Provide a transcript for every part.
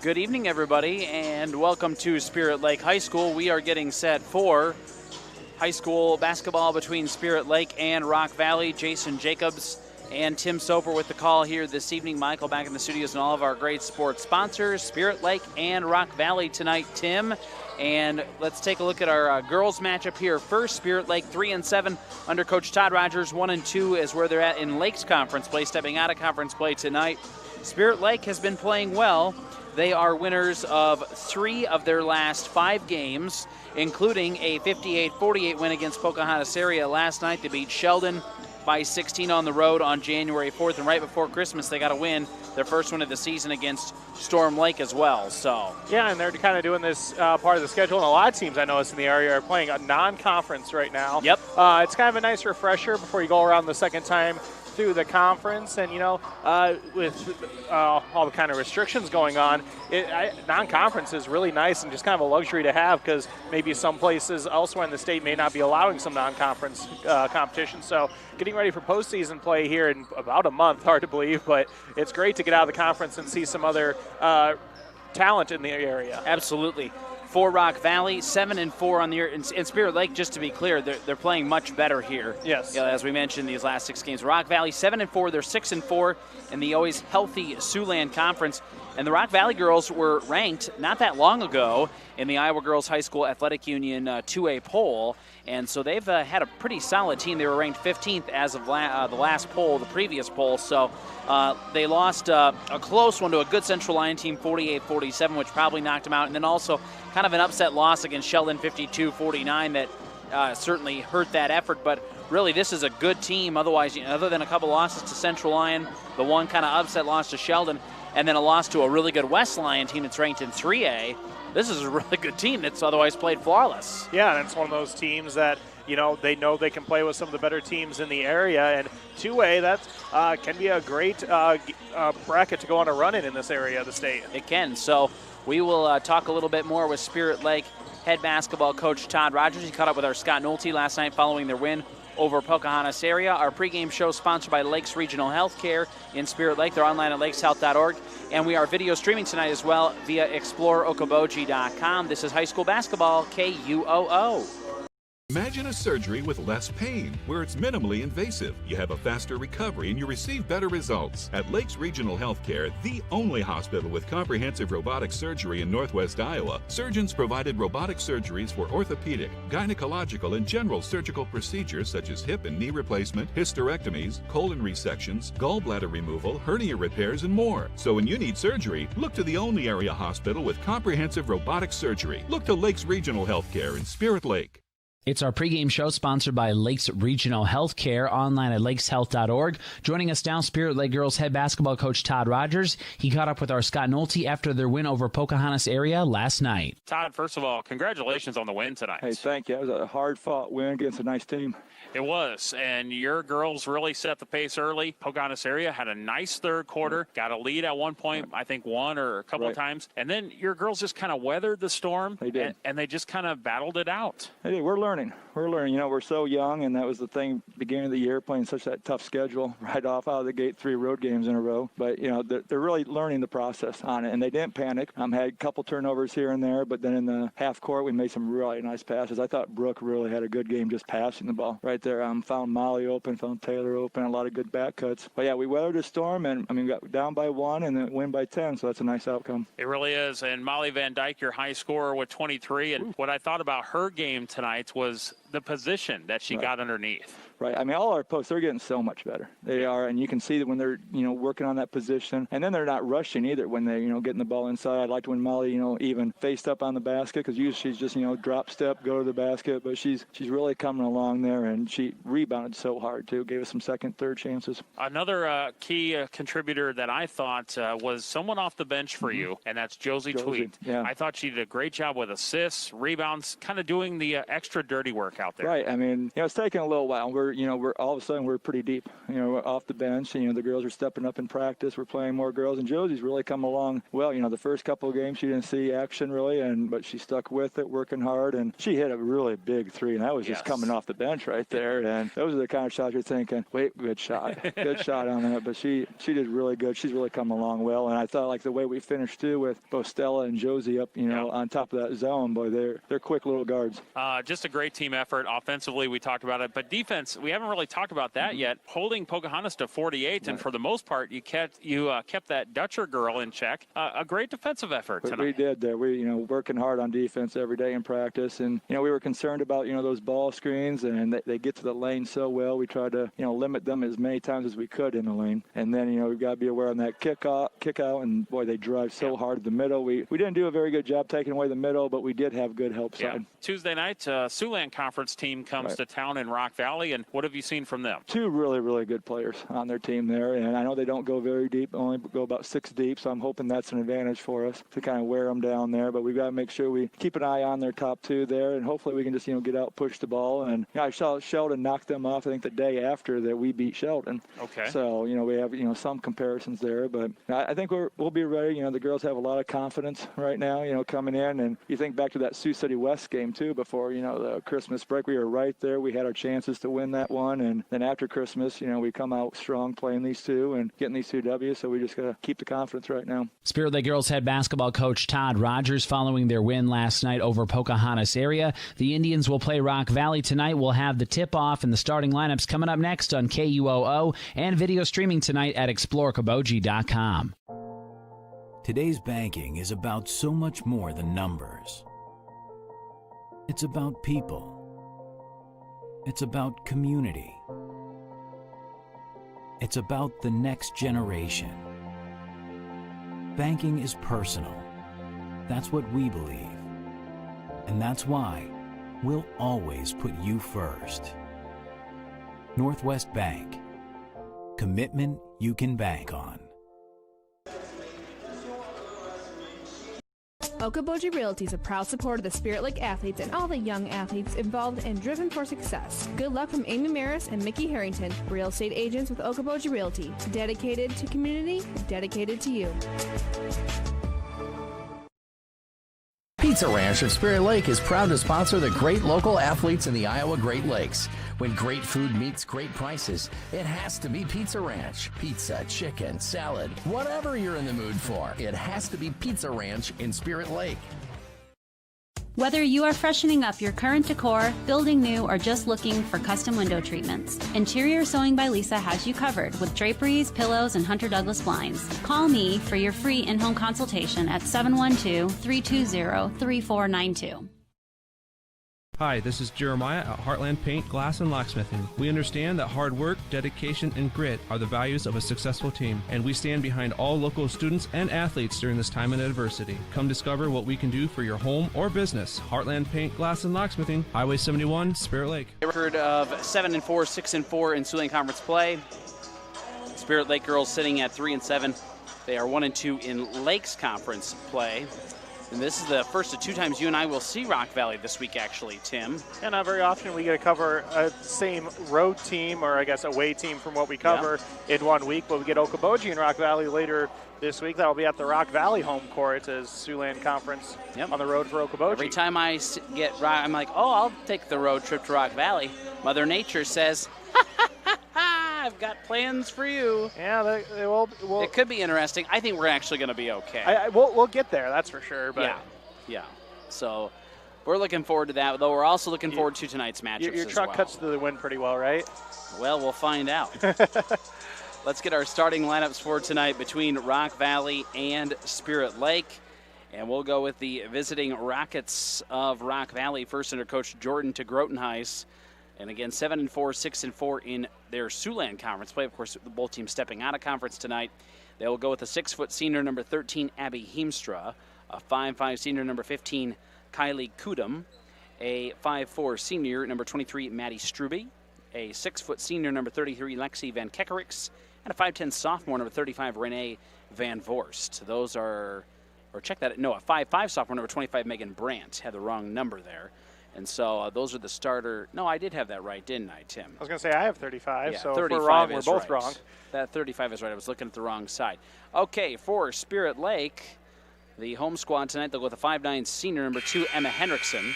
Good evening, everybody, and welcome to Spirit Lake High School. We are getting set for high school basketball between Spirit Lake and Rock Valley. Jason Jacobs and Tim Soper with the call here this evening. Michael back in the studios and all of our great sports sponsors, Spirit Lake and Rock Valley tonight, Tim. And let's take a look at our girls matchup here. First, Spirit Lake 3-7 under Coach Todd Rogers. 1-2 is where they're at in Lakes Conference play, stepping out of conference play tonight. Spirit Lake has been playing well. They are winners of 3 of their last 5 games, including a 58-48 win against Pocahontas area last night. They beat Sheldon by 16 on the road on January 4th, and right before Christmas they got a win, their first win of the season against Storm Lake as well. So yeah, and they're kind of doing this part of the schedule, and a lot of teams I noticed in the area are playing a non-conference right now. Yep. It's kind of a nice refresher before you go around the second time through the conference, and with all the kind of restrictions going on, non-conference is really nice and just kind of a luxury to have, because maybe some places elsewhere in the state may not be allowing some non-conference competition. So getting ready for postseason play here in about a month, hard to believe, but it's great to get out of the conference and see some other talent in the area. Absolutely. For Rock Valley, 7-4 on the year. In Spirit Lake, just to be clear, they're playing much better here. Yes. As we mentioned, these last 6 games. Rock Valley 7-4. They're 6-4 in the always healthy Siouxland Conference. And the Rock Valley girls were ranked not that long ago in the Iowa Girls High School Athletic Union 2A poll. And so they've had a pretty solid team. They were ranked 15th as of the last poll, the previous poll. So they lost a close one to a good Central Lyon team, 48-47, which probably knocked them out. And then also kind of an upset loss against Sheldon, 52-49, that certainly hurt that effort. But really, this is a good team. Otherwise, other than a couple losses to Central Lyon, the one kind of upset loss to Sheldon, and then a loss to a really good West Lyon team that's ranked in 3A, this is a really good team that's otherwise played flawless. Yeah, and it's one of those teams that, they know they can play with some of the better teams in the area. And 2A, that can be a great bracket to go on a run in this area of the state. It can. So we will talk a little bit more with Spirit Lake head basketball coach Todd Rogers. He caught up with our Scott Nolte last night following their win over Pocahontas area. Our pregame show sponsored by Lakes Regional Healthcare in Spirit Lake. They're online at lakeshealth.org. And we are video streaming tonight as well via exploreokoboji.com. This is high school basketball, KUOO. Imagine a surgery with less pain, where it's minimally invasive. You have a faster recovery and you receive better results. At Lakes Regional Healthcare, the only hospital with comprehensive robotic surgery in Northwest Iowa, surgeons provided robotic surgeries for orthopedic, gynecological, and general surgical procedures such as hip and knee replacement, hysterectomies, colon resections, gallbladder removal, hernia repairs, and more. So when you need surgery, look to the only area hospital with comprehensive robotic surgery. Look to Lakes Regional Healthcare in Spirit Lake. It's our pregame show sponsored by Lakes Regional Healthcare, online at lakeshealth.org. Joining us now, Spirit Lake girls head basketball coach Todd Rogers. He caught up with our Scott Nolte after their win over Pocahontas area last night. Todd, first of all, congratulations on the win tonight. Hey, thank you. It was a hard-fought win against a nice team. It was, and your girls really set the pace early. Pocahontas area had a nice third quarter, got a lead at one point, I think one or a couple of times, and then your girls just kind of weathered the storm. They did. And they just kind of battled it out. Hey, we're learning. We're so young, and that was the thing beginning of the year, playing such that tough schedule right off out of the gate, 3 road games in a row. But, they're really learning the process on it, and they didn't panic. Had a couple turnovers here and there, but then in the half court, we made some really nice passes. I thought Brooke really had a good game just passing the ball right there. Found Molly open, found Taylor open, a lot of good back cuts. But, yeah, we weathered the storm, and, got down by 1 and then win by 10, so that's a nice outcome. It really is. And Molly Van Dyke, your high scorer with 23. And what I thought about her game tonight was the position that she got underneath. Right. All our posts, they're getting so much better. They are, and you can see that when they're, working on that position. And then they're not rushing either when they, getting the ball inside. I liked when Molly, even faced up on the basket, because usually she's just, drop step, go to the basket. But she's really coming along there, and she rebounded so hard, too. Gave us some second, third chances. Another key contributor that I thought was someone off the bench for you, and that's Josie Tweet. Yeah. I thought she did a great job with assists, rebounds, kind of doing the extra dirty work out there. Right. It's taking a little while. We're we're all of a sudden we're pretty deep. We're off the bench. The girls are stepping up in practice. We're playing more girls, and Josie's really come along well. The first couple of games she didn't see action really, but she stuck with it, working hard, and she hit a really big three, and that was just coming off the bench right there. And those are the kind of shots you're thinking, wait, good shot on that. But she did really good. She's really come along well, and I thought like the way we finished too with both Stella and Josie up, on top of that zone, boy, they're quick little guards. Just a great team effort. Offensively, we talked about it, but defense, we haven't really talked about that yet. Holding Pocahontas to 48, and for the most part, you kept that Dutcher girl in check. A great defensive effort tonight. We did there. We working hard on defense every day in practice, and we were concerned about those ball screens, and they get to the lane so well. We tried to limit them as many times as we could in the lane, and then we've got to be aware on that kick out, and boy, they drive so hard at the middle. We didn't do a very good job taking away the middle, but we did have good help side. Tuesday night, Siouxland Conference team comes to town in Rock Valley, and what have you seen from them? Two really, really good players on their team there, and I know they don't go very deep, only go about 6 deep, so I'm hoping that's an advantage for us to kind of wear them down there, but we've got to make sure we keep an eye on their top two there, and hopefully we can just, get out, push the ball, and I saw Sheldon knock them off, I think, the day after that we beat Sheldon. Okay. So, we have, some comparisons there, but I think we'll be ready. The girls have a lot of confidence right now, coming in, and you think back to that Sioux City West game, too, before, the Christmas break. We were right there. We had our chances to win that one, and then after Christmas, we come out strong playing these two and getting these 2 W's, so we just got to keep the confidence right now. Spirit Lake Girls head basketball coach Todd Rogers following their win last night over Pocahontas area. The Indians will play Rock Valley tonight. We'll have the tip-off and the starting lineups coming up next on KUOO and video streaming tonight at explorekoboji.com. Today's banking is about so much more than numbers. It's about people. It's about community. It's about the next generation. Banking is personal. That's what we believe. And that's why we'll always put you first. Northwest Bank. Commitment you can bank on. Okoboji Realty is a proud supporter of the Spirit Lake athletes and all the young athletes involved and driven for success. Good luck from Amy Maris and Mickey Harrington, real estate agents with Okoboji Realty. Dedicated to community, dedicated to you. Pizza Ranch of Spirit Lake is proud to sponsor the great local athletes in the Iowa Great Lakes. When great food meets great prices, it has to be Pizza Ranch. Pizza, chicken, salad, whatever you're in the mood for, it has to be Pizza Ranch in Spirit Lake. Whether you are freshening up your current decor, building new, or just looking for custom window treatments, Interior Sewing by Lisa has you covered with draperies, pillows, and Hunter Douglas blinds. Call me for your free in-home consultation at 712-320-3492. Hi, this is Jeremiah at Heartland Paint, Glass, and Locksmithing. We understand that hard work, dedication, and grit are the values of a successful team, and we stand behind all local students and athletes during this time of adversity. Come discover what we can do for your home or business. Heartland Paint, Glass, and Locksmithing, Highway 71, Spirit Lake. A record of 7-4, 6-4 in Siouxland Conference play. Spirit Lake girls sitting at 3-7. They are 1-2 in Lakes Conference play. And this is the first of 2 times you and I will see Rock Valley this week, actually, Tim. And not very often we get to cover a same road team, or I guess away team from what we cover in 1 week. But we get Okoboji and Rock Valley later this week. That'll be at the Rock Valley home court as Siouxland Conference on the road for Okoboji. Every time I get Rock, I'm like, oh, I'll take the road trip to Rock Valley. Mother Nature says, I've got plans for you. Yeah, they will. It could be interesting. I think we're actually going to be okay. We'll get there, that's for sure. But yeah. So we're looking forward to that, though we're also looking forward to tonight's matchups Your truck cuts to the wind pretty well, right? Well, we'll find out. Let's get our starting lineups for tonight between Rock Valley and Spirit Lake. And we'll go with the visiting Rockets of Rock Valley, first under Coach Jordan to Grotenhuis. And again, 7-4, 6-4 in their Siouxland Conference play. Of course, the both teams stepping out of conference tonight. They will go with a 6-foot senior, number 13, Abby Heemstra, a 5'5" senior, number 15, Kylie Kudum, a 5'4" senior, number 23, Maddie Struby, a 6-foot senior, number 33, Lexi Van Kekerix, and a 5'10" sophomore, number 35, Renee Van Vorst. Those are, or check that, no, a 5'5" sophomore, number 25, Megan Brandt. Had the wrong number there. And so those are the starter. No, I did have that right, didn't I, Tim? I was going to say I have 35, yeah, so 35 if we're wrong, we're is both right. wrong. That 35 is right. I was looking at the wrong side. Okay, for Spirit Lake, the home squad tonight, they'll go with a 5'9 senior, number 2, Emma Hendrickson.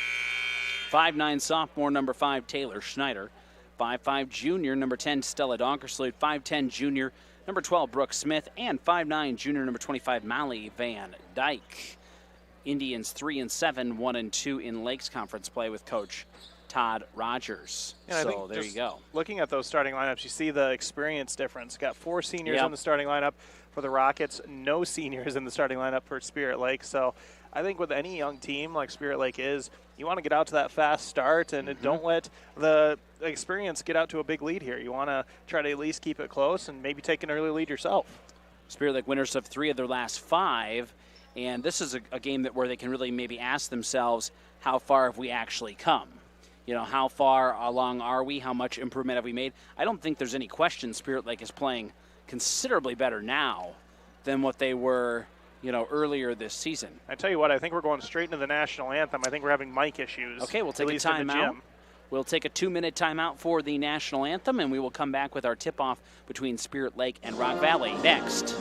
5'9 sophomore, number 5, Taylor Schneider. 5'5 junior, number 10, Stella Donkersloot. 5'10 junior, number 12, Brooke Smith. And 5'9 junior, number 25, Molly Van Dyke. Indians 3-7, 1-2 in Lakes Conference play with Coach Todd Rogers. Yeah, so there you go. Looking at those starting lineups, you see the experience difference. Got 4 seniors Yep. in the starting lineup for the Rockets, no seniors in the starting lineup for Spirit Lake. So I think with any young team like Spirit Lake is, you want to get out to that fast start and don't let the experience get out to a big lead here. You want to try to at least keep it close and maybe take an early lead yourself. Spirit Lake winners of 3 of their last 5. And this is a game where they can really maybe ask themselves, how far have we actually come? You know, how far along are we? How much improvement have we made? I don't think there's any question Spirit Lake is playing considerably better now than what they were, earlier this season. I tell you what, I think we're going straight into the national anthem. I think we're having mic issues. Okay, we'll take a timeout. We'll take a 2-minute timeout for the national anthem, and we will come back with our tip-off between Spirit Lake and Rock Valley next.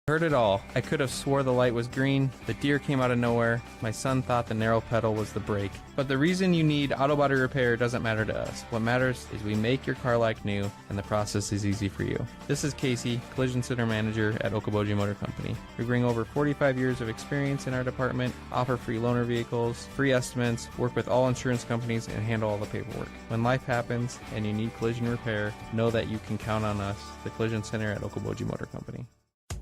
Heard it all. I could have swore the light was green, the deer came out of nowhere, my son thought the narrow pedal was the brake. But the reason you need auto body repair doesn't matter to us. What matters is we make your car like new, and the process is easy for you. This is Casey, Collision Center Manager at Okoboji Motor Company. We bring over 45 years of experience in our department, offer free loaner vehicles, free estimates, work with all insurance companies, and handle all the paperwork. When life happens and you need collision repair, know that you can count on us, the Collision Center at Okoboji Motor Company.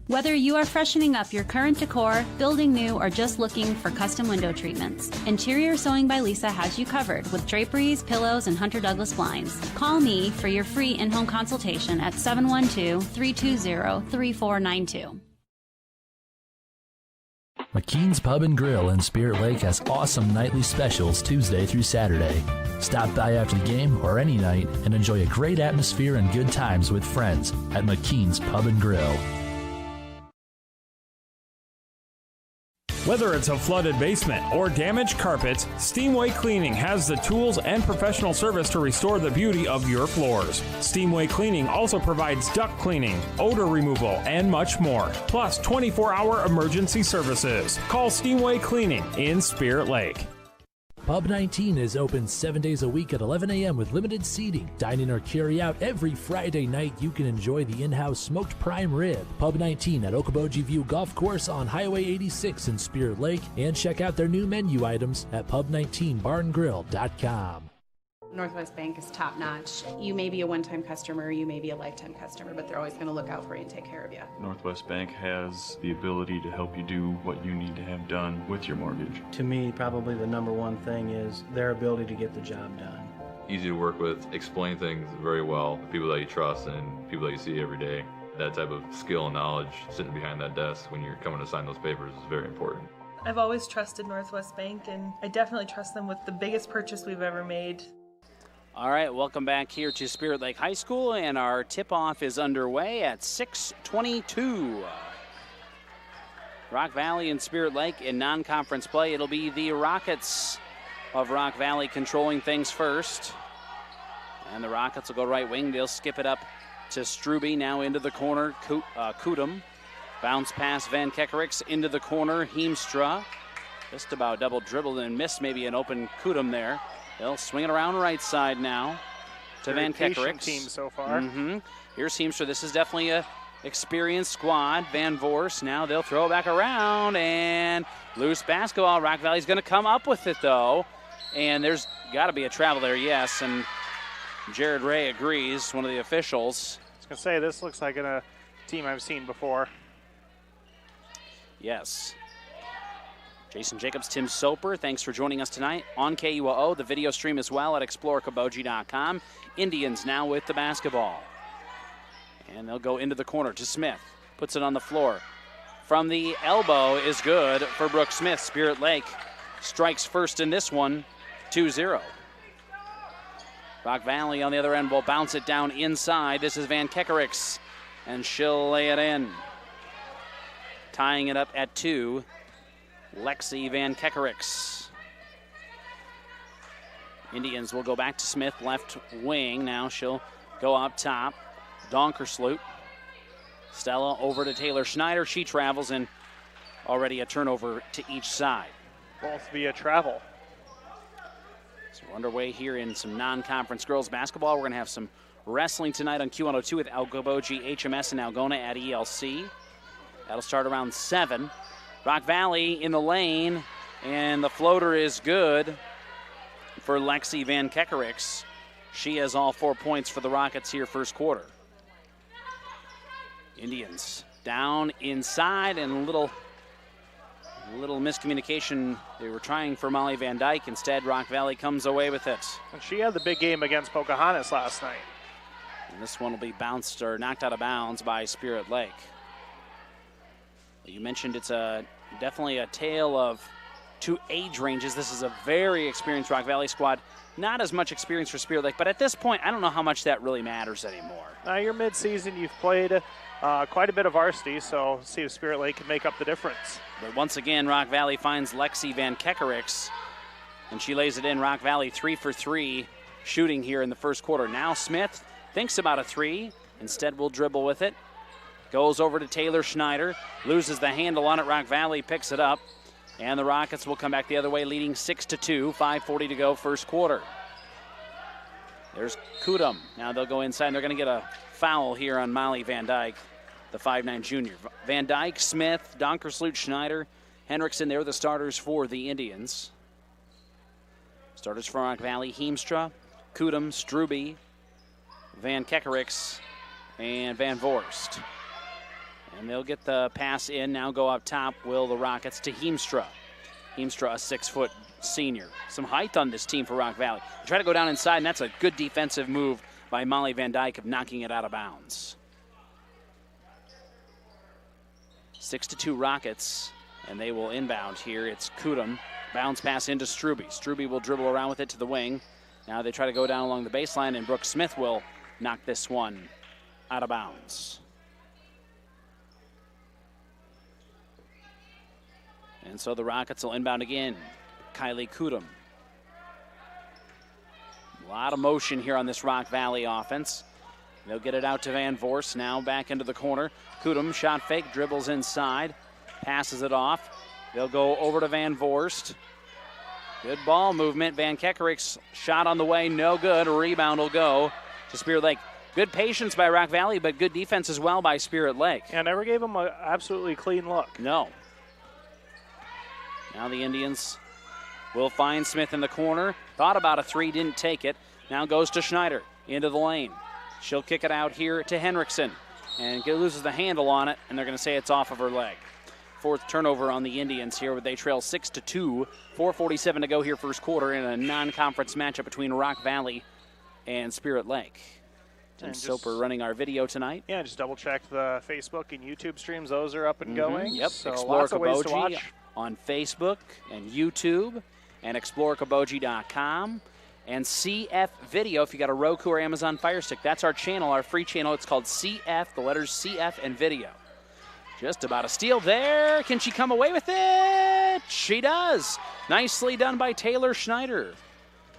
Whether you are freshening up your current decor, building new, or just looking for custom window treatments, Interior Sewing by Lisa has you covered with draperies, pillows, and Hunter Douglas blinds. Call me for your free in-home consultation at 712-320-3492. McKean's Pub and Grill in Spirit Lake has awesome nightly specials Tuesday through Saturday. Stop by after the game or any night and enjoy a great atmosphere and good times with friends at McKean's Pub and Grill. Whether it's a flooded basement or damaged carpets, Steamway Cleaning has the tools and professional service to restore the beauty of your floors. Steamway Cleaning also provides duct cleaning, odor removal, and much more, plus 24-hour emergency services. Call Steamway Cleaning in Spirit Lake. Pub 19 is open 7 days a week at 11 a.m. with limited seating. Dine in or carry out every Friday night. You can enjoy the in-house smoked prime rib. Pub 19 at Okoboji View Golf Course on Highway 86 in Spirit Lake. And check out their new menu items at pub19barngrill.com. Northwest Bank is top notch. You may be a one-time customer, you may be a lifetime customer, but they're always going to look out for you and take care of you. Northwest Bank has the ability to help you do what you need to have done with your mortgage. To me, probably the number one thing is their ability to get the job done. Easy to work with, explain things very well, people that you trust and people that you see every day. That type of skill and knowledge sitting behind that desk when you're coming to sign those papers is very important. I've always trusted Northwest Bank, and I definitely trust them with the biggest purchase we've ever made. All right, welcome back here to Spirit Lake High School, and our tip-off is underway at 6:22. Rock Valley and Spirit Lake in non-conference play. It'll be the Rockets of Rock Valley controlling things first. And the Rockets will go right wing. They'll skip it up to Struby, now into the corner. Kudum. Bounce pass Van Kekerix into the corner. Heemstra just about double dribbled and missed maybe an open Kudum there. They'll swing it around right side now to Van Kekerix. Team so far. Here's Heemstra. This is definitely a experienced squad. Van Vorst. Now they'll throw it back around and loose basketball. Rock Valley's going to come up with it though, and there's got to be a travel there. Yes, and Jared Ray agrees. One of the officials. I was going to say this looks like a team I've seen before. Yes. Jason Jacobs, Tim Soper, thanks for joining us tonight on KUOO. The video stream as well at explorekoboji.com. Indians now with the basketball. And they'll go into the corner to Smith. Puts it on the floor. From the elbow is good for Brooke Smith. Spirit Lake strikes first in this one, 2-0. Rock Valley on the other end will bounce it down inside. This is Van Kekerix, and she'll lay it in. Tying it up at 2. Lexi Van Kekerix. Indians will go back to Smith, left wing. Now she'll go up top. Donkersloot. Stella over to Taylor Schneider. She travels, and already a turnover to each side. Both via travel. So we're underway here in some non-conference girls basketball. We're going to have some wrestling tonight on Q102 with Okoboji, HMS, and Algona at ELC. That'll start around 7. Rock Valley in the lane, and the floater is good for Lexi Van Kekerix. She has all 4 points for the Rockets here first quarter. Indians down inside, and a little miscommunication. They were trying for Molly Van Dyke. Instead, Rock Valley comes away with it. And she had the big game against Pocahontas last night. And this one will be bounced or knocked out of bounds by Spirit Lake. You mentioned it's definitely a tale of 2 age ranges. This is a very experienced Rock Valley squad. Not as much experience for Spirit Lake, but at this point, I don't know how much that really matters anymore. You're mid-season. You've played quite a bit of varsity, so see if Spirit Lake can make up the difference. But once again, Rock Valley finds Lexi Van Kekerix, and she lays it in. Rock Valley 3 for 3 shooting here in the first quarter. Now Smith thinks about a 3. Instead, will dribble with it. Goes over to Taylor Schneider. Loses the handle on it. Rock Valley picks it up. And the Rockets will come back the other way, leading 6-2. 5:40 to go first quarter. There's Kudum. Now they'll go inside, and they're going to get a foul here on Molly Van Dyke, the 5'9 junior. Van Dyke, Smith, Donkersloot, Schneider, Henriksen, they're the starters for the Indians. Starters for Rock Valley, Heemstra, Kudum, Struby, Van Kekerix, and Van Vorst. And they'll get the pass in. Now go up top, will the Rockets, to Heemstra. Heemstra, a 6-foot senior. Some height on this team for Rock Valley. Try to go down inside, and that's a good defensive move by Molly Van Dyke of knocking it out of bounds. 6-2 Rockets, and they will inbound here. It's Kudum. Bounce pass into Struby. Struby will dribble around with it to the wing. Now they try to go down along the baseline, and Brooke Smith will knock this one out of bounds. And so the Rockets will inbound again. Kylie Kudum. A lot of motion here on this Rock Valley offense. They'll get it out to Van Vorst. Now back into the corner. Kudum, shot fake, dribbles inside. Passes it off. They'll go over to Van Vorst. Good ball movement. Van Kekerix shot on the way, no good. A rebound will go to Spirit Lake. Good patience by Rock Valley, but good defense as well by Spirit Lake. Yeah, never gave them an absolutely clean look. No. Now the Indians will find Smith in the corner. Thought about a 3, didn't take it. Now goes to Schneider into the lane. She'll kick it out here to Henriksen and loses the handle on it, and they're going to say it's off of her leg. 4th turnover on the Indians here, where they trail 6-2. 4:47 to go here first quarter in a non-conference matchup between Rock Valley and Spirit Lake. Tim Soper running our video tonight. Yeah, just double check the Facebook and YouTube streams. Those are up and going. Yep, so Explore lots of ways to Kaboji watch. on Facebook and YouTube, and ExploreKaboji.com. And CF Video, if you got a Roku or Amazon Fire Stick, that's our channel, our free channel. It's called CF, the letters CF and Video. Just about a steal there. Can she come away with it? She does. Nicely done by Taylor Schneider.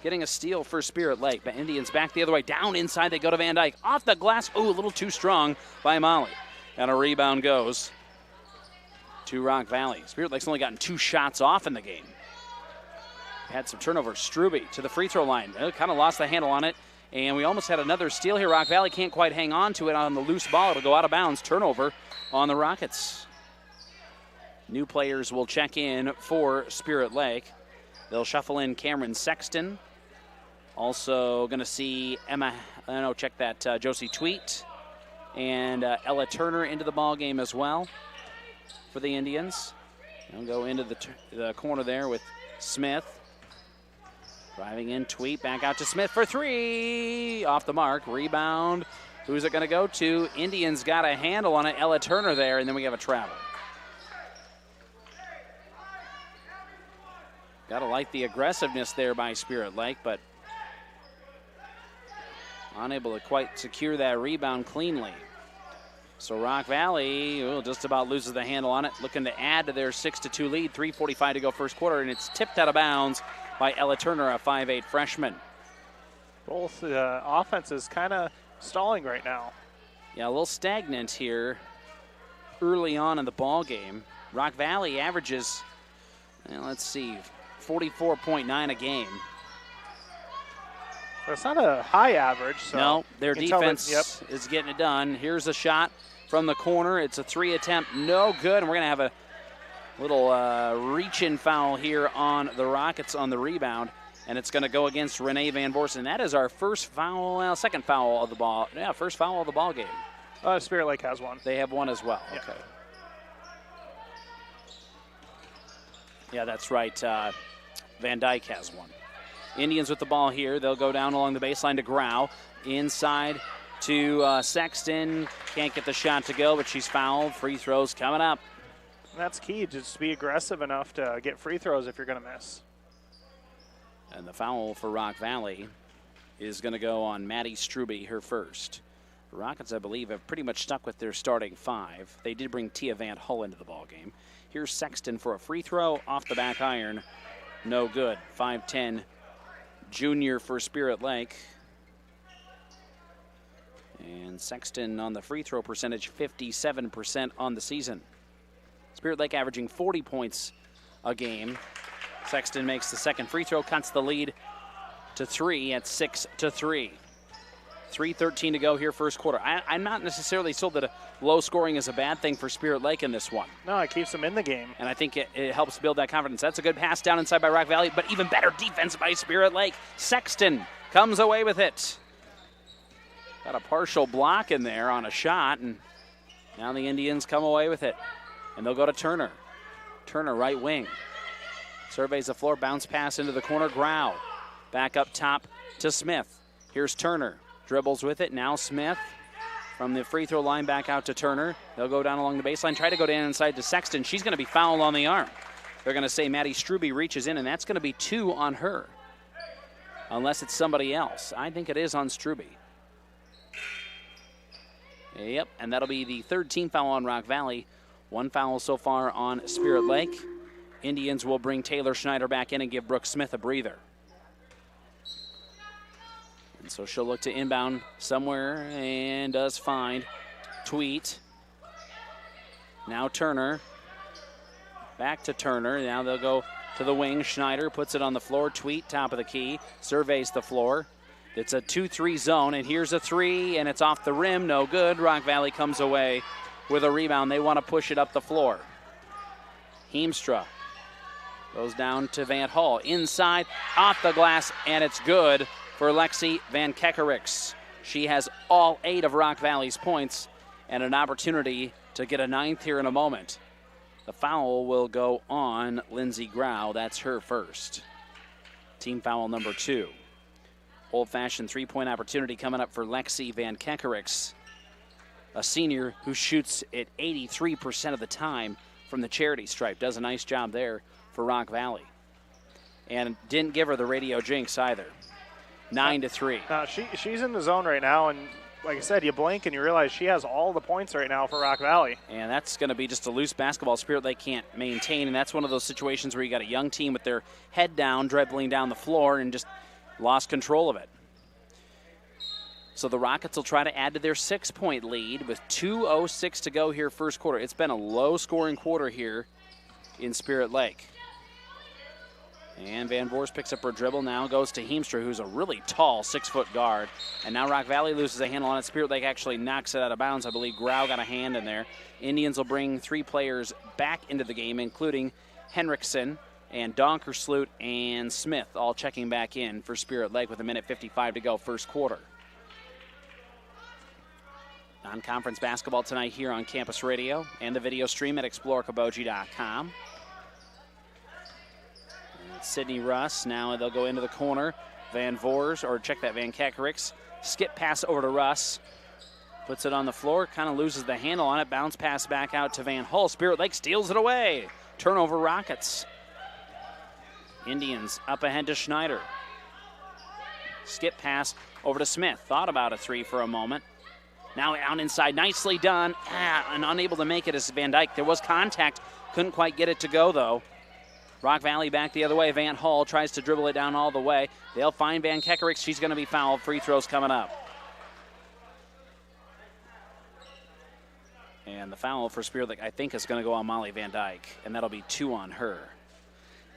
Getting a steal for Spirit Lake. But Indians back the other way. Down inside, they go to Van Dyke. Off the glass. Ooh, a little too strong by Molly. And a rebound goes to Rock Valley. Spirit Lake's only gotten 2 shots off in the game. Had some turnovers. Struby to the free throw line. Kind of lost the handle on it. And we almost had another steal here. Rock Valley can't quite hang on to it on the loose ball. It'll go out of bounds. Turnover on the Rockets. New players will check in for Spirit Lake. They'll shuffle in Cameron Sexton. Also going to see Josie Tweet and Ella Turner into the ball game as well for the Indians. They'll go into the corner there with Smith. Driving in, Tweet back out to Smith for 3. Off the mark, rebound. Who's it going to go to? Indians got a handle on it. Ella Turner there, and then we have a travel. Got to like the aggressiveness there by Spirit Lake, but unable to quite secure that rebound cleanly. So Rock Valley just about loses the handle on it, looking to add to their 6-2 lead. 3:45 to go first quarter, and it's tipped out of bounds by Ella Turner, a 5'8 freshman. Both offenses kind of stalling right now. Yeah, a little stagnant here early on in the ball game. Rock Valley averages, let's see, 44.9 a game. It's not a high average. So no, their defense is getting it done. Here's a shot from the corner. It's a 3 attempt, no good. And we're going to have a little reach-in foul here on the Rockets on the rebound. And it's going to go against Renee Van Voorsen. That is our first foul, second foul of the ball. Yeah, first foul of the ball game. Spirit Lake has one. They have one as well. Yeah. Okay. Yeah, that's right. Van Dyke has one. Indians with the ball here. They'll go down along the baseline to Grau. Inside to Sexton. Can't get the shot to go, but she's fouled. Free throws coming up. And that's key, just be aggressive enough to get free throws if you're going to miss. And the foul for Rock Valley is going to go on Maddie Struby, her first. The Rockets, I believe, have pretty much stuck with their starting 5. They did bring Tia Van Hull into the ball game. Here's Sexton for a free throw off the back iron. No good. 5'10 junior for Spirit Lake. And Sexton on the free throw percentage, 57% on the season. Spirit Lake averaging 40 points a game. Sexton makes the second free throw, cuts the lead to 3 at 6-3. 3:13 to go here, first quarter. I'm not necessarily sold that low scoring is a bad thing for Spirit Lake in this one. No, it keeps them in the game. And I think it helps build that confidence. That's a good pass down inside by Rock Valley, but even better defense by Spirit Lake. Sexton comes away with it. Got a partial block in there on a shot, and now the Indians come away with it. And they'll go to Turner. Turner, right wing. Surveys the floor, bounce pass into the corner. Grau back up top to Smith. Here's Turner. Dribbles with it. Now Smith from the free throw line back out to Turner. They'll go down along the baseline. Try to go down inside to Sexton. She's going to be fouled on the arm. They're going to say Maddie Struby reaches in, and that's going to be 2 on her. Unless it's somebody else. I think it is on Struby. Yep, and that'll be the third team foul on Rock Valley. 1 foul so far on Spirit Lake. Indians will bring Taylor Schneider back in and give Brooke Smith a breather. And so she'll look to inbound somewhere and does find Tweet. Now Turner. Back to Turner. Now they'll go to the wing. Schneider puts it on the floor. Tweet, top of the key, surveys the floor. It's a 2-3 zone, and here's a 3, and it's off the rim. No good. Rock Valley comes away with a rebound. They want to push it up the floor. Heemstra goes down to Van Hull. Inside, off the glass, and it's good for Lexi Van Kekerix. She has all 8 of Rock Valley's points and an opportunity to get a 9th here in a moment. The foul will go on Lindsey Grau. That's her first. Team foul number 2. Old-fashioned three-point opportunity coming up for Lexi Van Kekerix, a senior who shoots it 83% of the time from the charity stripe. Does a nice job there for Rock Valley. And didn't give her the radio jinx either. 9-3. She's in the zone right now, and like I said, you blink and you realize she has all the points right now for Rock Valley. And that's going to be just a loose basketball Spirit they can't maintain, and that's one of those situations where you got a young team with their head down, dribbling down the floor, and just lost control of it. So the Rockets will try to add to their 6-point lead with 2:06 to go here first quarter. It's been a low-scoring quarter here in Spirit Lake. And Van Voorst picks up her dribble, now goes to Heemstra, who's a really tall 6-foot guard. And now Rock Valley loses a handle on it. Spirit Lake actually knocks it out of bounds. I believe Grau got a hand in there. Indians will bring 3 players back into the game, including Henriksen and Donkersloot and Smith, all checking back in for Spirit Lake with 1:55 to go first quarter. Non-conference basketball tonight here on Campus Radio and the video stream at explorecabogie.com. Sydney Russ, now they'll go into the corner. Van Kekerix. Skip pass over to Russ. Puts it on the floor, kind of loses the handle on it. Bounce pass back out to Van Hull. Spirit Lake steals it away. Turnover Rockets. Indians up ahead to Schneider. Skip pass over to Smith. Thought about a 3 for a moment. Now out inside, nicely done. And unable to make it is Van Dyke. There was contact, couldn't quite get it to go though. Rock Valley back the other way. Van Hall tries to dribble it down all the way. They'll find Van Kekerix. She's going to be fouled. Free throws coming up. And the foul for Spirit Lake, I think, is going to go on Molly Van Dyke, and that'll be 2 on her.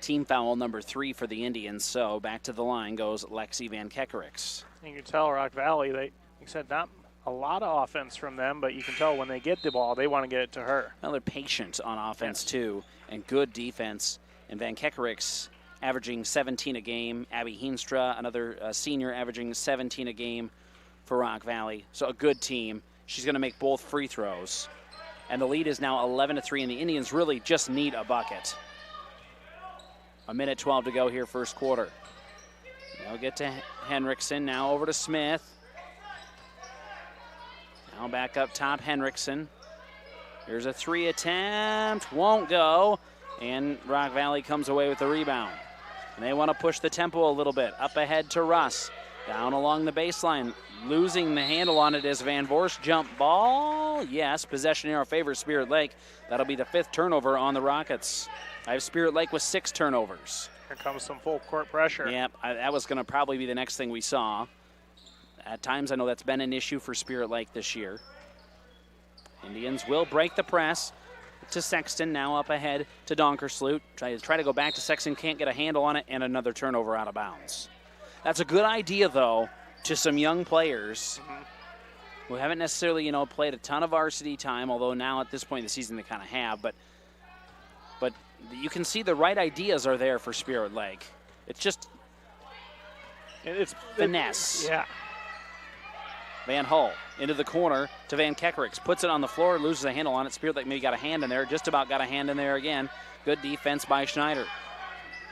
Team foul number 3 for the Indians, so back to the line goes Lexi Van Kekerix. You can tell Rock Valley, like you said, not a lot of offense from them, but you can tell when they get the ball, they want to get it to her. Well, they're patient on offense, too, and good defense. And Van Kekerix averaging 17 a game. Abby Heenstra, another senior, averaging 17 a game for Rock Valley. So a good team. She's going to make both free throws. And the lead is now 11-3, and the Indians really just need a bucket. A minute 12 to go here, first quarter. They'll get to Henriksen, now over to Smith. Now back up top, Henriksen. Here's a 3 attempt, won't go. And Rock Valley comes away with the rebound. And they want to push the tempo a little bit. Up ahead to Russ. Down along the baseline. Losing the handle on it is Van Voorst. Jump ball. Yes, possession in our favor, Spirit Lake. That'll be the 5th turnover on the Rockets. I have Spirit Lake with 6 turnovers. Here comes some full court pressure. Yep, that was going to probably be the next thing we saw. At times, I know that's been an issue for Spirit Lake this year. Indians will break the press. To Sexton, now up ahead to Donkersloot. Try to go back to Sexton, can't get a handle on it, and another turnover out of bounds. That's a good idea, though, to some young players who haven't necessarily, played a ton of varsity time, although now at this point in the season they kind of have, but you can see the right ideas are there for Spirit Lake. It's just finesse. Yeah. Van Hull into the corner to Van Kekerix. Puts it on the floor, loses a handle on it. Spirit Lake maybe got a hand in there. Just about got a hand in there again. Good defense by Schneider.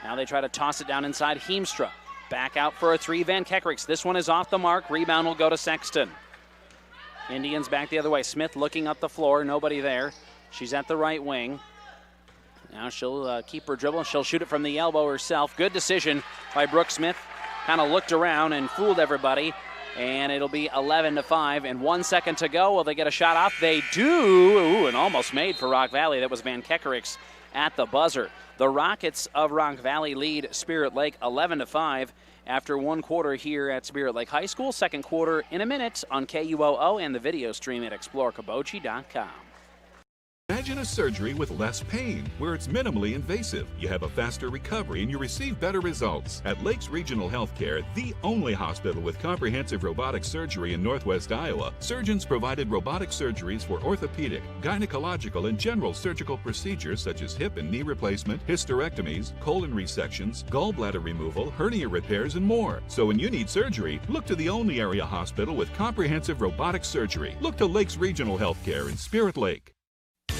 Now they try to toss it down inside. Heemstra back out for a 3. Van Kekerix. This one is off the mark. Rebound will go to Sexton. Indians back the other way. Smith looking up the floor. Nobody there. She's at the right wing. Now she'll keep her dribble. She'll shoot it from the elbow herself. Good decision by Brooke Smith. Kind of looked around and fooled everybody. And it'll be 11-5 and 1 second to go. Will they get a shot off? They do. Ooh, and almost made for Rock Valley. That was Van Kekerix at the buzzer. The Rockets of Rock Valley lead Spirit Lake 11-5 after 1 quarter here at Spirit Lake High School. Second quarter in a minute on KUOO and the video stream at explorekibochi.com. Imagine a surgery with less pain, where it's minimally invasive. You have a faster recovery and you receive better results. At Lakes Regional Healthcare, the only hospital with comprehensive robotic surgery in Northwest Iowa, surgeons provided robotic surgeries for orthopedic, gynecological, and general surgical procedures such as hip and knee replacement, hysterectomies, colon resections, gallbladder removal, hernia repairs, and more. So when you need surgery, look to the only area hospital with comprehensive robotic surgery. Look to Lakes Regional Healthcare in Spirit Lake.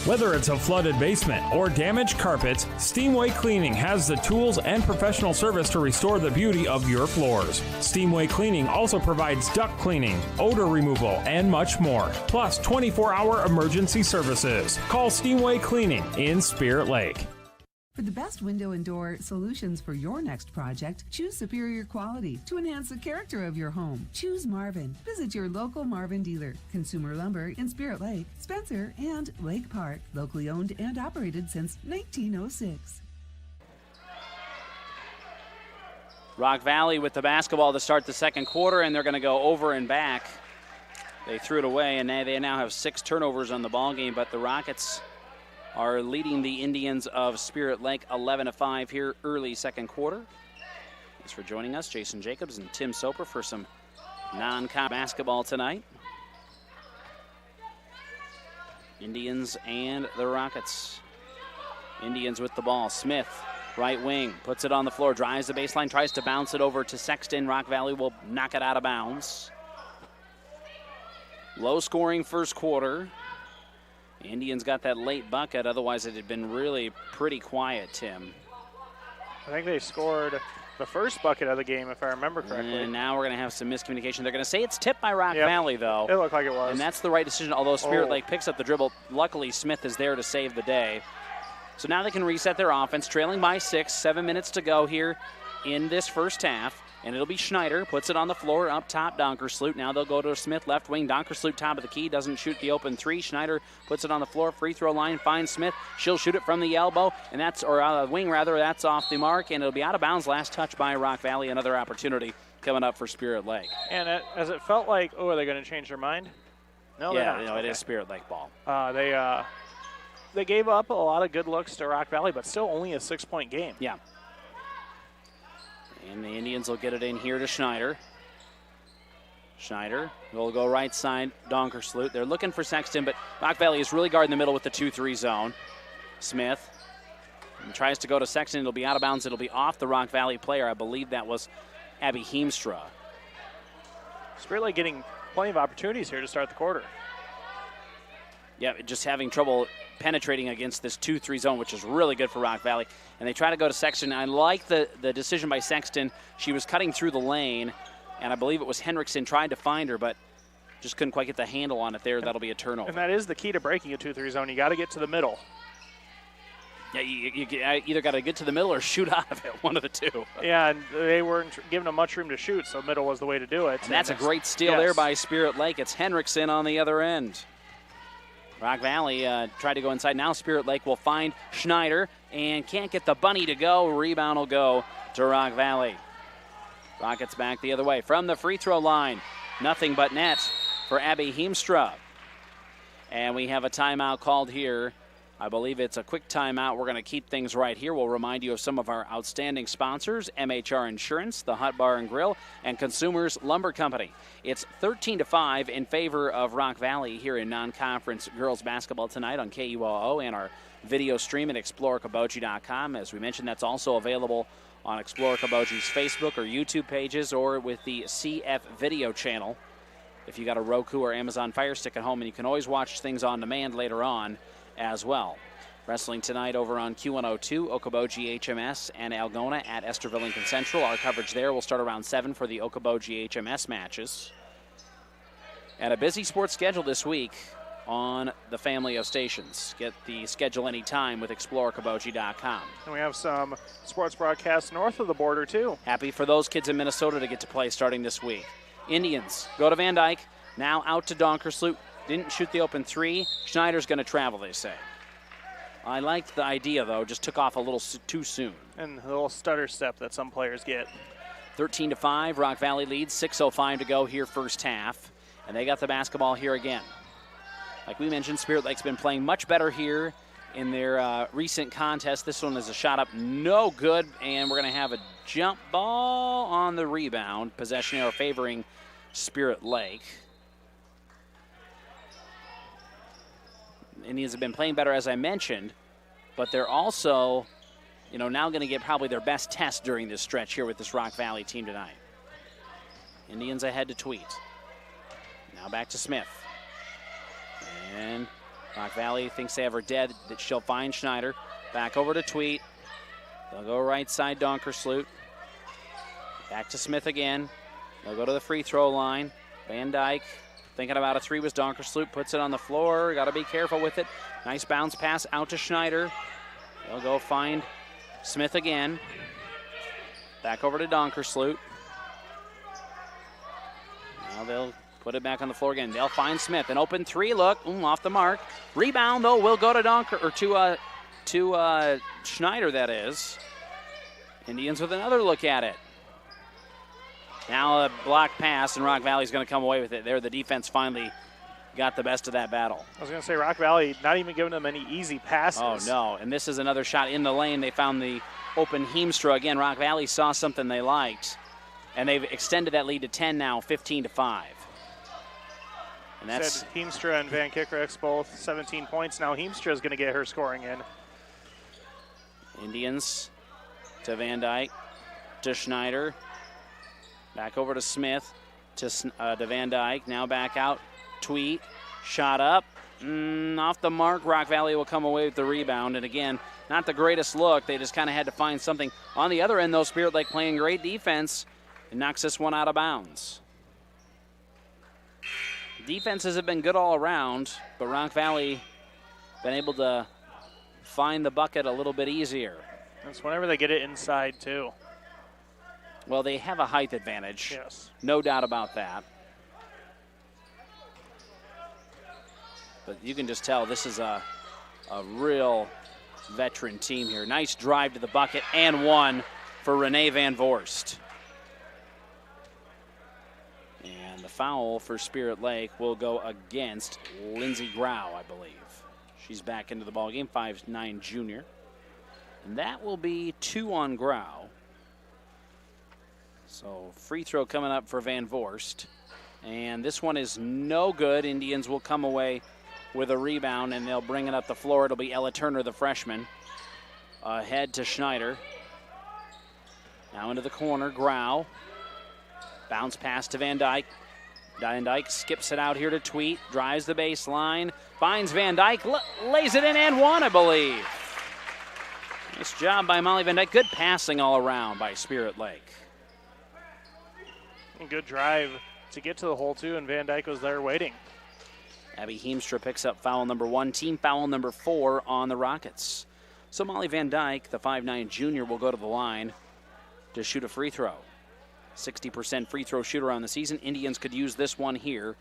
Whether it's a flooded basement or damaged carpets, Steamway Cleaning has the tools and professional service to restore the beauty of your floors. Steamway Cleaning also provides duct cleaning, odor removal, and much more, plus 24-hour emergency services. Call Steamway Cleaning in Spirit Lake. For the best window and door solutions for your next project, choose superior quality to enhance the character of your home. Choose Marvin. Visit your local Marvin dealer. Consumer Lumber in Spirit Lake, Spencer, and Lake Park. Locally owned and operated since 1906. Rock Valley with the basketball to start the second quarter, and they're going to go over and back. They threw it away, and they now have 6 turnovers on the ball game, but the Rockets are leading the Indians of Spirit Lake 11-5 here early second quarter. Thanks for joining us, Jason Jacobs and Tim Soper, for some non-con basketball tonight. Indians and the Rockets. Indians with the ball. Smith, right wing, puts it on the floor, drives the baseline, tries to bounce it over to Sexton. Rock Valley will knock it out of bounds. Low-scoring first quarter. Indians got that late bucket, otherwise it had been really pretty quiet, Tim. I think they scored the first bucket of the game, if I remember correctly. And now we're going to have some miscommunication. They're going to say it's tipped by Rock Valley, though. It looked like it was. And that's the right decision, although Spirit Lake picks up the dribble. Luckily, Smith is there to save the day. So now they can reset their offense, trailing by 6, 7 minutes to go here in this first half. And it'll be Schneider, puts it on the floor, up top, Donkersloot. Now they'll go to Smith, left wing. Donkersloot, top of the key, doesn't shoot the open three. Schneider puts it on the floor, free throw line, finds Smith. She'll shoot it from the elbow, and that's, or wing rather, that's off the mark, and it'll be out of bounds. Last touch by Rock Valley, another opportunity coming up for Spirit Lake. And as it felt like, are they going to change their mind? No, yeah, they're not. No, it is Spirit Lake ball. They gave up a lot of good looks to Rock Valley, but still only a 6-point game. Yeah. And the Indians will get it in here to Schneider. Schneider will go right side, Donkersloot. They're looking for Sexton, but Rock Valley is really guarding the middle with the 2-3 zone. Smith tries to go to Sexton. It'll be out of bounds. It'll be off the Rock Valley player. I believe that was Abby Heemstra. Spirit Lake getting plenty of opportunities here to start the quarter. Yeah, just having trouble penetrating against this 2-3 zone, which is really good for Rock Valley. And they try to go to Sexton. I like the decision by Sexton. She was cutting through the lane, and I believe it was Henriksen tried to find her, but just couldn't quite get the handle on it there. That'll be a turnover. And that is the key to breaking a 2-3 zone. You got to get to the middle. Yeah, you either got to get to the middle or shoot out of it, one of the two. Yeah, and they weren't giving them much room to shoot, so middle was the way to do it. And that's a great steal there by Spirit Lake. It's Henriksen on the other end. Rock Valley tried to go inside. Now Spirit Lake will find Schneider and can't get the bunny to go. Rebound will go to Rock Valley. Rockets back the other way from the free throw line. Nothing but net for Abby Heemstra. And we have a timeout called here. I believe it's a quick timeout. We're going to keep things right here. We'll remind you of some of our outstanding sponsors: MHR Insurance, the Hut Bar and Grill, and Consumers Lumber Company. It's 13-5 in favor of Rock Valley here in non-conference girls basketball tonight on KUOO and our video stream at ExploreKaboji.com. As we mentioned, that's also available on Explore Kaboji's Facebook or YouTube pages, or with the CF video channel if you got a Roku or Amazon Fire Stick at home, and you can always watch things on demand later on as well. Wrestling tonight over on Q102, Okoboji HMS and Algona at Esterville Lincoln Central. Our coverage there will start around 7 for the Okoboji HMS matches. And a busy sports schedule this week on the family of stations. Get the schedule anytime with ExploreKaboji.com. And we have some sports broadcasts north of the border, too. Happy for those kids in Minnesota to get to play starting this week. Indians go to Van Dyke, now out to Donkersloot. Didn't shoot the open three. Schneider's going to travel, they say. I liked the idea, though. Just took off a little too soon. And the little stutter step that some players get. 13-5, Rock Valley leads. 6:05 to go here first half. And they got the basketball here again. Like we mentioned, Spirit Lake's been playing much better here in their recent contest. This one is a shot up, no good. And we're going to have a jump ball on the rebound. Possession arrow favoring Spirit Lake. Indians have been playing better, as I mentioned, but they're also, now going to get probably their best test during this stretch here with this Rock Valley team tonight. Indians ahead to Tweet. Now back to Smith. And Rock Valley thinks they have her dead, that she'll find Schneider. Back over to Tweet. They'll go right side, Donkersloot. Back to Smith again. They'll go to the free throw line. Van Dyke. Thinking about a three was Donkersloot, puts it on the floor. Got to be careful with it. Nice bounce pass out to Schneider. They'll go find Smith again. Back over to Donkersloot. Now they'll put it back on the floor again. They'll find Smith. An open three, look, off the mark. Rebound, though, will go to to Schneider, that is. Indians with another look at it. Now a block pass, and Rock Valley's going to come away with it. There, the defense finally got the best of that battle. I was going to say, Rock Valley not even giving them any easy passes. Oh, no, and this is another shot in the lane. They found the open Heemstra again. Rock Valley saw something they liked, and they've extended that lead to 10 now, 15-5. And that's Heemstra and Van Kickrix both 17 points. Now Heemstra is going to get her scoring in. Indians to Van Dyke, to Schneider. Back over to Smith, to Van Dyke. Now back out. Tweet. Shot up. Off the mark. Rock Valley will come away with the rebound. And again, not the greatest look. They just kind of had to find something. On the other end, though, Spirit Lake playing great defense. It knocks this one out of bounds. Defenses have been good all around, but Rock Valley been able to find the bucket a little bit easier. That's whenever they get it inside, too. Well, they have a height advantage. Yes. No doubt about that. But you can just tell this is a real veteran team here. Nice drive to the bucket and one for Renee Van Voorst. And the foul for Spirit Lake will go against Lindsey Grau, I believe. She's back into the ballgame, 5'9" junior. And that will be 2 on Grau. So free throw coming up for Van Voorst. And this one is no good. Indians will come away with a rebound, and they'll bring it up the floor. It'll be Ella Turner, the freshman. Ahead to Schneider. Now into the corner, Grau. Bounce pass to Van Dyke. Van Dyke skips it out here to Tweet. Drives the baseline. Finds Van Dyke. Lays it in and one, I believe. Nice job by Molly Van Dyke. Good passing all around by Spirit Lake. And good drive to get to the hole, too, and Van Dyke was there waiting. Abby Heemstra picks up foul number 1, team foul number 4 on the Rockets. So Molly Van Dyke, the 5'9" junior, will go to the line to shoot a free throw. 60% free throw shooter on the season. Indians could use this one here,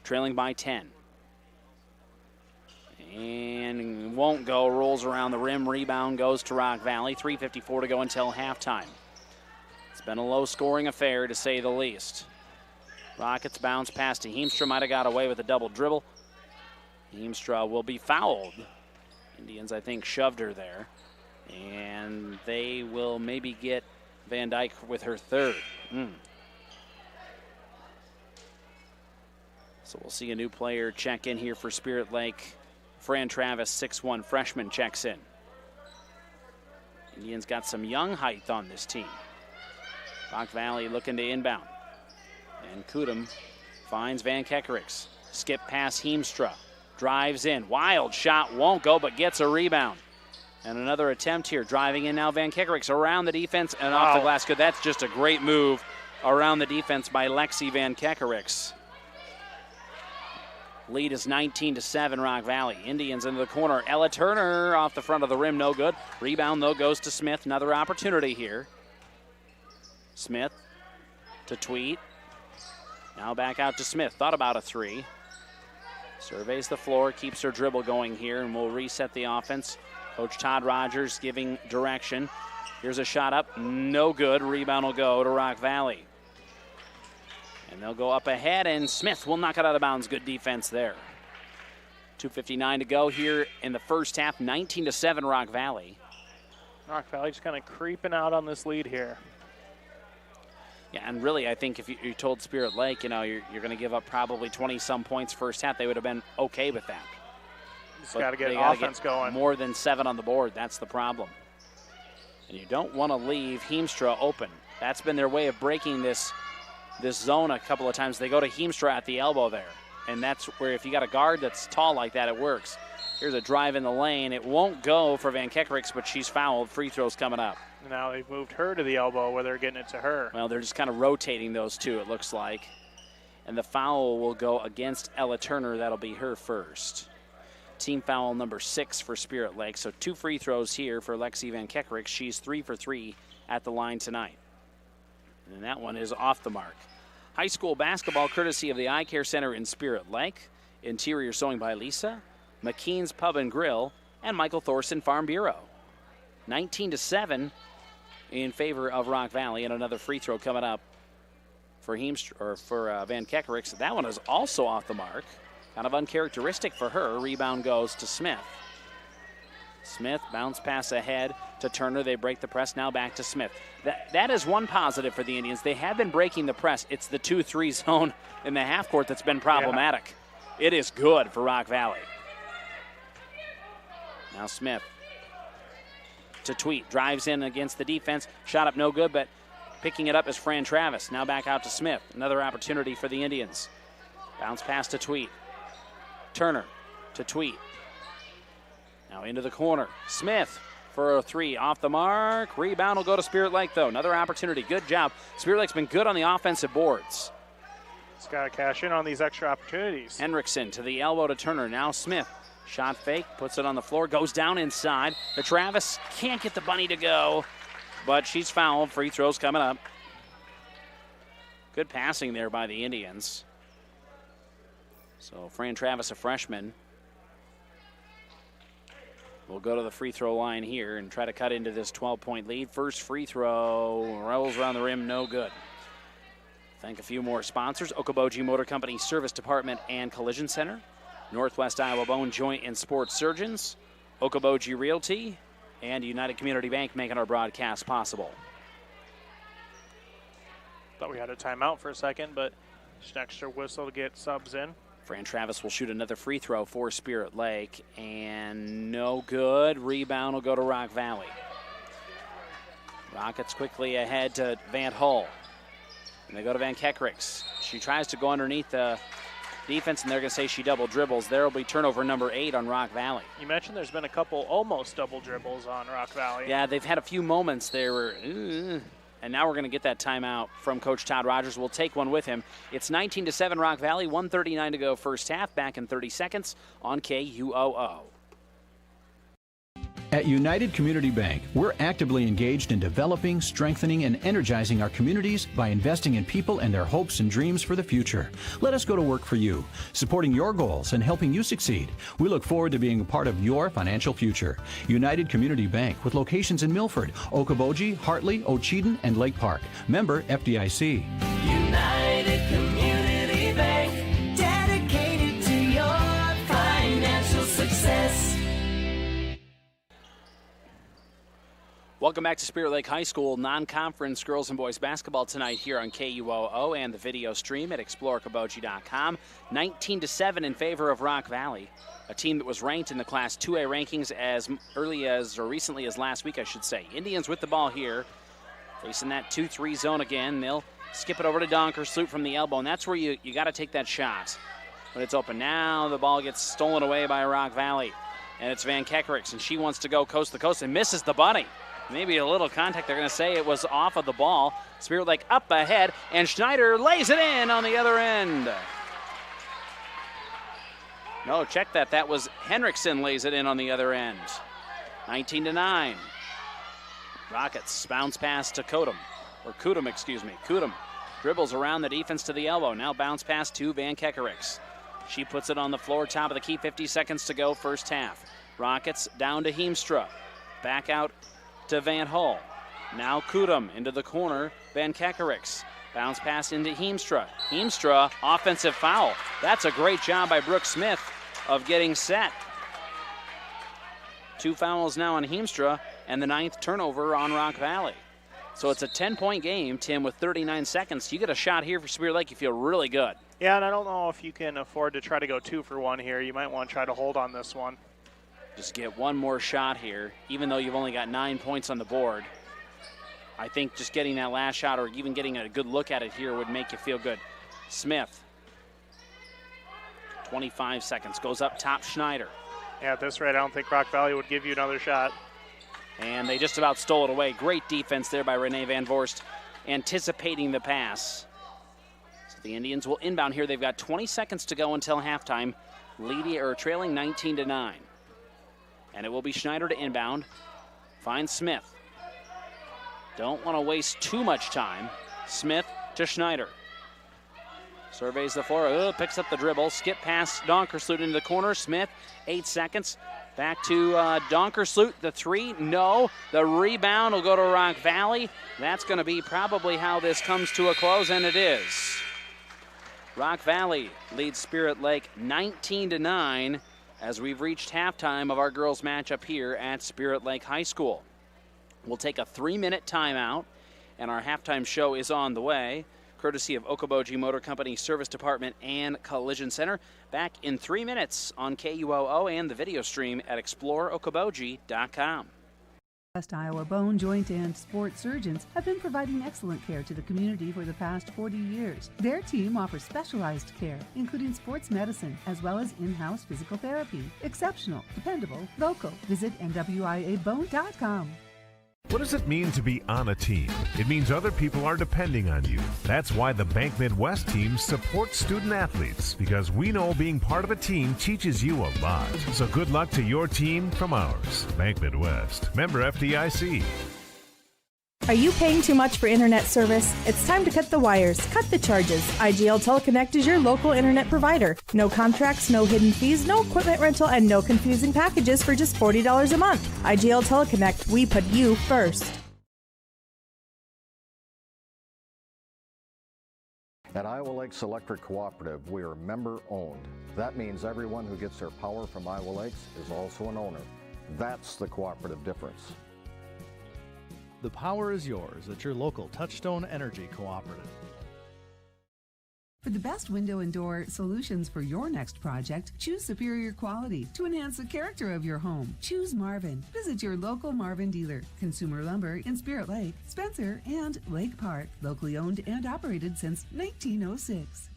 trailing by 10. And won't go, rolls around the rim, rebound goes to Rock Valley. 3:54 to go until halftime. It's been a low-scoring affair, to say the least. Rockets bounce pass to Heemstra, might have got away with a double dribble. Heemstra will be fouled. Indians, I think, shoved her there. And they will maybe get Van Dyke with her third. So we'll see a new player check in here for Spirit Lake. Fran Travis, 6'1", freshman, checks in. Indians got some young height on this team. Rock Valley looking to inbound. And Kudum finds Van Kekerix. Skip past Heemstra. Drives in. Wild shot, won't go, but gets a rebound. And another attempt here. Driving in now, Van Kekerix around the defense and off the glass. Good. That's just a great move around the defense by Lexi Van Kekerix. Lead is 19-7, Rock Valley. Indians into the corner. Ella Turner off the front of the rim, no good. Rebound, though, goes to Smith. Another opportunity here. Smith to Tweet. Now back out to Smith. Thought about a three. Surveys the floor, keeps her dribble going here, and will reset the offense. Coach Todd Rogers giving direction. Here's a shot up, no good. Rebound will go to Rock Valley. And they'll go up ahead, and Smith will knock it out of bounds. Good defense there. 2:59 to go here in the first half. 19-7, Rock Valley. Rock Valley just kind of creeping out on this lead here. Yeah, and really, I think if you told Spirit Lake, you're going to give up probably 20-some points first half, they would have been okay with that. Just got to get offense going. More than 7 on the board. That's the problem. And you don't want to leave Heemstra open. That's been their way of breaking this zone a couple of times. They go to Heemstra at the elbow there. And that's where if you got a guard that's tall like that, it works. Here's a drive in the lane. It won't go for Van Kekerix, but she's fouled. Free throws coming up. Now they've moved her to the elbow where they're getting it to her. Well, they're just kind of rotating those two, it looks like. And the foul will go against Ella Turner. That'll be her first. Team foul number 6 for Spirit Lake. So 2 free throws here for Lexi Van Kekerix. She's 3 for 3 at the line tonight. And that one is off the mark. High school basketball courtesy of the Eye Care Center in Spirit Lake. Interior sewing by Lisa. McKean's Pub and Grill. And Michael Thorson Farm Bureau. 19-7 in favor of Rock Valley. And another free throw coming up for Van Kekerix. That one is also off the mark. Kind of uncharacteristic for her. Rebound goes to Smith. Smith bounce pass ahead to Turner. They break the press. Now back to Smith. That is one positive for the Indians. They have been breaking the press. It's the 2-3 zone in the half court that's been problematic. Yeah. It is good for Rock Valley. Now Smith to Tweet. Drives in against the defense. Shot up no good, but picking it up is Fran Travis. Now back out to Smith. Another opportunity for the Indians. Bounce pass to Tweet. Turner to Tweet. Now into the corner. Smith for a 3. Off the mark. Rebound will go to Spirit Lake, though. Another opportunity. Good job. Spirit Lake's been good on the offensive boards. It's got to cash in on these extra opportunities. Hendrickson to the elbow to Turner. Now Smith. Shot fake. Puts it on the floor. Goes down inside. The Travis can't get the bunny to go, but she's fouled. Free throws coming up. Good passing there by the Indians. So Fran Travis, a freshman, will go to the free throw line here and try to cut into this 12-point lead. First free throw rolls around the rim, no good. Thank a few more sponsors: Okoboji Motor Company Service Department and Collision Center, Northwest Iowa Bone Joint and Sports Surgeons, Okoboji Realty, and United Community Bank making our broadcast possible. Thought we had a timeout for a second, but just an extra whistle to get subs in. Fran Travis will shoot another free throw for Spirit Lake, and no good. Rebound will go to Rock Valley. Rockets quickly ahead to Van Hull. And they go to Van Kekerix. She tries to go underneath the defense, and they're going to say she double dribbles. There will be turnover number 8 on Rock Valley. You mentioned there's been a couple almost double dribbles on Rock Valley. Yeah, they've had a few moments there where, and now we're going to get that timeout from Coach Todd Rogers. We'll take one with him. It's 19-7 Rock Valley, 1:39 to go first half. Back in 30 seconds on KUOO. At United Community Bank, we're actively engaged in developing, strengthening, and energizing our communities by investing in people and their hopes and dreams for the future. Let us go to work for you, supporting your goals and helping you succeed. We look forward to being a part of your financial future. United Community Bank, with locations in Milford, Okoboji, Hartley, Ocheyedan, and Lake Park. Member FDIC. United Community Bank, dedicated to your financial success. Welcome back to Spirit Lake High School non-conference girls and boys basketball tonight here on KUOO and the video stream at exploreokoboji.com. 19-7 in favor of Rock Valley, a team that was ranked in the Class 2A rankings as early as, or recently as last week, I should say. Indians with the ball here, facing that 2-3 zone again. They'll skip it over to Donkersloot from the elbow, and that's where you got to take that shot. But it's open now. The ball gets stolen away by Rock Valley, and it's Van Kekerix, and she wants to go coast to coast and misses the bunny. Maybe a little contact. They're going to say it was off of the ball. Spirit Lake up ahead, and Schneider lays it in on the other end. No, check that. That was Henriksen lays it in on the other end. 19-9. Rockets bounce pass to Kudum. Kudum dribbles around the defense to the elbow. Now bounce pass to Van Kekerix. She puts it on the floor, top of the key, 50 seconds to go, first half. Rockets down to Heemstra. Back out to Van Hull. Now Kudum into the corner. Van Kekerix. Bounce pass into Heemstra. Heemstra, offensive foul. That's a great job by Brooke Smith of getting set. 2 fouls now on Heemstra, and the 9th turnover on Rock Valley. So it's a 10-point game, Tim, with 39 seconds. You get a shot here for Spirit Lake, you feel really good. Yeah, and I don't know if you can afford to try to go 2 for 1 here. You might want to try to hold on this one. Just get one more shot here, even though you've only got 9 points on the board. I think just getting that last shot or even getting a good look at it here would make you feel good. Smith, 25 seconds, goes up top, Schneider. Yeah, at this rate, I don't think Rock Valley would give you another shot. And they just about stole it away. Great defense there by Renee Van Voorst, anticipating the pass. So the Indians will inbound here. They've got 20 seconds to go until halftime, trailing 19-9. And it will be Schneider to inbound. Finds Smith. Don't want to waste too much time. Smith to Schneider. Surveys the floor, picks up the dribble. Skip past Donkersloot into the corner. Smith, 8 seconds. Back to Donkersloot, the 3, no. The rebound will go to Rock Valley. That's going to be probably how this comes to a close, and it is. Rock Valley leads Spirit Lake 19-9. As we've reached halftime of our girls matchup here at Spirit Lake High School. We'll take a 3-minute timeout, and our halftime show is on the way, courtesy of Okoboji Motor Company Service Department and Collision Center. Back in 3 minutes on KUOO and the video stream at exploreokoboji.com. West Iowa Bone, Joint, and Sports Surgeons have been providing excellent care to the community for the past 40 years. Their team offers specialized care, including sports medicine, as well as in-house physical therapy. Exceptional, dependable, local. Visit NWIABone.com. What does it mean to be on a team? It means other people are depending on you. That's why the Bank Midwest team supports student athletes, because we know being part of a team teaches you a lot. So good luck to your team from ours. Bank Midwest. Member FDIC. Are you paying too much for internet service? It's time to cut the wires, cut the charges. IGL Teleconnect is your local internet provider. No contracts, no hidden fees, no equipment rental, and no confusing packages for just $40 a month. IGL Teleconnect, we put you first. At Iowa Lakes Electric Cooperative, we are member-owned. That means everyone who gets their power from Iowa Lakes is also an owner. That's the cooperative difference. The power is yours at your local Touchstone Energy Cooperative. For the best window and door solutions for your next project, choose superior quality to enhance the character of your home. Choose Marvin. Visit your local Marvin dealer. Consumer Lumber in Spirit Lake, Spencer, and Lake Park. Locally owned and operated since 1906.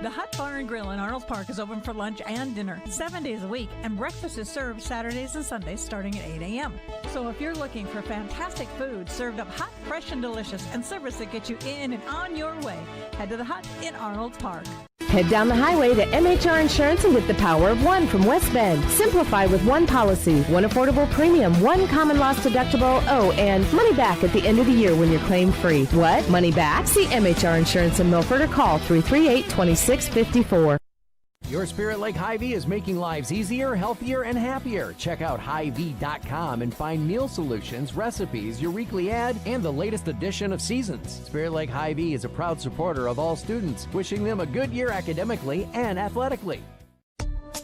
The Hut Bar and Grill in Arnold Park is open for lunch and dinner 7 days a week, and breakfast is served Saturdays and Sundays starting at 8 a.m. So if you're looking for fantastic food served up hot, fresh, and delicious, and service that gets you in and on your way, head to the Hut in Arnold Park. Head down the highway to MHR Insurance and get the power of one from West Bend. Simplify with one policy, one affordable premium, one common loss deductible, and money back at the end of the year when you're claim free. What? Money back? See MHR Insurance in Milford or call 338-2654. Your Spirit Lake Hy-Vee is making lives easier, healthier, and happier. Check out Hy-Vee.com and find meal solutions, recipes, your weekly ad, and the latest edition of Seasons. Spirit Lake Hy-Vee is a proud supporter of all students, wishing them a good year academically and athletically.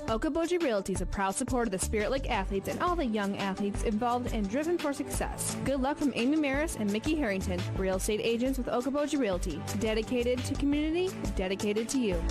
Okoboji Realty is a proud supporter of the Spirit Lake athletes and all the young athletes involved and driven for success. Good luck from Amy Maris and Mickey Harrington, real estate agents with Okoboji Realty. Dedicated to community, dedicated to you.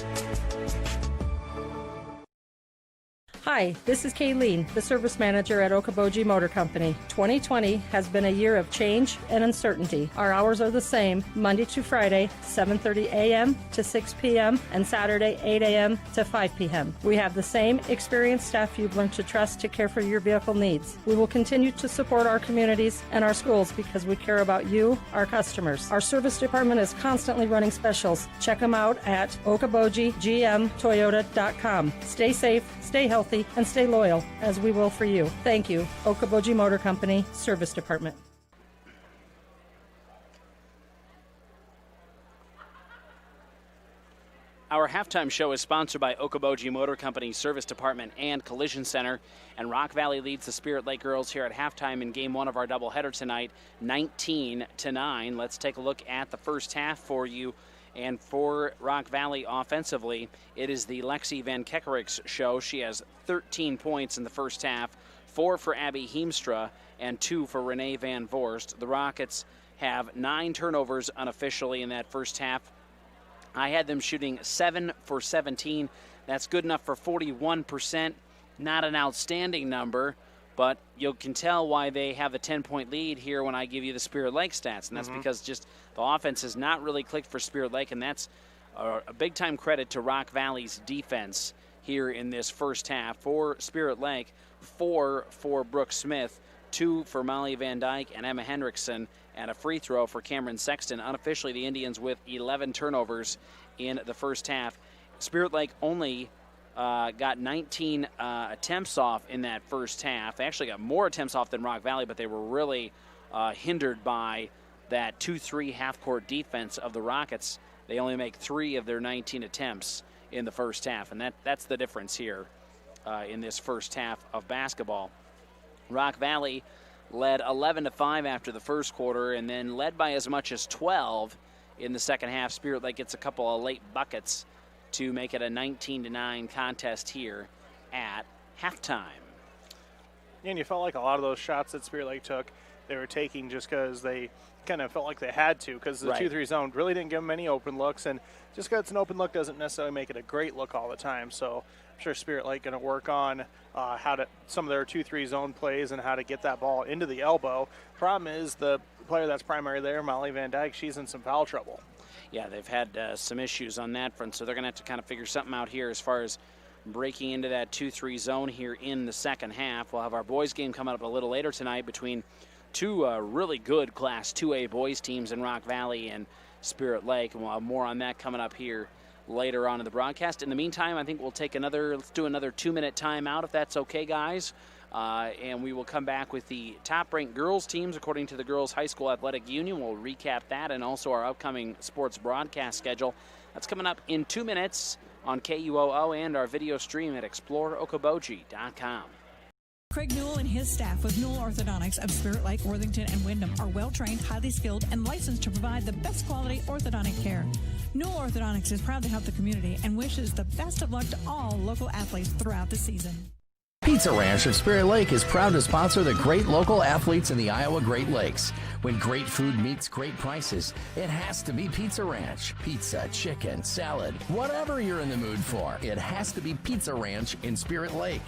Hi, this is Kayleen, the service manager at Okoboji Motor Company. 2020 has been a year of change and uncertainty. Our hours are the same, Monday to Friday, 7:30 a.m. to 6 p.m. and Saturday, 8 a.m. to 5 p.m. We have the same experienced staff you've learned to trust to care for your vehicle needs. We will continue to support our communities and our schools because we care about you, our customers. Our service department is constantly running specials. Check them out at okobojigmtoyota.com. Stay safe, stay healthy, and stay loyal, as we will for you. Thank you. Okoboji Motor Company, Service Department. Our halftime show is sponsored by Okoboji Motor Company, Service Department, and Collision Center. And Rock Valley leads the Spirit Lake girls here at halftime in game one of our doubleheader tonight, 19-9. Let's take a look at the first half for you. And for Rock Valley offensively, it is the Lexi Van Kekerick's show. She has 13 points in the first half, 4 for Abby Heemstra and 2 for Renee Van Voorst. The Rockets have 9 turnovers unofficially in that first half. I had them shooting 7 for 17. That's good enough for 41%. Not an outstanding number, but you can tell why they have a 10-point lead here when I give you the Spirit Lake stats, and that's because just the offense has not really clicked for Spirit Lake, and that's a big-time credit to Rock Valley's defense here in this first half. For Spirit Lake, 4 for Brooke Smith, 2 for Molly Van Dyke and Emma Hendrickson, and a free throw for Cameron Sexton. Unofficially, the Indians with 11 turnovers in the first half. Spirit Lake only got 19 attempts off in that first half. They actually got more attempts off than Rock Valley, but they were really hindered by that 2-3 half-court defense of the Rockets. They only make 3 of their 19 attempts in the first half, and that's the difference here in this first half of basketball. Rock Valley led 11-5 after the first quarter and then led by as much as 12 in the second half. Spirit Lake gets a couple of late buckets to make it a 19-9 contest here at halftime. And you felt like a lot of those shots that Spirit Lake took, they were taking just because they kind of felt like they had to, because the 2-3 zone really didn't give them any open looks, and just because it's an open look doesn't necessarily make it a great look all the time. So I'm sure Spirit Lake going to work on how to some of their 2-3 zone plays and how to get that ball into the elbow. Problem is the player that's primary there, Molly Van Dyke, she's in some foul trouble. Yeah, they've had some issues on that front, so they're going to have to kind of figure something out here as far as breaking into that 2-3 zone here in the second half. We'll have our boys game coming up a little later tonight between two really good Class 2A boys teams in Rock Valley and Spirit Lake, and we'll have more on that coming up here later on in the broadcast. In the meantime, I think we'll take let's do another 2-minute timeout if that's okay, guys. And we will come back with the top-ranked girls teams according to the Girls High School Athletic Union. We'll recap that and also our upcoming sports broadcast schedule. That's coming up in 2 minutes on KUOO and our video stream at exploreokoboji.com. Craig Newell and his staff with Newell Orthodontics of Spirit Lake, Worthington, and Wyndham are well-trained, highly skilled, and licensed to provide the best quality orthodontic care. Newell Orthodontics is proud to help the community and wishes the best of luck to all local athletes throughout the season. Pizza Ranch of Spirit Lake is proud to sponsor the great local athletes in the Iowa Great Lakes. When great food meets great prices, it has to be Pizza Ranch. Pizza, chicken, salad, whatever you're in the mood for, it has to be Pizza Ranch in Spirit Lake.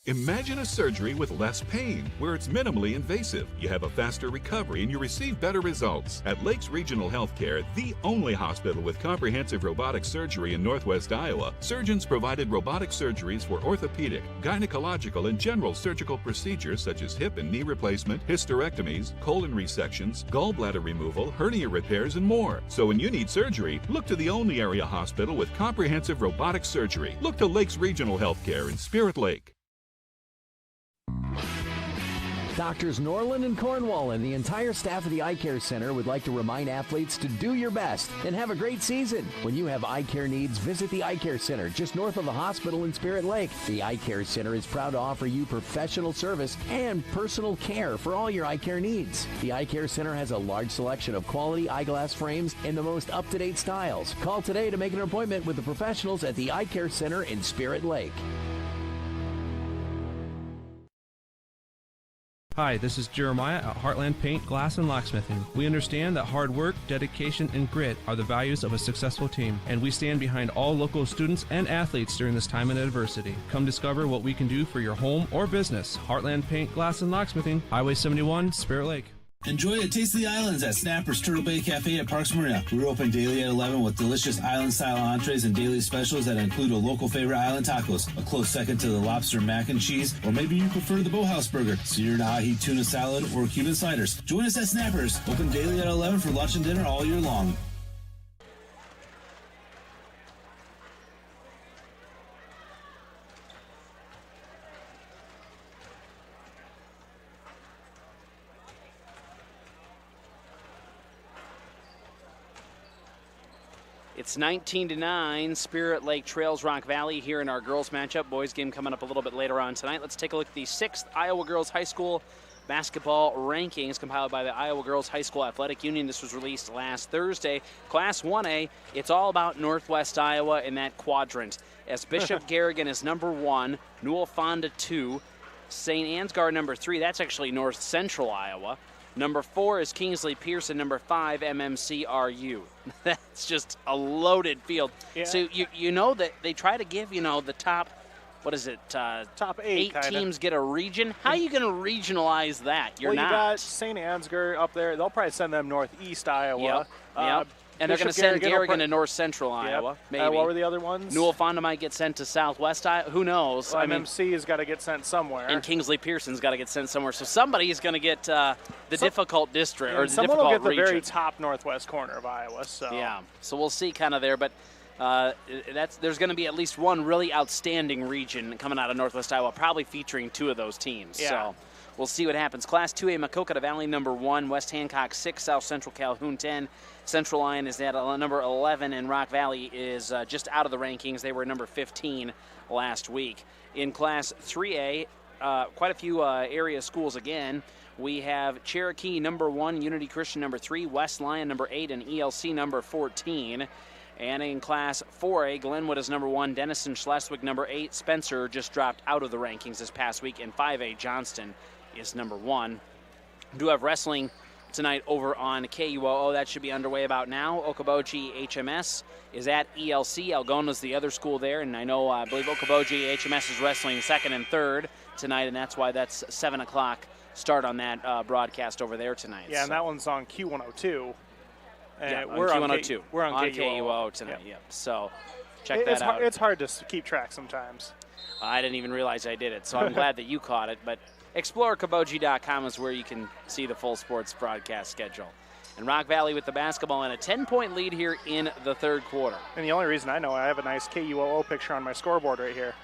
Imagine a surgery with less pain, where it's minimally invasive. You have a faster recovery and you receive better results. At Lakes Regional Healthcare, the only hospital with comprehensive robotic surgery in Northwest Iowa, surgeons provided robotic surgeries for orthopedic, gynecological, and general surgical procedures such as hip and knee replacement, hysterectomies, colon resections, gallbladder removal, hernia repairs, and more. So when you need surgery, look to the only area hospital with comprehensive robotic surgery. Look to Lakes Regional Healthcare in Spirit Lake. Doctors Norland and Cornwall and the entire staff of the Eye Care Center would like to remind athletes to do your best and have a great season. When you have eye care needs, visit the Eye Care Center just north of the hospital in Spirit Lake. The Eye Care Center is proud to offer you professional service and personal care for all your eye care needs. The Eye Care Center has a large selection of quality eyeglass frames in the most up-to-date styles. Call today to make an appointment with the professionals at the Eye Care Center in Spirit Lake. Hi, this is Jeremiah at Heartland Paint, Glass, and Locksmithing. We understand that hard work, dedication, and grit are the values of a successful team, and we stand behind all local students and athletes during this time of adversity. Come discover what we can do for your home or business. Heartland Paint, Glass, and Locksmithing, Highway 71, Spirit Lake. Enjoy a taste of the islands at Snapper's Turtle Bay Cafe at Parks Marina. We're open daily at 11 with delicious island-style entrees and daily specials that include a local favorite island tacos, a close second to the lobster mac and cheese, or maybe you prefer the Boathouse burger, seared ahi tuna salad, or Cuban sliders. Join us at Snapper's, open daily at 11 for lunch and dinner all year long. It's 19-9. Spirit Lake trails Rock Valley here in our girls matchup. Boys game coming up a little bit later on tonight. Let's take a look at the 6th Iowa Girls High School basketball rankings compiled by the Iowa Girls High School Athletic Union. This was released last Thursday. Class 1A, it's all about Northwest Iowa in that quadrant. As Bishop Garrigan is number 1, Newell Fonda 2, St. Ansgar number 3. That's actually North Central Iowa. Number 4 is Kingsley Pearson. Number 5, MMCRU. That's just a loaded field. Yeah. So you know that they try to give, the top, what is it? Top 8 teams get a region. How are you going to regionalize that? You're not. You got St. Ansgar up there. They'll probably send them Northeast Iowa. Yep. And they're going to send Garrigan to North Central Iowa. Maybe. What were the other ones? Newell Fonda might get sent to Southwest Iowa. Who knows? Well, MMC has got to get sent somewhere. And Kingsley Pearson's got to get sent somewhere. So somebody's going to get the difficult district or the difficult someone will get the region. very top northwest corner of Iowa. So yeah. So we'll see kind of there, but. There's going to be at least one really outstanding region coming out of Northwest Iowa, probably featuring 2 of those teams. Yeah. So we'll see what happens. Class 2A, Maquoketa Valley number 1, West Hancock 6, South Central Calhoun 10. Central Lyon is at number 11, and Rock Valley is just out of the rankings. They were number 15 last week. In Class 3A, quite a few area schools again. We have Cherokee number 1, Unity Christian number 3, West Lyon number 8, and ELC number 14. And in Class 4A, Glenwood is number 1, Denison Schleswig number 8. Spencer just dropped out of the rankings this past week. In 5A, Johnston is number 1. We do have wrestling tonight over on KUOO. That should be underway about now. Okoboji HMS is at ELC. Algona's the other school there, and I believe Okoboji HMS is wrestling 2nd and 3rd tonight, and that's why that's 7 o'clock start on that broadcast over there tonight. Yeah, and that one's on Q102. Yeah, we're on Q102. We're on KUOO tonight. Yep. So check that out. It's hard to keep track sometimes. I didn't even realize I did it, so I'm glad that you caught it. But exploreokoboji.com is where you can see the full sports broadcast schedule. And Rock Valley with the basketball and a 10-point lead here in the 3rd quarter. And the only reason I know, I have a nice KUOO picture on my scoreboard right here.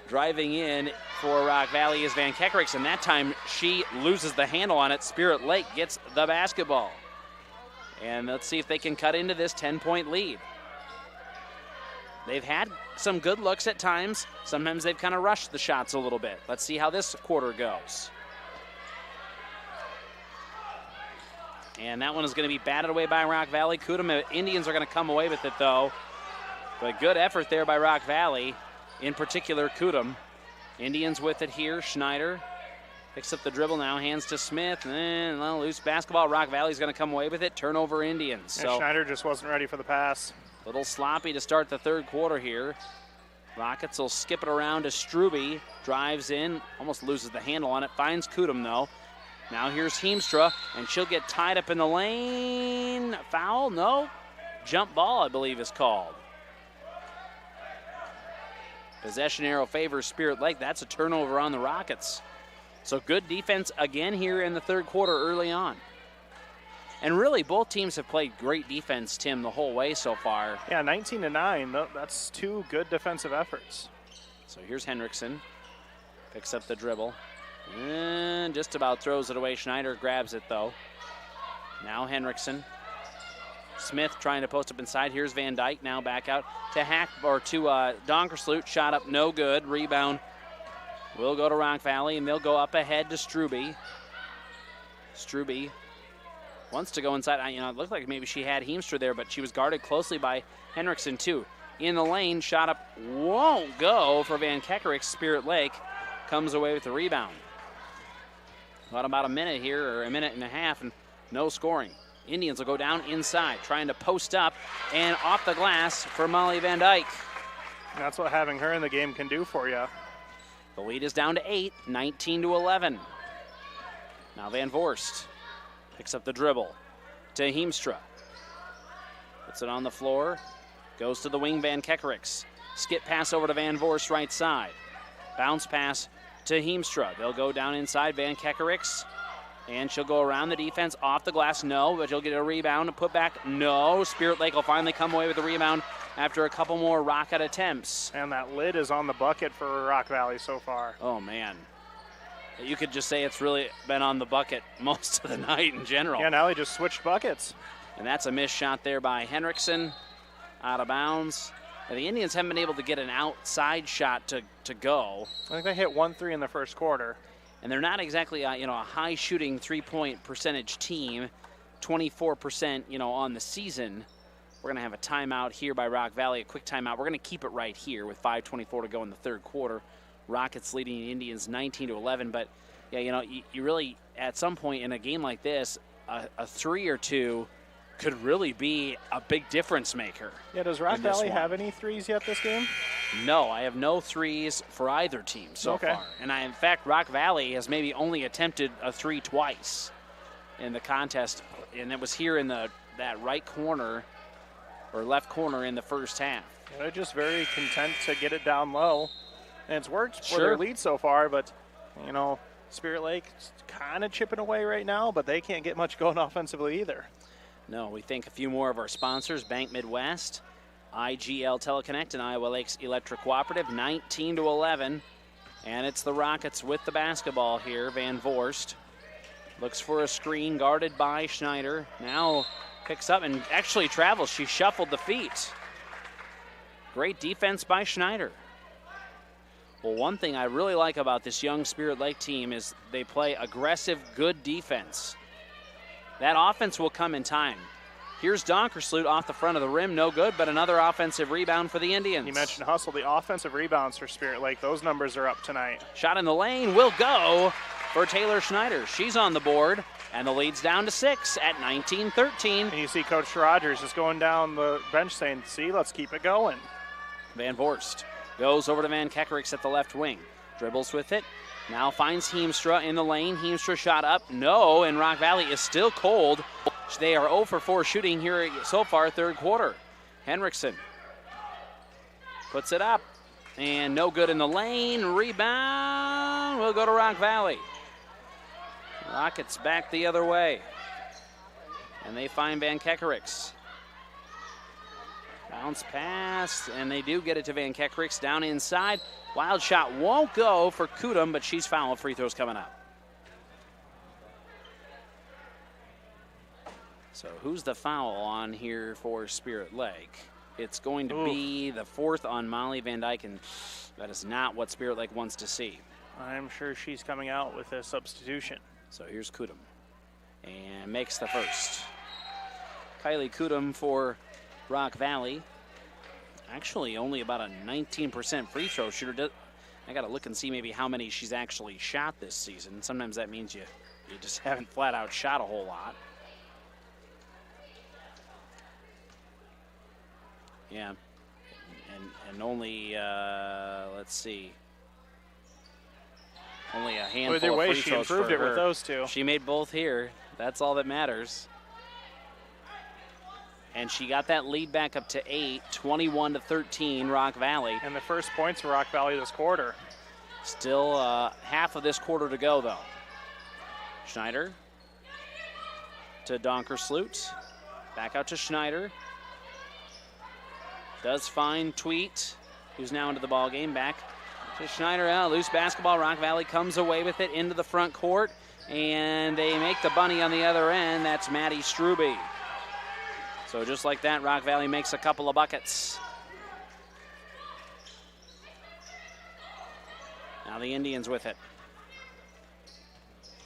Driving in for Rock Valley is Van Kekerix, and that time she loses the handle on it. Spirit Lake gets the basketball. And let's see if they can cut into this 10-point lead. They've had some good looks at times. Sometimes they've kind of rushed the shots a little bit. Let's see how this quarter goes. And that one is going to be batted away by Rock Valley. Kudum Indians are going to come away with it, though. But good effort there by Rock Valley, in particular Kudum. Indians with it here. Schneider picks up the dribble now, hands to Smith, and a loose basketball. Rock Valley's going to come away with it. Turnover Indians. So Schneider just wasn't ready for the pass. Little sloppy to start the third quarter here. Rockets will skip it around to Struby. Drives in, almost loses the handle on it. Finds Kudum, though. Now here's Heemstra, and she'll get tied up in the lane. Foul? No. Jump ball, I believe, is called. Possession arrow favors Spirit Lake. That's a turnover on the Rockets. So good defense again here in the third quarter early on. And really, both teams have played great defense, Tim, the whole way so far. Yeah, 19-9. That's two good defensive efforts. So here's Henriksen. Picks up the dribble. And just about throws it away. Schneider grabs it, though. Now Henriksen. Smith trying to post up inside. Here's Van Dyke now back out to Donkersloot. Shot up, no good. Rebound will go to Rock Valley, and they'll go up ahead to Struby. Struby wants to go inside. It looked like maybe she had Heemstra there, but she was guarded closely by Henriksen, too. In the lane, shot up won't go for Van Kekerix. Spirit Lake comes away with the rebound. About a minute here, or a minute and a half, and no scoring. Indians will go down inside, trying to post up, and off the glass for Molly Van Dyke. That's what having her in the game can do for you. The lead is down to 8, 19-11. Now Van Voorst picks up the dribble to Heemstra. Puts it on the floor, goes to the wing, Van Kekerix. Skip pass over to Van Voorst, right side. Bounce pass to Heemstra. They'll go down inside, Van Kekerix. And she'll go around the defense, off the glass, no, but she'll get a rebound and put back, no. Spirit Lake will finally come away with the rebound after a couple more Rocket attempts. And that lid is on the bucket for Rock Valley so far. Oh, man. You could just say it's really been on the bucket most of the night in general. Yeah, now they just switched buckets. And that's a missed shot there by Henriksen, out of bounds. And the Indians haven't been able to get an outside shot to go. I think they hit 1-3 in the first quarter. And they're not exactly a high-shooting three-point percentage team, 24% on the season. We're going to have a timeout here by Rock Valley, a quick timeout. We're going to keep it right here with 5:24 to go in the third quarter. Rockets leading the Indians 19-11. But yeah, you really at some point in a game like this, a 3 or 2 could really be a big difference maker. Yeah, does Rock Valley have any threes yet this game? No, I have no threes for either team so far. And in fact, Rock Valley has maybe only attempted a 3 twice in the contest, and it was here in that right corner or left corner in the first half. Yeah, they're just very content to get it down low, and it's worked for Sure. their lead so far, but, Spirit Lake's kind of chipping away right now, but they can't get much going offensively either. No, we thank a few more of our sponsors, Bank Midwest, IGL Teleconnect, and Iowa Lakes Electric Cooperative, 19-11. And it's the Rockets with the basketball here. Van Voorst looks for a screen guarded by Schneider. Now picks up and actually travels. She shuffled the feet. Great defense by Schneider. Well, one thing I really like about this young Spirit Lake team is they play aggressive, good defense. That offense will come in time. Here's Donkersloot off the front of the rim, no good, but another offensive rebound for the Indians. You mentioned hustle, the offensive rebounds for Spirit Lake. Those numbers are up tonight. Shot in the lane will go for Taylor Schneider. She's on the board, and the lead's down to 6 at 19-13. And you see Coach Rogers just going down the bench saying, see, let's keep it going. Van Voorst goes over to Van Kekerix at the left wing. Dribbles with it. Now finds Heemstra in the lane. Heemstra shot up, no, and Rock Valley is still cold. They are 0 for 4 shooting here so far, third quarter. Henriksen puts it up, and no good in the lane. Rebound will go to Rock Valley. Rockets back the other way, and they find Van Kekerix. Bounce pass, and they do get it to Van Kekricks down inside. Wild shot won't go for Kudum, but she's fouled. Free throws coming up. So who's the foul on here for Spirit Lake? It's going to be the fourth on Molly Van Dyke, and that is not what Spirit Lake wants to see. I'm sure she's coming out with a substitution. So here's Kudum, and makes the first. Kylie Kudum for Rock Valley. Actually, only about a 19% free throw shooter. I got to look and see maybe how many she's actually shot this season. Sometimes that means you just haven't flat out shot a whole lot. Yeah, and only, let's see, only a handful Either of way, free she throws improved for it her. with those two. She made both here. That's all that matters. And she got that lead back up to 8, 21-13, Rock Valley. And the first points for Rock Valley this quarter. Still half of this quarter to go, though. Schneider to Donkersloot. Back out to Schneider. Does find Tweet, who's now into the ball game. Back to Schneider. Loose basketball. Rock Valley comes away with it into the front court, and they make the bunny on the other end. That's Maddie Struby. So just like that, Rock Valley makes a couple of buckets. Now the Indians with it.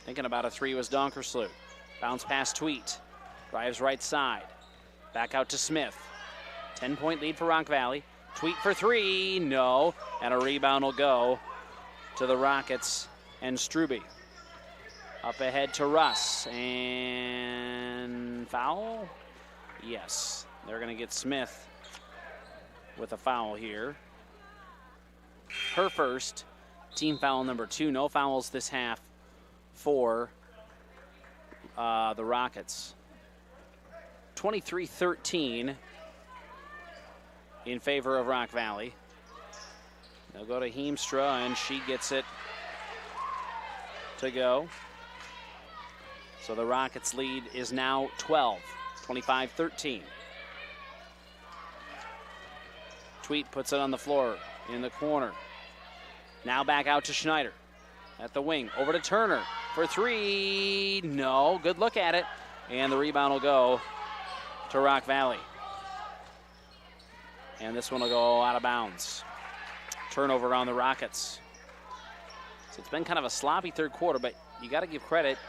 Thinking about a three was Donkersloot. Bounce pass Tweet. Drives right side. Back out to Smith. 10-point lead for Rock Valley. Tweet for three, no. And a rebound will go to the Rockets and Struby. Up ahead to Russ, and foul? Yes, they're gonna get Smith with a foul here. Her first, team foul number 2. No fouls this half for the Rockets. 23-13. In favor of Rock Valley. They'll go to Heemstra, and she gets it to go. So the Rockets' lead is now 12, 25-13. Tweet puts it on the floor in the corner. Now back out to Schneider at the wing. Over to Turner for three. No, good look at it. And the rebound will go to Rock Valley. And this one will go out of bounds. Turnover on the Rockets. So it's been kind of a sloppy third quarter, but you got to give credit.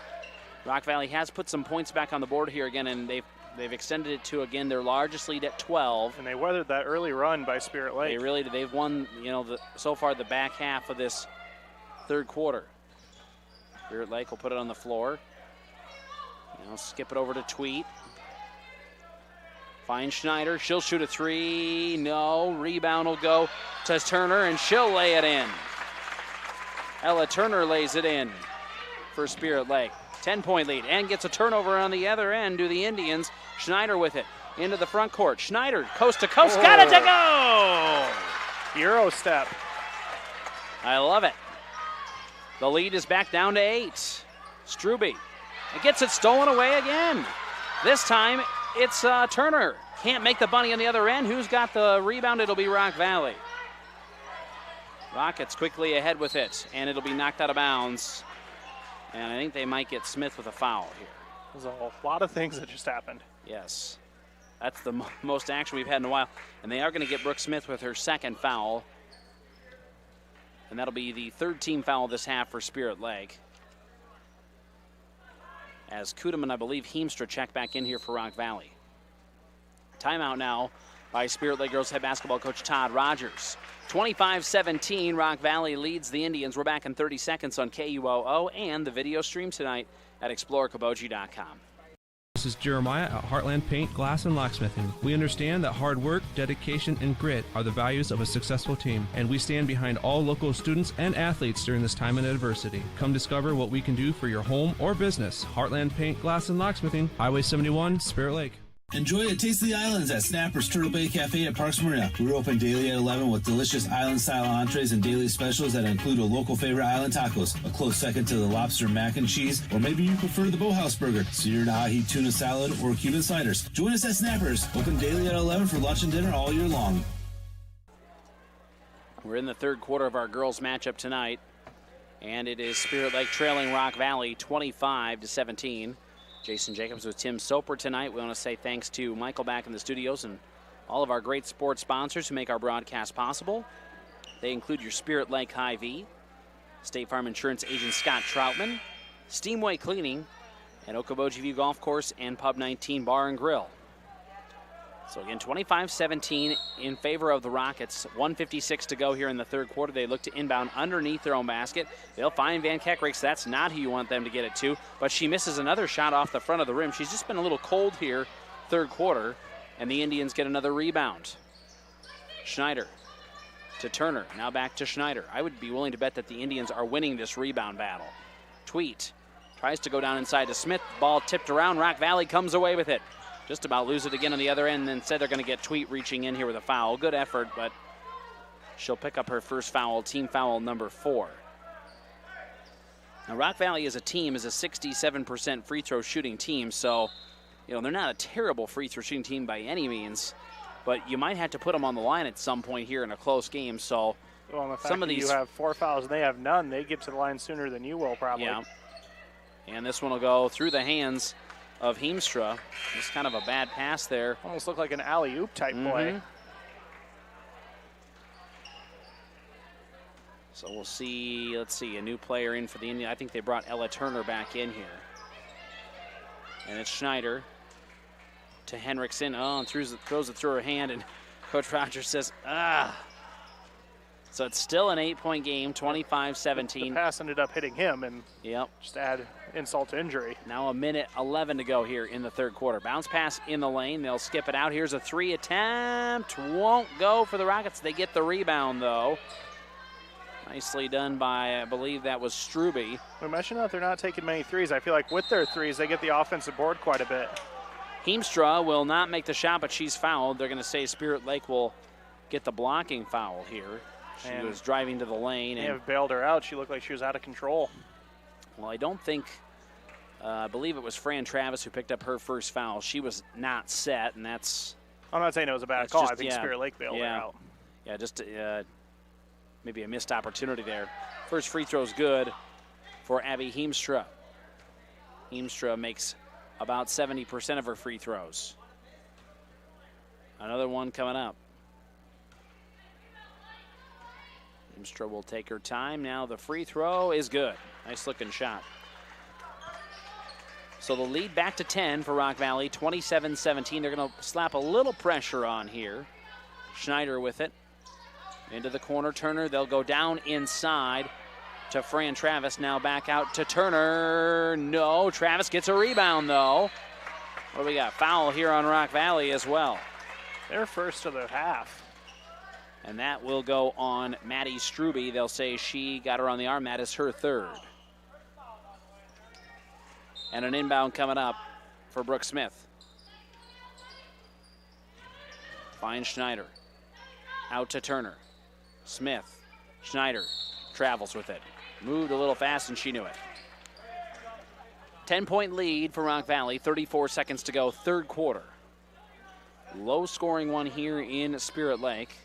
Rock Valley has put some points back on the board here again, and they've extended it to, again, their largest lead at 12. And they weathered that early run by Spirit Lake. They really did. They've won, so far the back half of this third quarter. Spirit Lake will put it on the floor. Skip it over to Tweet. Finds Schneider. She'll shoot a three. No. Rebound will go to Turner, and she'll lay it in. Ella Turner lays it in for Spirit Lake. 10-point lead, and gets a turnover on the other end to the Indians. Schneider with it into the front court. Schneider, coast to coast, got it to go! Euro step. I love it. The lead is back down to 8. Struby. It gets it stolen away again. This time, it's Turner. Can't make the bunny on the other end. Who's got the rebound? It'll be Rock Valley. Rockets quickly ahead with it, and it'll be knocked out of bounds. And I think they might get Smith with a foul here. There's a lot of things that just happened. Yes. That's the most action we've had in a while. And they are going to get Brooke Smith with her second foul. And that'll be the third team foul this half for Spirit Lake. As Kudum and I believe Heemstra check back in here for Rock Valley. Timeout now by Spirit Lake girls head basketball coach Todd Rogers. 25-17, Rock Valley leads the Indians. We're back in 30 seconds on KUOO and the video stream tonight at explorekoboji.com. This is Jeremiah at Heartland Paint, Glass, and Locksmithing. We understand that hard work, dedication, and grit are the values of a successful team, and we stand behind all local students and athletes during this time of adversity. Come discover what we can do for your home or business. Heartland Paint, Glass, and Locksmithing, Highway 71, Spirit Lake. Enjoy a taste of the islands at Snapper's Turtle Bay Cafe at Parks Marina. We're open daily at 11 with delicious island-style entrees and daily specials that include a local favorite island tacos, a close second to the lobster mac and cheese, or maybe you prefer the Boathouse burger, seared ahi tuna salad, or Cuban sliders. Join us at Snapper's, open daily at 11 for lunch and dinner all year long. We're in the third quarter of our girls matchup tonight, and it is Spirit Lake trailing Rock Valley 25-17. Jason Jacobs with Tim Soper tonight. We want to say thanks to Michael back in the studios and all of our great sports sponsors who make our broadcast possible. They include your Spirit Lake Hy-Vee, State Farm Insurance agent Scott Troutman, Steamway Cleaning, and Okoboji View Golf Course and Pub 19 Bar and Grill. So again, 25-17 in favor of the Rockets. 1:56 to go here in the third quarter. They look to inbound underneath their own basket. They'll find Van Keckrichs. That's not who you want them to get it to, but she misses another shot off the front of the rim. She's just been a little cold here third quarter, and the Indians get another rebound. Schneider to Turner. Now back to Schneider. I would be willing to bet that the Indians are winning this rebound battle. Tweet tries to go down inside to Smith. Ball tipped around. Rock Valley comes away with it. Just about lose it again on the other end, and instead they're going to get Tweet reaching in here with a foul. Good effort, but she'll pick up her first foul, team foul number 4. Now, Rock Valley as a team is a 67% free throw shooting team, so they're not a terrible free throw shooting team by any means, but you might have to put them on the line at some point here in a close game. So the fact some of these, you have 4 fouls and they have none, they get to the line sooner than you will probably. Yeah, and this one will go through the hands of Heemstra. Just kind of a bad pass there. Almost looked like an alley-oop type play. So we'll see, let's see, a new player in for the Indian. I think they brought Ella Turner back in here. And it's Schneider to Henriksen. Oh, and throws it through her hand, and Coach Rogers says, So it's still an 8-point game, 25-17. The pass ended up hitting him, and just add insult to injury. Now 1:11 to go here in the third quarter. Bounce pass in the lane. They'll skip it out. Here's a 3 attempt. Won't go for the Rockets. They get the rebound, though. Nicely done by, I believe that was Struby. We mentioned that they're not taking many threes. I feel like with their threes, they get the offensive board quite a bit. Heemstra will not make the shot, but she's fouled. They're going to say Spirit Lake will get the blocking foul here. She was driving to the lane. They have bailed her out. She looked like she was out of control. Well, I don't think, I believe it was Fran Travis who picked up her first foul. She was not set, and that's... I'm not saying it was a bad call. I think Spirit Lake bailed her out. Yeah, just maybe a missed opportunity there. First free throw's good for Abby Heemstra. Heemstra makes about 70% of her free throws. Another one coming up. Heemstra will take her time. Now the free throw is good. Nice looking shot. So the lead back to 10 for Rock Valley, 27-17. They're going to slap a little pressure on here. Schneider with it. Into the corner, Turner. They'll go down inside to Fran Travis. Now back out to Turner. No, Travis gets a rebound though. What do we got? Foul here on Rock Valley as well. They're first of the half. And that will go on Maddie Struby. They'll say she got her on the arm. That is her third. And an inbound coming up for Brooke Smith. Finds Schneider. Out to Turner. Smith. Schneider travels with it. Moved a little fast, and she knew it. 10-point lead for Rock Valley. 34 seconds to go, third quarter. Low-scoring one here in Spirit Lake.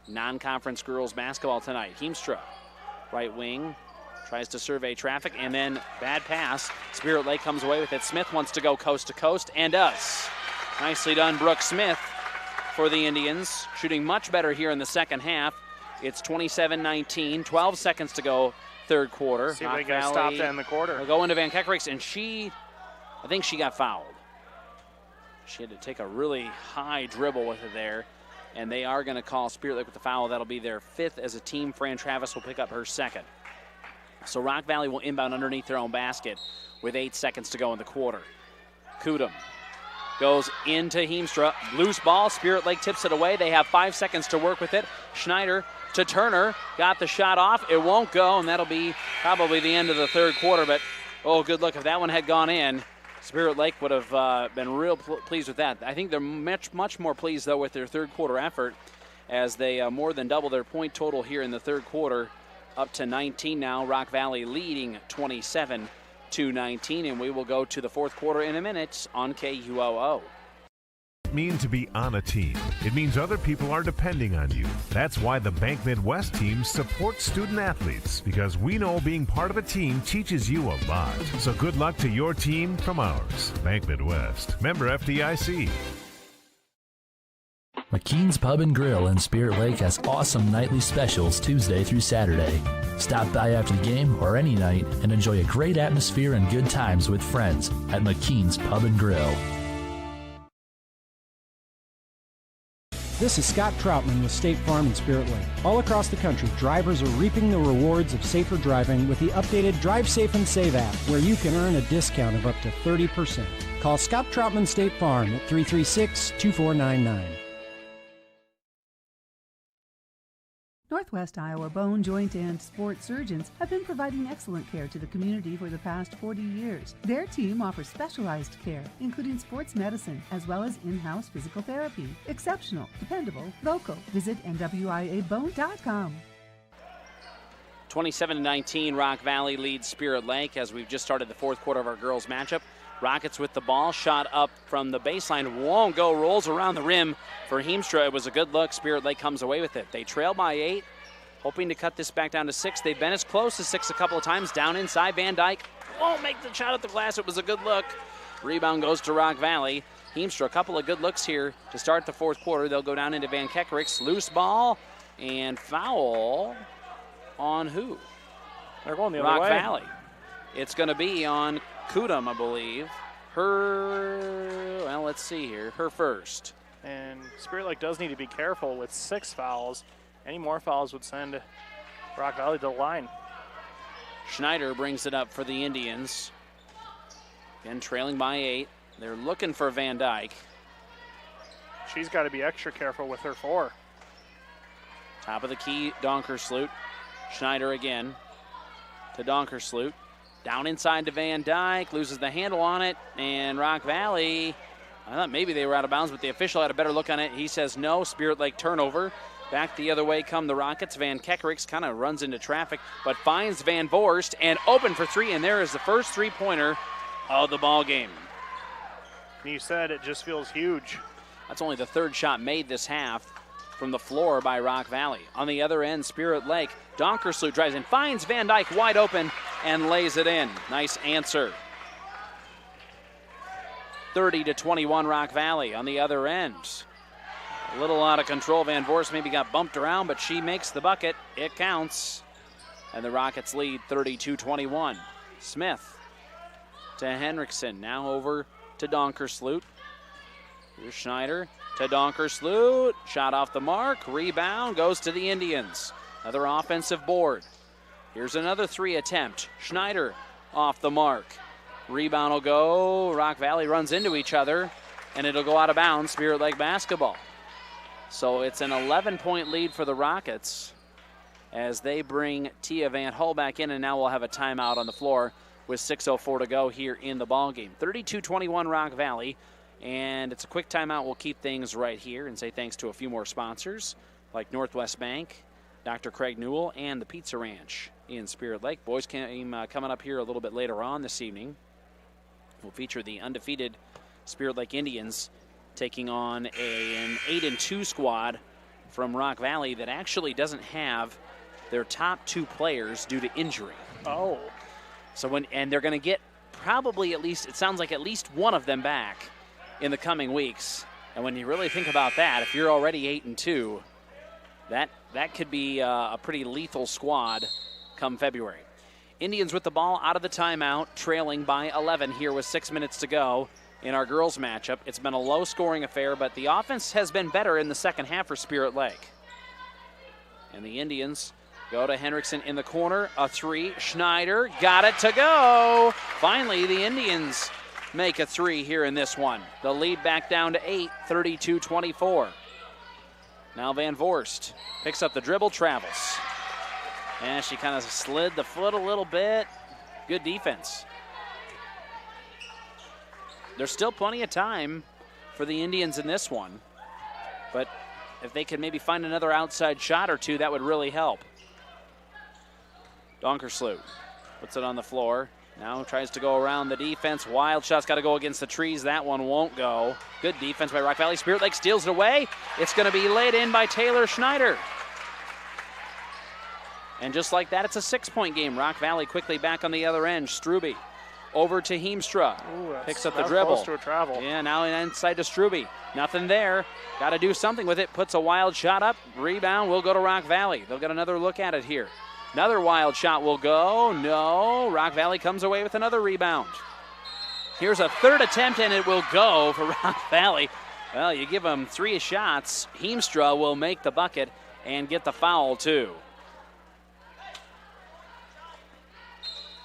Non-conference girls basketball tonight. Heemstra, right wing, tries to survey traffic, and then bad pass. Spirit Lake comes away with it. Smith wants to go coast to coast, and does. Nicely done, Brooke Smith for the Indians. Shooting much better here in the second half. It's 27-19, 12 seconds to go, third quarter. See if they get stopped in the quarter. Will go into Van Keckrichs, and I think she got fouled. She had to take a really high dribble with it there. And they are going to call Spirit Lake with the foul. That'll be their fifth as a team. Fran Travis will pick up her second. So Rock Valley will inbound underneath their own basket with 8 seconds to go in the quarter. Kudum goes into Heemstra. Loose ball. Spirit Lake tips it away. They have 5 seconds to work with it. Schneider to Turner. Got the shot off. It won't go, and that'll be probably the end of the third quarter. But, oh, good look. If that one had gone in, Spirit Lake would have been real pleased with that. I think they're much more pleased, though, with their third quarter effort as they more than double their point total here in the third quarter, up to 19 now. Rock Valley leading 27-19, and we will go to the fourth quarter in a minute on KUOO. Mean to be on a team. It means other people are depending on you. That's why the Bank Midwest team supports student athletes, because we know being part of a team teaches you a lot. So good luck to your team from ours. Bank Midwest, member FDIC. McKean's Pub and Grill in Spirit Lake has awesome nightly specials Tuesday through Saturday. Stop by after the game or any night and enjoy a great atmosphere and good times with friends at McKean's Pub and Grill. This is Scott Troutman with State Farm in Spirit Lake. All across the country, drivers are reaping the rewards of safer driving with the updated Drive Safe and Save app, where you can earn a discount of up to 30%. Call Scott Troutman State Farm at 336-2499. Northwest Iowa Bone, Joint, and Sports Surgeons have been providing excellent care to the community for the past 40 years. Their team offers specialized care, including sports medicine, as well as in-house physical therapy. Exceptional, dependable, local. Visit NWIABone.com. 27-19, Rock Valley leads Spirit Lake as we've just started the fourth quarter of our girls matchup. Rockets with the ball, shot up from the baseline, won't go, rolls around the rim for Heemstra. It was a good look. Spirit Lake comes away with it. They trail by 8, hoping to cut this back down to 6. They've been as close as 6 a couple of times. Down inside, Van Dyke won't make the shot at the glass. It was a good look. Rebound goes to Rock Valley. Heemstra, a couple of good looks here to start the fourth quarter. They'll go down into Van Kekericks. Loose ball and foul on who? They're going the Rock other way. Valley. It's going to be on Kudum, I believe. Well, let's see here. Her first. And Spirit Lake does need to be careful with 6 fouls. Any more fouls would send Rock Valley to the line. Schneider brings it up for the Indians. Again, trailing by 8. They're looking for Van Dyke. She's got to be extra careful with her 4. Top of the key, Donkersloot. Schneider again to Donkersloot. Down inside to Van Dyke, loses the handle on it, and Rock Valley, I thought maybe they were out of bounds, but the official had a better look on it. He says no, Spirit Lake turnover. Back the other way come the Rockets. Van Kekericks kind of runs into traffic, but finds Van Voorst and open for 3, and there is the first three-pointer of the ball game. You said it just feels huge. That's only the third shot made this half from the floor by Rock Valley. On the other end, Spirit Lake, Donkersloot drives in, finds Van Dyke wide open and lays it in. Nice answer. 30-21 Rock Valley on the other end. A little out of control. Van Voorst maybe got bumped around, but she makes the bucket. It counts. And the Rockets lead 32-21. Smith to Henriksen. Now over to Donkersloot. Here's Schneider to Donkersloot. Shot off the mark. Rebound goes to the Indians. Another offensive board. Here's another 3 attempt. Schneider off the mark. Rebound will go. Rock Valley runs into each other, and it'll go out of bounds. Spirit Lake basketball. So it's an 11-point lead for the Rockets as they bring Tia Van Hull back in, and now we'll have a timeout on the floor with 6:04 to go here in the ballgame. 32-21 Rock Valley, and it's a quick timeout. We'll keep things right here and say thanks to a few more sponsors like Northwest Bank, Dr. Craig Newell, and the Pizza Ranch in Spirit Lake. Boys game coming up here a little bit later on this evening. We'll feature the undefeated Spirit Lake Indians taking on an 8-2 squad from Rock Valley that actually doesn't have their top 2 players due to injury. Oh. So and they're going to get probably at least, it sounds like at least one of them back in the coming weeks. And when you really think about that, if you're already 8-2, that could be a pretty lethal squad come February. Indians with the ball out of the timeout, trailing by 11 here with 6 minutes to go in our girls matchup. It's been a low-scoring affair, but the offense has been better in the second half for Spirit Lake. And the Indians go to Henriksen in the corner. A 3. Schneider got it to go. Finally, the Indians make a 3 here in this one. The lead back down to 8, 32-24. Now Van Voorst picks up the dribble, travels. And she kind of slid the foot a little bit. Good defense. there's still plenty of time for the Indians in this one. But if they could maybe find another outside shot or two, that would really help. Donkersloot puts it on the floor. Now tries to go around the defense. Wild shot's got to go against the trees. That one won't go. Good defense by Rock Valley. Spirit Lake steals it away. It's going to be laid in by Taylor Schneider. And just like that, it's a 6-point game. Rock Valley quickly back on the other end. Struby over to Heemstra. Picks up the dribble. Close to a travel. Yeah, now inside to Struby. Nothing there. Got to do something with it. Puts a wild shot up. Rebound will go to Rock Valley. They'll get another look at it here. Another wild shot will go. No. Rock Valley comes away with another rebound. Here's a third attempt, and it will go for Rock Valley. Well, you give them 3 shots. Heemstra will make the bucket and get the foul, too.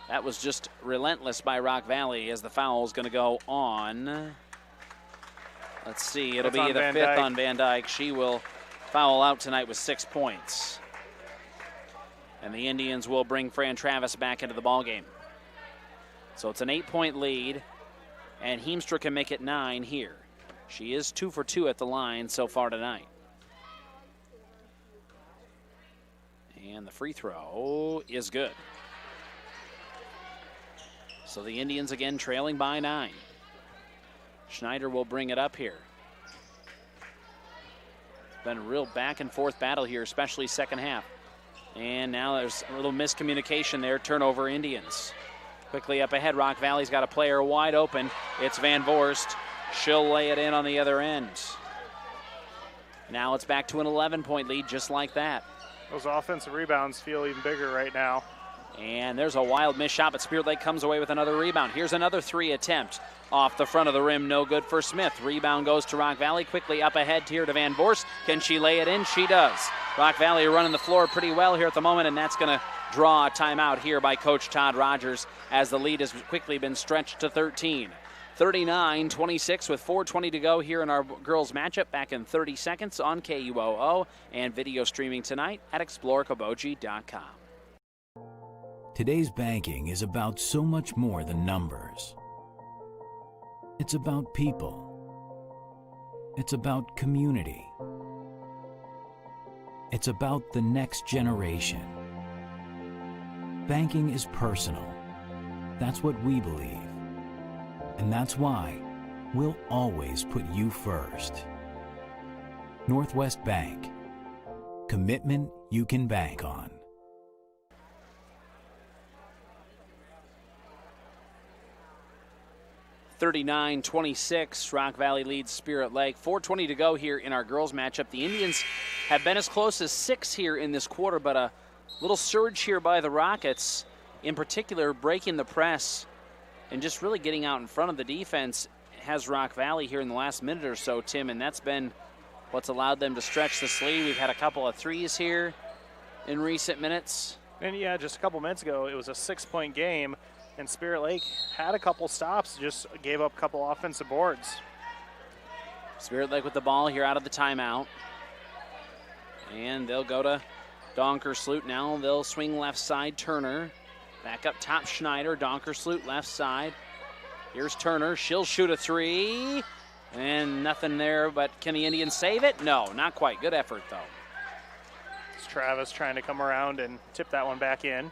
That was just relentless by Rock Valley as the foul is going to go on. Let's see. It'll be the 5th on Van Dyke. She will foul out tonight with 6 points. And the Indians will bring Fran Travis back into the ballgame. So it's an 8-point lead, and Heemstra can make it 9 here. She is 2 for 2 at the line so far tonight. And the free throw is good. So the Indians again trailing by 9. Schneider will bring it up here. It's been a real back and forth battle here, especially second half. And now there's a little miscommunication there. Turnover Indians. Quickly up ahead, Rock Valley's got a player wide open. It's Van Voorst. She'll lay it in on the other end. Now it's back to an 11-point lead just like that. Those offensive rebounds feel even bigger right now. And there's a wild missed shot, but Spirit Lake comes away with another rebound. Here's another 3 attempt. Off the front of the rim, no good for Smith. Rebound goes to Rock Valley. Quickly up ahead here to Van Voorst. Can she lay it in? She does. Rock Valley are running the floor pretty well here at the moment, and that's going to draw a timeout here by Coach Todd Rogers as the lead has quickly been stretched to 13. 39-26 with 4:20 to go here in our girls matchup. Back in 30 seconds on KUOO and video streaming tonight at explorekoboji.com. Today's banking is about so much more than numbers. It's about people. It's about community. It's about the next generation. Banking is personal. That's what we believe. And that's why we'll always put you first. Northwest Bank. Commitment you can bank on. 39-26, Rock Valley leads Spirit Lake. 4:20 to go here in our girls matchup. The Indians have been as close as 6 here in this quarter, but a little surge here by the Rockets, in particular breaking the press and just really getting out in front of the defense has Rock Valley here in the last minute or so, Tim, and that's been what's allowed them to stretch this lead. We've had a couple of threes here in recent minutes. And yeah, just a couple minutes ago, it was a 6-point game. And Spirit Lake had a couple stops, just gave up a couple offensive boards. Spirit Lake with the ball here out of the timeout. And they'll go to Donkersloot now. They'll swing left side, Turner. Back up top, Schneider. Donkersloot left side. Here's Turner. She'll shoot a 3. And nothing there, but can the Indians save it? No, not quite. Good effort, though. It's Travis trying to come around and tip that one back in.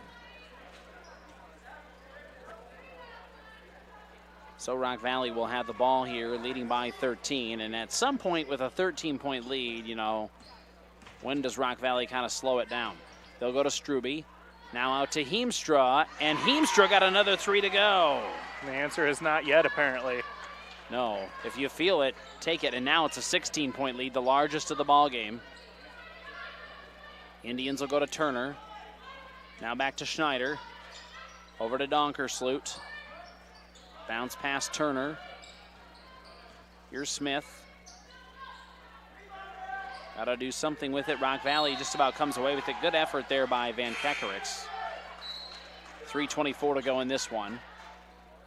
So Rock Valley will have the ball here, leading by 13. And at some point with a 13-point lead, you know, when does Rock Valley kind of slow it down? They'll go to Struby. Now out to Heemstra, and Heemstra got another 3 to go. The answer is not yet, apparently. No, if you feel it, take it. And now it's a 16-point lead, the largest of the ball game. Indians will go to Turner. Now back to Schneider. Over to Donkersloot. Bounce past Turner. Here's Smith. Got to do something with it. Rock Valley just about comes away with it. Good effort there by Van Kekerix. 3:24 to go in this one.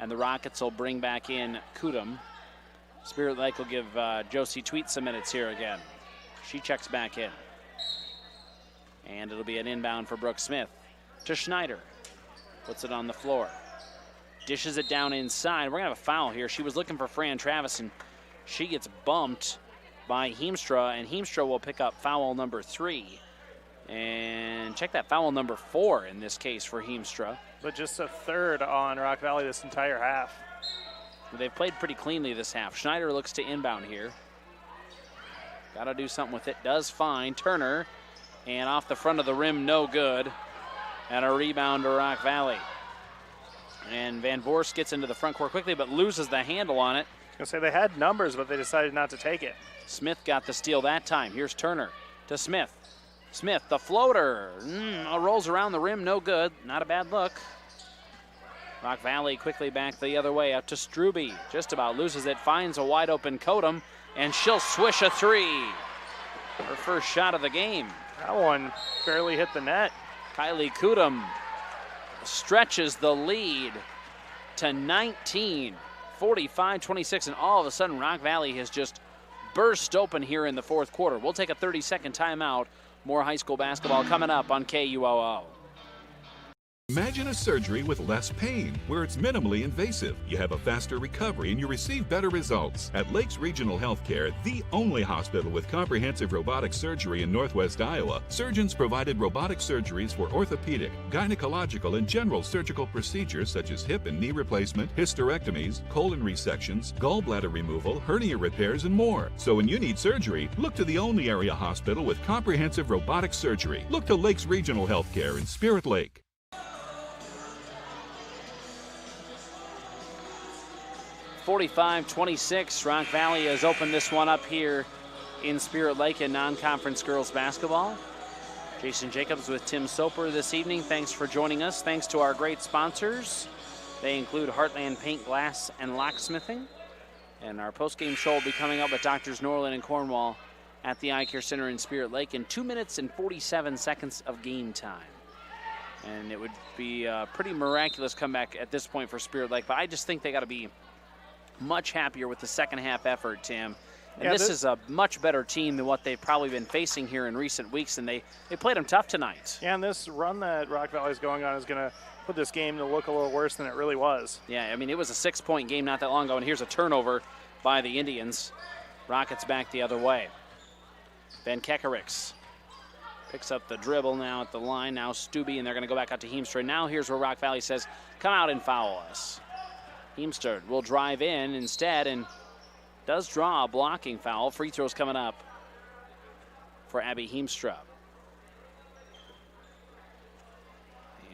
And the Rockets will bring back in Kudum. Spirit Lake will give Josie Tweet some minutes here again. She checks back in. And it'll be an inbound for Brooke Smith. To Schneider. Puts it on the floor. dishes it down inside. We're going to have a foul here. She was looking for Fran Travis, and she gets bumped by Heemstra, and Heemstra will pick up foul number 3. And check that, foul number 4 in this case for Heemstra. But just a third on Rock Valley this entire half. They've played pretty cleanly this half. Schneider looks to inbound here. Got to do something with it. Does fine. Turner, and off the front of the rim, no good. And a rebound to Rock Valley. And Van Voorst gets into the front court quickly, but loses the handle on it. I was going to say they had numbers, but they decided not to take it. Smith got the steal that time. Here's Turner to Smith. Smith, the floater, rolls around the rim, no good. Not a bad look. Rock Valley quickly back the other way, out to Struby. Just about loses it, finds a wide open Kodum, and she'll swish a 3. Her first shot of the game. That one barely hit the net. Kylie Kodum stretches the lead to 19, 45-26, and all of a sudden Rock Valley has just burst open here in the fourth quarter. We'll take a 30-second timeout. More high school basketball coming up on KUOO. Imagine a surgery with less pain, where it's minimally invasive. You have a faster recovery and you receive better results. At Lakes Regional Healthcare, the only hospital with comprehensive robotic surgery in Northwest Iowa, surgeons provided robotic surgeries for orthopedic, gynecological, and general surgical procedures such as hip and knee replacement, hysterectomies, colon resections, gallbladder removal, hernia repairs, and more. So when you need surgery, look to the only area hospital with comprehensive robotic surgery. Look to Lakes Regional Healthcare in Spirit Lake. 45-26, Rock Valley has opened this one up here in Spirit Lake in non-conference girls basketball. Jason Jacobs with Tim Soper this evening. Thanks for joining us. Thanks to our great sponsors. They include Heartland Paint, Glass, and Locksmithing. And our post-game show will be coming up with Doctors Norland and Cornwall at the Eye Care Center in Spirit Lake in 2 minutes and 47 seconds of game time. And it would be a pretty miraculous comeback at this point for Spirit Lake, but I just think they got to be much happier with the second half effort, Tim. And yeah, this is a much better team than what they've probably been facing here in recent weeks, and they played them tough tonight. Yeah, and this run that Rock Valley is going on is going to put this game to look a little worse than it really was. Yeah, I mean, it was a 6-point game not that long ago, and here's a turnover by the Indians. Rockets back the other way. Van Kekerix picks up the dribble now at the line. Now Stubbe, and they're going to go back out to Heemstra. Now here's where Rock Valley says, come out and foul us. Heemstra will drive in instead and does draw a blocking foul. Free throws coming up for Abby Heemstra.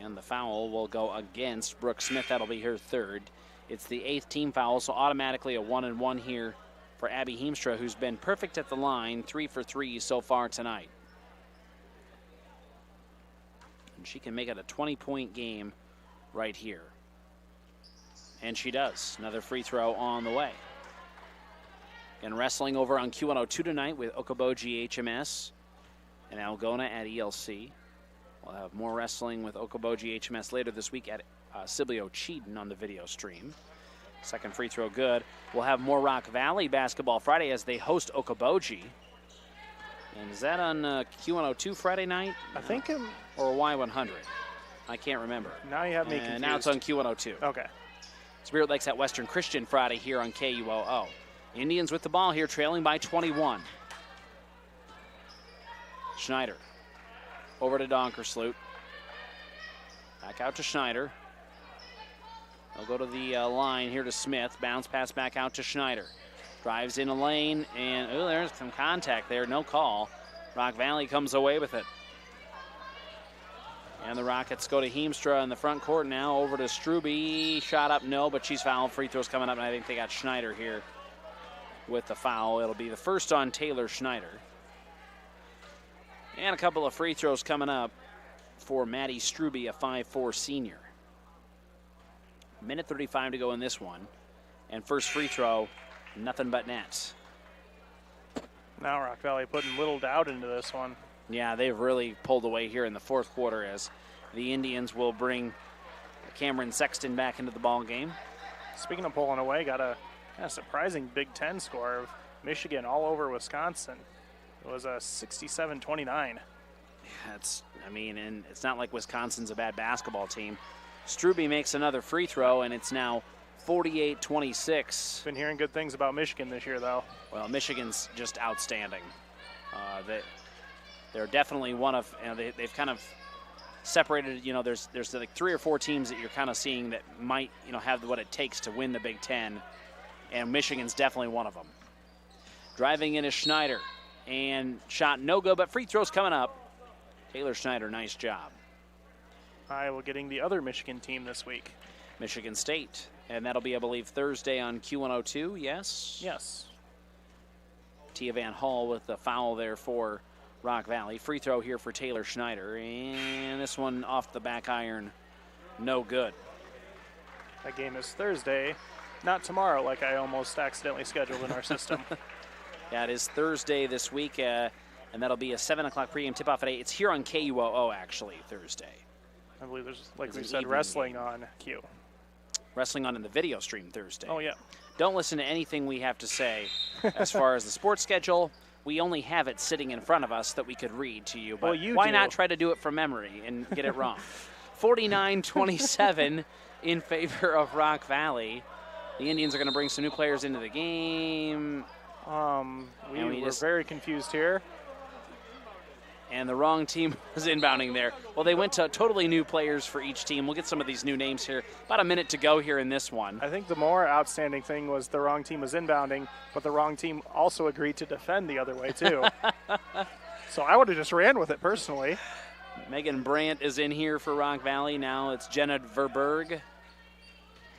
And the foul will go against Brooke Smith. That'll be her third. It's the 8th team foul, so automatically a 1-and-1 here for Abby Heemstra, who's been perfect at the line, 3 for 3 so far tonight. And she can make it a 20-point game right here. And she does. Another free throw on the way. And wrestling over on Q102 tonight with Okoboji HMS and Algona at ELC. We'll have more wrestling with Okoboji HMS later this week at Sibley Cheaton on the video stream. Second free throw good. We'll have more Rock Valley basketball Friday as they host Okoboji. And is that on Q102 Friday night? I think. Or Y100? I can't remember. Now you have me confused. And now it's on Q102. Okay. Spirit Lakes at Western Christian Friday here on KUOO. Indians with the ball here, trailing by 21. Schneider over to Donkersloot. Back out to Schneider. They'll go to the line here to Smith. Bounce pass back out to Schneider. Drives in a lane, and there's some contact there. No call. Rock Valley comes away with it. And the Rockets go to Heemstra in the front court now. Over to Struby. Shot up, no, but she's fouled. Free throws coming up, and I think they got Schneider here with the foul. It'll be the first on Taylor Schneider. And a couple of free throws coming up for Maddie Struby, a 5'4" senior. Minute 35 to go in this one. And first free throw, nothing but net. Now Rock Valley putting little doubt into this one. Yeah, they've really pulled away here in the fourth quarter as the Indians will bring Cameron Sexton back into the ball game. Speaking of pulling away, got a surprising Big Ten score of Michigan all over Wisconsin. It was a 67-29. And it's not like Wisconsin's a bad basketball team. Strube makes another free throw, and it's now 48-26. Been hearing good things about Michigan this year, though. Well, Michigan's just outstanding. They're definitely one of, they've kind of separated, there's like 3 or 4 teams that you're kind of seeing that might, have what it takes to win the Big Ten, and Michigan's definitely one of them. Driving in is Schneider, and shot no good, but free throws coming up. Taylor Schneider, nice job. Iowa getting the other Michigan team this week. Michigan State, and that'll be, I believe, Thursday on Q102, yes? Yes. Tia Van Hall with the foul there for Rock Valley. Free throw here for Taylor Schneider, and this one off the back iron, no good. That game is Thursday, not tomorrow like I almost accidentally scheduled in our system. Yeah, it is Thursday this week, and that'll be a 7 o'clock pregame tip-off at 8. It's here on KUOO, actually, Thursday. I believe there's, like we said, wrestling on Q. Wrestling on in the video stream Thursday. Oh, yeah. Don't listen to anything we have to say as far as the sports schedule. We only have it sitting in front of us that we could read to you. But why not try to do it from memory and get it wrong? 49-27 in favor of Rock Valley. The Indians are going to bring some new players into the game. We were very confused here. And the wrong team was inbounding there. Well, they went to totally new players for each team. We'll get some of these new names here. About a minute to go here in this one. I think the more outstanding thing was the wrong team was inbounding, but the wrong team also agreed to defend the other way, too. So I would have just ran with it personally. Megan Brandt is in here for Rock Valley. Now it's Jenna Verberg.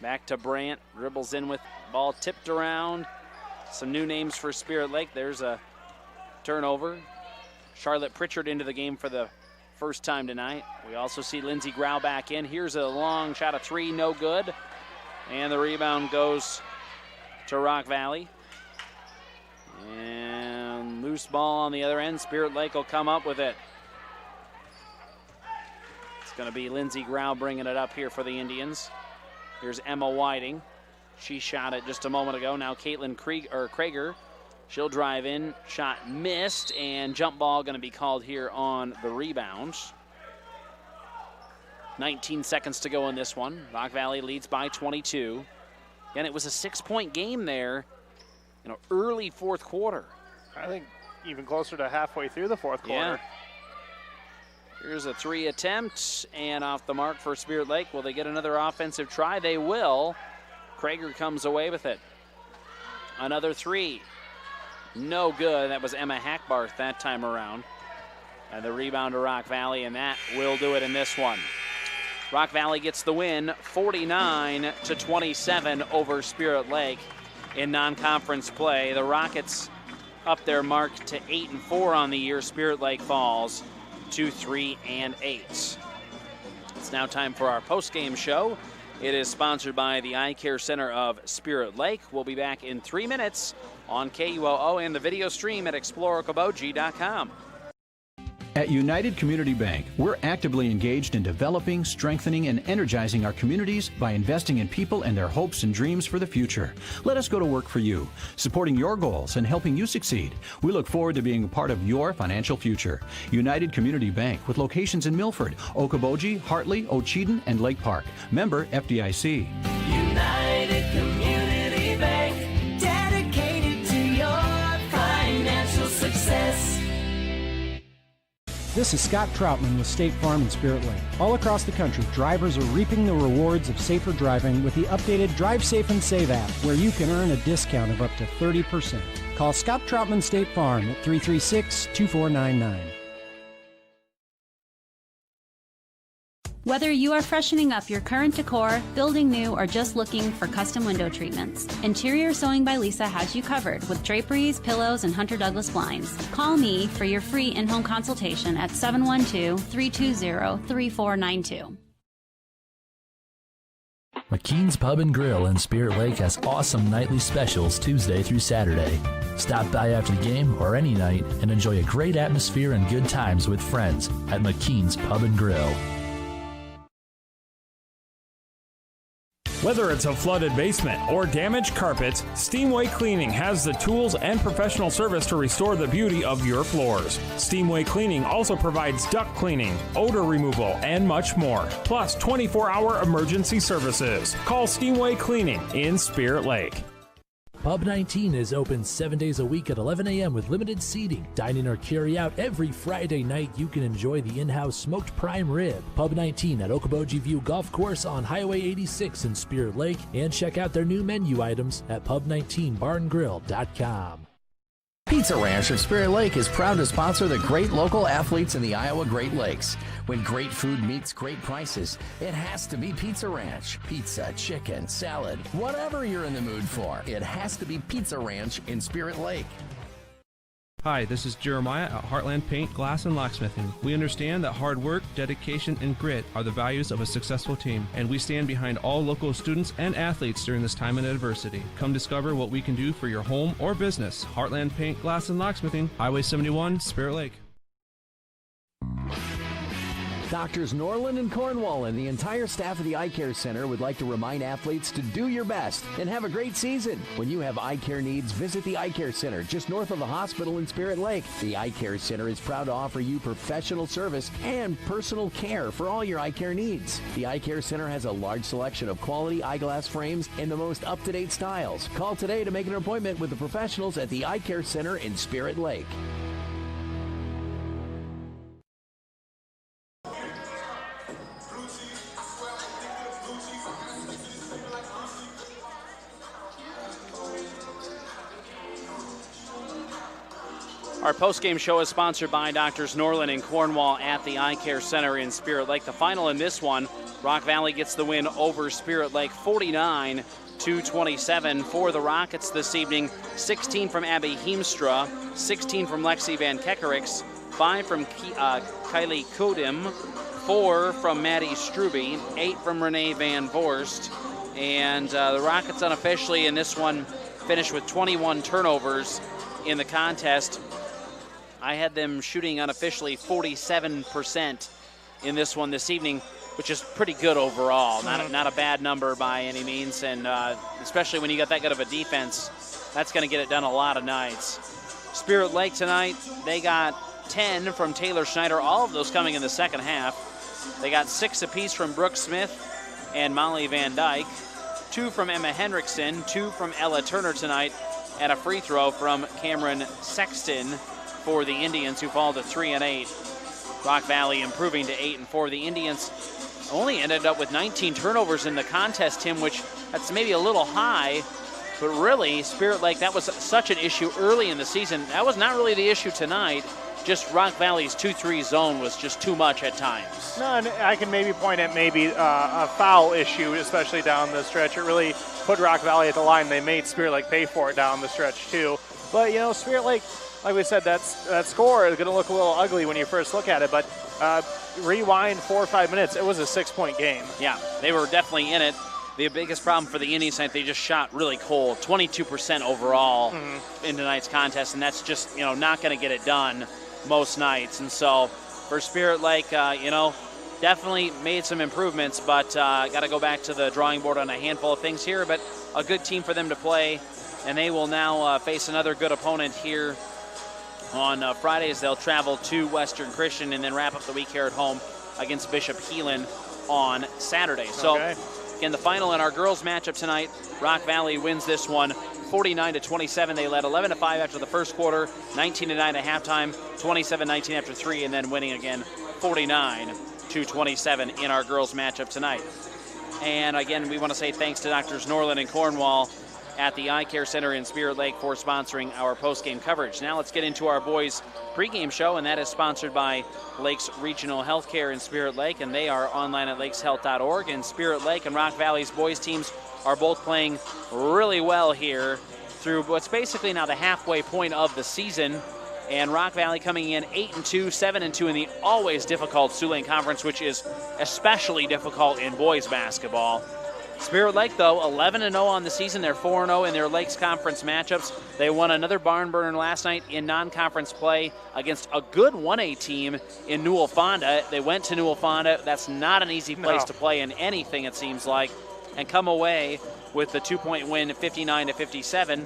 Back to Brandt. Dribbles in with ball tipped around. Some new names for Spirit Lake. There's a turnover. Charlotte Pritchard into the game for the first time tonight. We also see Lindsey Grau back in. Here's a long shot of 3, no good. And the rebound goes to Rock Valley. And loose ball on the other end. Spirit Lake will come up with it. It's going to be Lindsey Grau bringing it up here for the Indians. Here's Emma Whiting. She shot it just a moment ago. Now Caitlin Krager. She'll drive in, shot missed, and jump ball going to be called here on the rebound. 19 seconds to go in this one. Rock Valley leads by 22. And it was a 6-point game there, early fourth quarter. I think even closer to halfway through the fourth quarter. Yeah. Here's a 3 attempt, and off the mark for Spirit Lake. Will they get another offensive try? They will. Krager comes away with it. Another 3. No good. That was Emma Hackbarth that time around. And the rebound to Rock Valley, and that will do it in this one. Rock Valley gets the win, 49-27 over Spirit Lake in non-conference play. The Rockets up their mark to 8-4 on the year. Spirit Lake falls to 3-8. It's now time for our post-game show. It is sponsored by the Eye Care Center of Spirit Lake. We'll be back in 3 minutes on KUOO and the video stream at exploreokoboji.com. At United Community Bank, we're actively engaged in developing, strengthening, and energizing our communities by investing in people and their hopes and dreams for the future. Let us go to work for you, supporting your goals and helping you succeed. We look forward to being a part of your financial future. United Community Bank, with locations in Milford, Okoboji, Hartley, Ocheyedan, and Lake Park. Member FDIC. United Community Bank, dedicated to your financial success. This is Scott Troutman with State Farm and Spirit Lake. All across the country, drivers are reaping the rewards of safer driving with the updated Drive Safe and Save app, where you can earn a discount of up to 30%. Call Scott Troutman State Farm at 336-2499. Whether you are freshening up your current decor, building new, or just looking for custom window treatments, Interior Sewing by Lisa has you covered with draperies, pillows, and Hunter Douglas blinds. Call me for your free in-home consultation at 712-320-3492. McKean's Pub and Grill in Spirit Lake has awesome nightly specials Tuesday through Saturday. Stop by after the game or any night and enjoy a great atmosphere and good times with friends at McKean's Pub and Grill. Whether it's a flooded basement or damaged carpets, Steamway Cleaning has the tools and professional service to restore the beauty of your floors. Steamway Cleaning also provides duct cleaning, odor removal, and much more. Plus 24-hour emergency services. Call Steamway Cleaning in Spirit Lake. Pub 19 is open 7 days a week at 11 a.m. with limited seating. Dine-in or carry out every Friday night. You can enjoy the in-house smoked prime rib. Pub 19 at Okoboji View Golf Course on Highway 86 in Spirit Lake. And check out their new menu items at pub19barngrill.com. Pizza Ranch of Spirit Lake is proud to sponsor the great local athletes in the Iowa Great Lakes. When great food meets great prices, it has to be Pizza Ranch. Pizza, chicken, salad, whatever you're in the mood for, it has to be Pizza Ranch in Spirit Lake. Hi, this is Jeremiah at Heartland Paint, Glass, and Locksmithing. We understand that hard work, dedication, and grit are the values of a successful team, and we stand behind all local students and athletes during this time of adversity. Come discover what we can do for your home or business. Heartland Paint, Glass, and Locksmithing, Highway 71, Spirit Lake. Doctors Norland and Cornwall and the entire staff of the Eye Care Center would like to remind athletes to do your best and have a great season. When you have eye care needs, visit the Eye Care Center just north of the hospital in Spirit Lake. The Eye Care Center is proud to offer you professional service and personal care for all your eye care needs. The Eye Care Center has a large selection of quality eyeglass frames and the most up-to-date styles. Call today to make an appointment with the professionals at the Eye Care Center in Spirit Lake. Our post-game show is sponsored by Doctors Norland and Cornwall at the Eye Care Center in Spirit Lake. The final in this one, Rock Valley gets the win over Spirit Lake, 49-27 for the Rockets this evening. 16 from Abby Heemstra, 16 from Lexi Van Kekerix, 5 from Kylie Kodim, 4 from Maddie Struby, 8 from Renee Van Vorst. And the Rockets unofficially in this one finished with 21 turnovers in the contest. I had them shooting unofficially 47% in this one this evening, which is pretty good overall. Not a bad number by any means, and especially when you got that good of a defense, that's going to get it done a lot of nights. Spirit Lake tonight, they got 10 from Taylor Schneider, all of those coming in the second half. They got 6 apiece from Brooke Smith and Molly Van Dyke, 2 from Emma Hendrickson, 2 from Ella Turner tonight, and a free throw from Cameron Sexton for the Indians, who fall to 3 and 8. Rock Valley improving to 8 and 4. The Indians only ended up with 19 turnovers in the contest, Tim, which that's maybe a little high, but really, Spirit Lake, that was such an issue early in the season. That was not really the issue tonight. Just Rock Valley's 2-3 zone was just too much at times. No, and I can maybe point at maybe a foul issue, especially down the stretch. It really put Rock Valley at the line. They made Spirit Lake pay for it down the stretch, too. But, you know, Spirit Lake, like we said, that score is going to look a little ugly when you first look at it. But rewind 4 or 5 minutes, it was a 6-point game. Yeah, they were definitely in it. The biggest problem for the Indians tonight, they just shot really cold, 22% overall in tonight's contest, and that's just, you know, not going to get it done most nights. And so for Spirit Lake, you know, definitely made some improvements, but got to go back to the drawing board on a handful of things here. But a good team for them to play, and they will now face another good opponent here on Fridays. They'll travel to Western Christian and then wrap up the week here at home against Bishop Heelan on Saturday. So again, the final in our girls matchup tonight, Rock Valley wins this one 49-27. They led 11-5 after the first quarter, 19-9 at halftime, 27-19 after 3, and then winning again 49-27 in our girls matchup tonight. And again, we want to say thanks to Doctors Norland and Cornwall at the Eye Care Center in Spirit Lake for sponsoring our post-game coverage. Now let's get into our boys' pregame show, and that is sponsored by Lakes Regional Healthcare in Spirit Lake, and they are online at lakeshealth.org. And Spirit Lake and Rock Valley's boys teams are both playing really well here through what's basically now the halfway point of the season. And Rock Valley coming in 8-2, 7-2 in the always difficult Sioux Lane Conference, which is especially difficult in boys basketball. Spirit Lake, though, 11-0 on the season. They're 4-0 in their Lakes Conference matchups. They won another barn burner last night in non-conference play against a good 1A team in Newell Fonda. They went to Newell Fonda. That's not an easy place to play in anything, it seems like. and come away with the 2-point win, 59-57.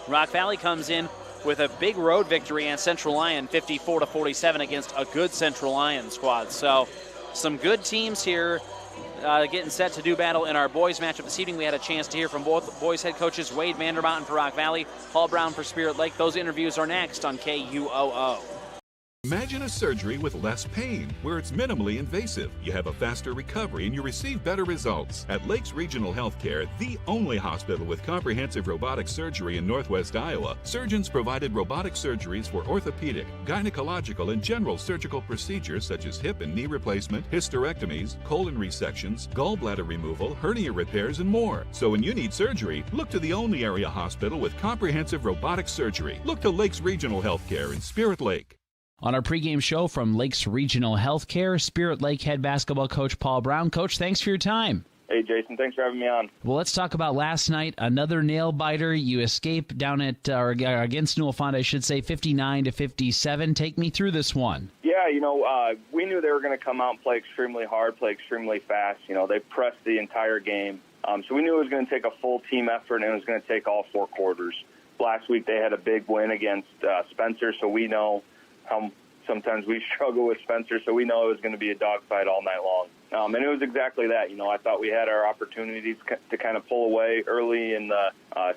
Rock Valley comes in with a big road victory at Central Lyon, 54-47 against a good Central Lyon squad. So some good teams here getting set to do battle in our boys matchup this evening. We had a chance to hear from both boys head coaches, Wade Vandermountain for Rock Valley, Paul Brown for Spirit Lake. Those interviews are next on KUOO. Imagine a surgery with less pain, where it's minimally invasive. You have a faster recovery and you receive better results. At Lakes Regional Healthcare, the only hospital with comprehensive robotic surgery in Northwest Iowa, surgeons provided robotic surgeries for orthopedic, gynecological, and general surgical procedures such as hip and knee replacement, hysterectomies, colon resections, gallbladder removal, hernia repairs, and more. So when you need surgery, look to the only area hospital with comprehensive robotic surgery. Look to Lakes Regional Healthcare in Spirit Lake. On our pregame show from Lakes Regional Healthcare, Spirit Lake head basketball coach Paul Brown. Coach, thanks for your time. Hey, Jason. Thanks for having me on. Well, let's talk about last night. Another nail-biter. You escape down at against Newell Fond, I should say, 59-57. Take me through this one. Yeah, we knew they were going to come out and play extremely hard, play extremely fast. They pressed the entire game. So we knew it was going to take a full team effort, and it was going to take all 4 quarters. Last week they had a big win against Spencer, so we know how sometimes we struggle with Spencer, so we know it was going to be a dogfight all night long. And it was exactly that. I thought we had our opportunities to kind of pull away early in the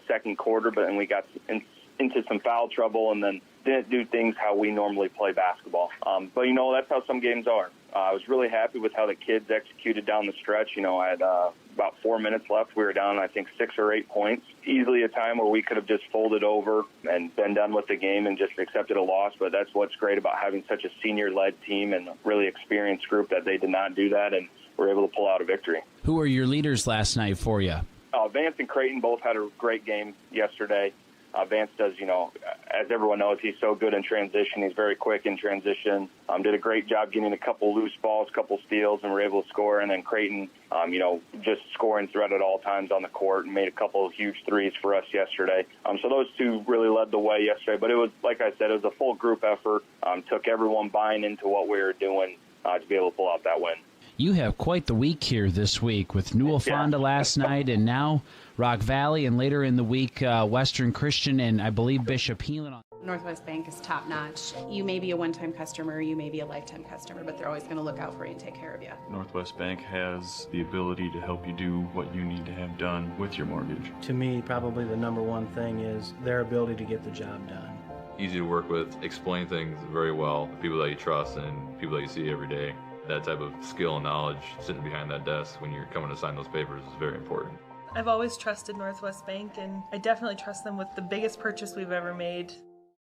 second quarter, but then we got into some foul trouble and then didn't do things how we normally play basketball. But, that's how some games are. I was really happy with how the kids executed down the stretch. I had about 4 minutes left. We were down, I think, 6 or 8 points. Easily a time where we could have just folded over and been done with the game and just accepted a loss. But that's what's great about having such a senior-led team and a really experienced group, that they did not do that and were able to pull out a victory. Who were your leaders last night for you? Vance and Creighton both had a great game yesterday. Vance does, as everyone knows, he's so good in transition. He's very quick in transition. Did a great job getting a couple loose balls, couple steals, and were able to score. And then Creighton, just scoring threat at all times on the court and made a couple of huge threes for us yesterday. So those two really led the way yesterday. But it was, like I said, it was a full group effort. Took everyone buying into what we were doing to be able to pull out that win. You have quite the week here this week with Newell Fonda last night and now Rock Valley, and later in the week, Western Christian and I believe Bishop Heelan. Northwest Bank is top-notch. You may be a one-time customer, you may be a lifetime customer, but they're always going to look out for you and take care of you. Northwest Bank has the ability to help you do what you need to have done with your mortgage. To me, probably the number one thing is their ability to get the job done. Easy to work with, explain things very well, people that you trust and people that you see every day. That type of skill and knowledge sitting behind that desk when you're coming to sign those papers is very important. I've always trusted Northwest Bank, and I definitely trust them with the biggest purchase we've ever made.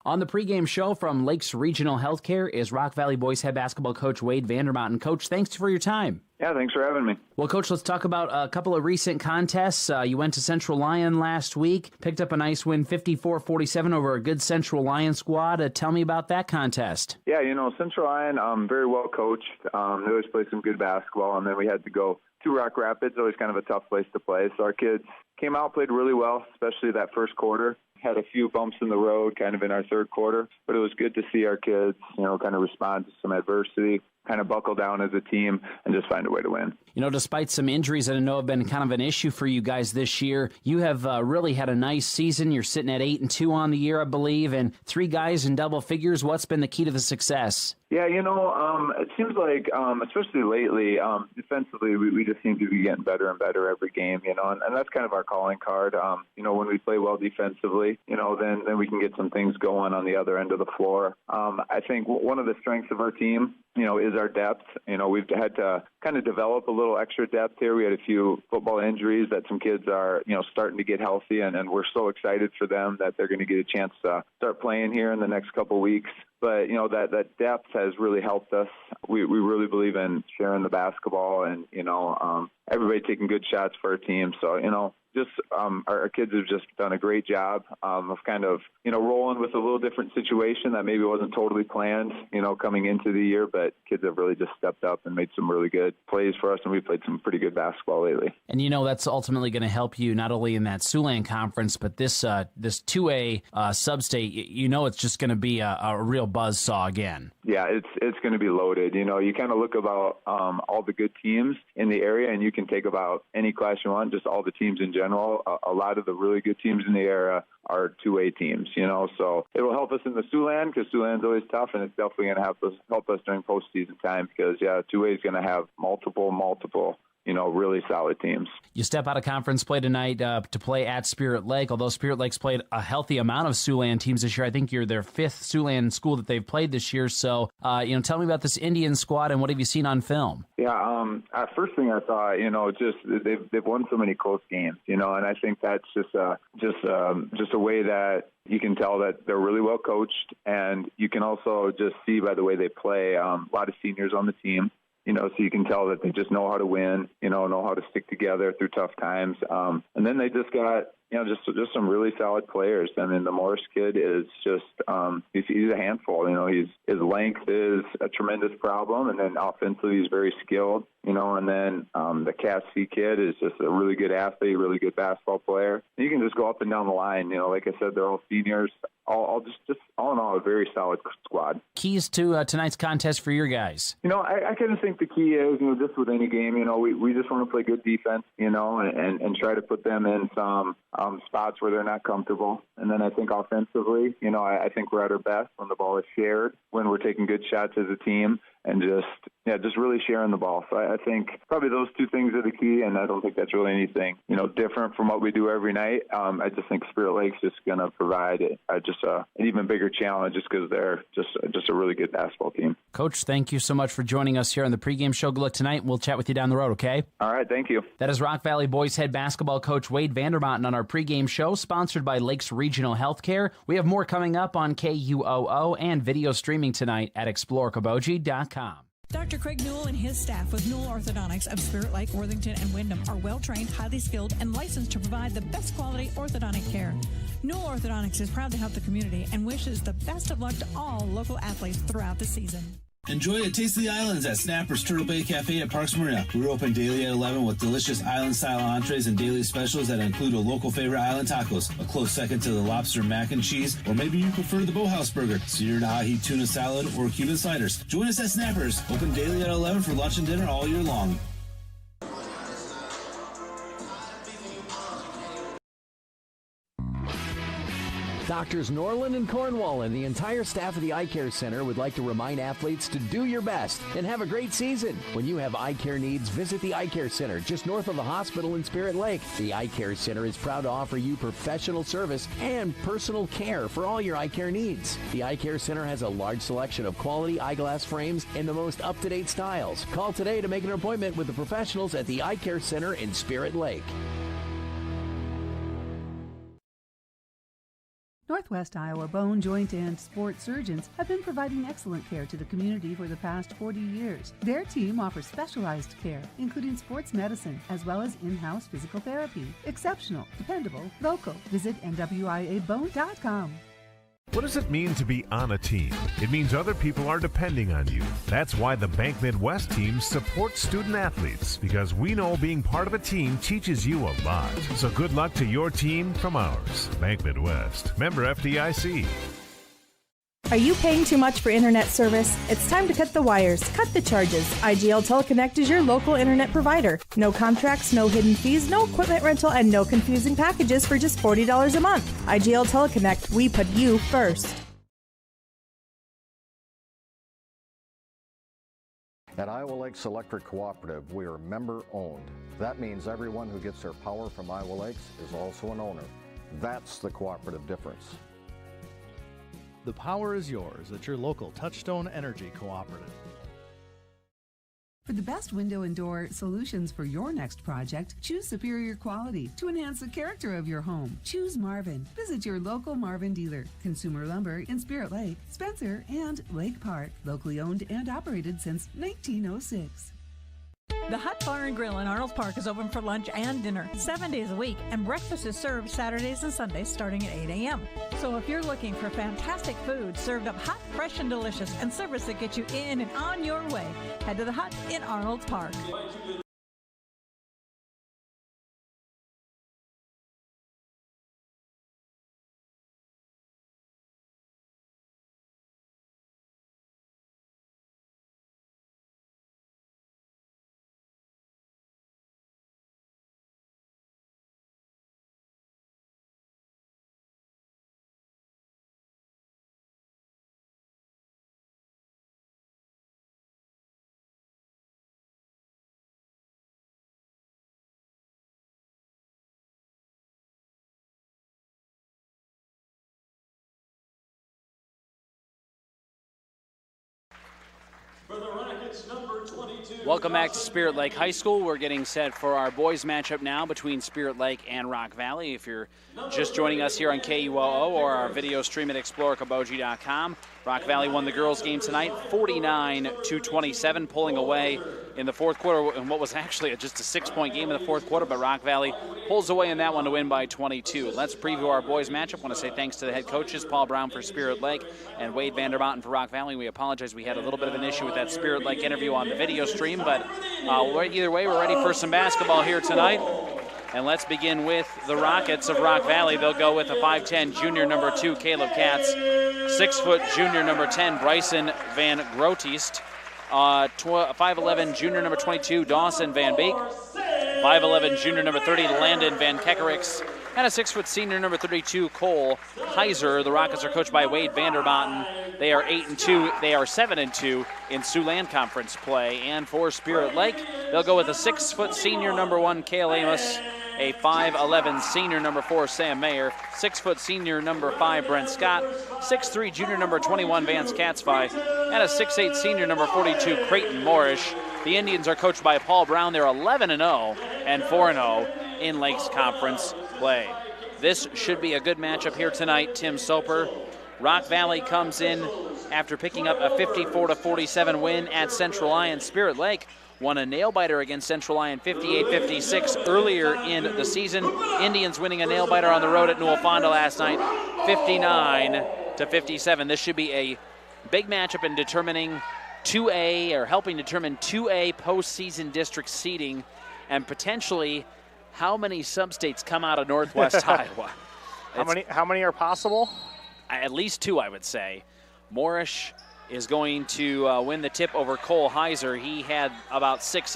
On the pregame show from Lakes Regional Healthcare is Rock Valley boys head basketball coach Wade Vandermountain. Coach, thanks for your time. Yeah, thanks for having me. Well, Coach, let's talk about a couple of recent contests. You went to Central Lyon last week, picked up a nice win, 54-47 over a good Central Lyon squad. Tell me about that contest. Yeah, Central Lyon, very well coached. They always play some good basketball, and then we had to go to Rock Rapids, always kind of a tough place to play. So our kids came out, played really well, especially that first quarter. Had a few bumps in the road kind of in our third quarter, but it was good to see our kids, kind of respond to some adversity, kind of buckle down as a team and just find a way to win. Despite some injuries that I know have been kind of an issue for you guys this year, you have really had a nice season. You're sitting at 8-2 on the year, I believe, and 3 guys in double figures. What's been the key to the success? Yeah, it seems like, especially lately, defensively, we just seem to be getting better and better every game, and that's kind of our calling card. When we play well defensively, then we can get some things going on the other end of the floor. I think one of the strengths of our team, is our depth. We've had to kind of develop a little extra depth here. We had a few football injuries that some kids are, starting to get healthy, and we're so excited for them that they're going to get a chance to start playing here in the next couple weeks. But, that depth has really helped us. We really believe in sharing the basketball and, everybody taking good shots for our team. So, our kids have just done a great job of kind of, rolling with a little different situation that maybe wasn't totally planned, coming into the year. But kids have really just stepped up and made some really good plays for us, and we've played some pretty good basketball lately. And, that's ultimately going to help you not only in that Siouxland conference, but this 2A sub-state, it's just going to be a real buzzsaw again. Yeah, it's going to be loaded. You know, you kind of look about all the good teams in the area, and you can take about any class you want, just all the teams in general. A lot of the really good teams in the area are 2A teams, you know, so it will help us in the Siouxland because Siouxland's always tough, and it's definitely going to help us during postseason time because, 2A is going to have multiple, really solid teams. You step out of conference play tonight to play at Spirit Lake, although Spirit Lake's played a healthy amount of Siouxland teams this year. I think you're their 5th Siouxland school that they've played this year. So, tell me about this Indian squad and what have you seen on film? Yeah, first thing I thought, just they've won so many close games, and I think that's just a way that you can tell that they're really well coached, and you can also just see by the way they play. A lot of seniors on the team. So you can tell that they just know how to win, know how to stick together through tough times. And then they just got, just some really solid players. I mean, the Morris kid is just, he's a handful. His length is a tremendous problem, and then offensively he's very skilled. And then the Cassidy kid is just a really good athlete, really good basketball player. You can just go up and down the line. Like I said, they're all seniors. All in all, a very solid squad. Keys to tonight's contest for your guys? I kind of think the key is, just with any game, we just want to play good defense, and try to put them in some spots where they're not comfortable. And then I think offensively, I think we're at our best when the ball is shared, when we're taking good shots as a team, and just really sharing the ball. So I think probably those two things are the key, and I don't think that's really anything, different from what we do every night. I just think Spirit Lake's just going to provide an even bigger challenge just because they're just a really good basketball team. Coach, thank you so much for joining us here on the pregame show. Good luck tonight. We'll chat with you down the road, okay? All right, thank you. That is Rock Valley Boys head basketball coach Wade Vandermounten on our pregame show, sponsored by Lakes Regional Healthcare. We have more coming up on KUOO and video streaming tonight at explorecabogie.com. Dr. Craig Newell and his staff with Newell Orthodontics of Spirit Lake, Worthington, and Wyndham are well-trained, highly skilled, and licensed to provide the best quality orthodontic care. Newell Orthodontics is proud to help the community and wishes the best of luck to all local athletes throughout the season. Enjoy a taste of the islands at Snapper's Turtle Bay Cafe at Parks Marina. We're open daily at 11 with delicious island-style entrees and daily specials that include a local favorite island tacos, a close second to the lobster mac and cheese, or maybe you prefer the Boathouse burger, seared ahi tuna salad, or Cuban sliders. Join us at Snapper's, open daily at 11 for lunch and dinner all year long. Doctors Norland and Cornwall and the entire staff of the Eye Care Center would like to remind athletes to do your best and have a great season. When you have eye care needs, visit the Eye Care Center just north of the hospital in Spirit Lake. The Eye Care Center is proud to offer you professional service and personal care for all your eye care needs. The Eye Care Center has a large selection of quality eyeglass frames and the most up-to-date styles. Call today to make an appointment with the professionals at the Eye Care Center in Spirit Lake. Northwest Iowa Bone, Joint, and Sports Surgeons have been providing excellent care to the community for the past 40 years. Their team offers specialized care, including sports medicine, as well as in-house physical therapy. Exceptional, dependable, local. Visit NWIABone.com. What does it mean to be on a team? It means other people are depending on you. That's why the Bank Midwest team supports student athletes, because we know being part of a team teaches you a lot. So good luck to your team from ours. Bank Midwest, member FDIC. Are you paying too much for internet service? It's time to cut the wires, cut the charges. IGL Teleconnect is your local internet provider. No contracts, no hidden fees, no equipment rental, and no confusing packages for just $40 a month. IGL Teleconnect, we put you first. At Iowa Lakes Electric Cooperative, we are member-owned. That means everyone who gets their power from Iowa Lakes is also an owner. That's the cooperative difference. The power is yours at your local Touchstone Energy Cooperative. For the best window and door solutions for your next project, choose superior quality to enhance the character of your home. Choose Marvin. Visit your local Marvin dealer. Consumer Lumber in Spirit Lake, Spencer, and Lake Park. Locally owned and operated since 1906. The Hut Bar and Grill in Arnold Park is open for lunch and dinner 7 days a week, and breakfast is served Saturdays and Sundays starting at 8 a.m. So if you're looking for fantastic food served up hot, fresh, and delicious, and service that gets you in and on your way, head to the Hut in Arnold Park. Welcome back to Spirit Lake High School. We're getting set for our boys matchup now between Spirit Lake and Rock Valley. If you're just joining us here on KUOO or our video stream at explorerkaboji.com, Rock Valley won the girls' game tonight 49-27, pulling away in the fourth quarter in what was actually just a 6-point game in the fourth quarter, but Rock Valley pulls away in that one to win by 22. Let's preview our boys' matchup. I want to say thanks to the head coaches, Paul Brown for Spirit Lake and Wade Vandermotten for Rock Valley. We apologize. We had a little bit of an issue with that Spirit Lake interview on the video stream, but either way, we're ready for some basketball here tonight. And let's begin with the Rockets of Rock Valley. They'll go with a 5'10 junior number 2, Caleb Katz, 6-foot junior number 10, Bryson Van Grootist, 5'11 junior number 22, Dawson Van Beek, 5'11 junior number 30, Landon Van Kekerix, and a 6-foot senior number 32, Cole Heiser. The Rockets are coached by Wade Vandermotten. They are 8-2. They are 7-2 in Siouxland Conference play. And for Spirit Lake, they'll go with a 6-foot senior number 1, Cale Amos, a 5'11 senior number 4, Sam Mayer, 6-foot senior number 5, Brent Scott, 6'3 junior number 21, Vance Katzfei, and a 6'8 senior number 42, Creighton Moorish. The Indians are coached by Paul Brown. They're 11-0 and 4-0 in Lakes Conference play. This should be a good matchup here tonight, Tim Soper. Rock Valley comes in after picking up a 54-47 win at Central Lyon. Spirit Lake won a nail-biter against Central Lyon 58-56 earlier in the season. Indians winning a nail-biter on the road at Newell Fonda last night, 59-57. This should be a big matchup in determining 2A, or helping determine 2A postseason district seeding, and potentially how many sub-states come out of Northwest Iowa. How many are possible? At least 2, I would say. Moorish is going to win the tip over Cole Heiser. He had about 8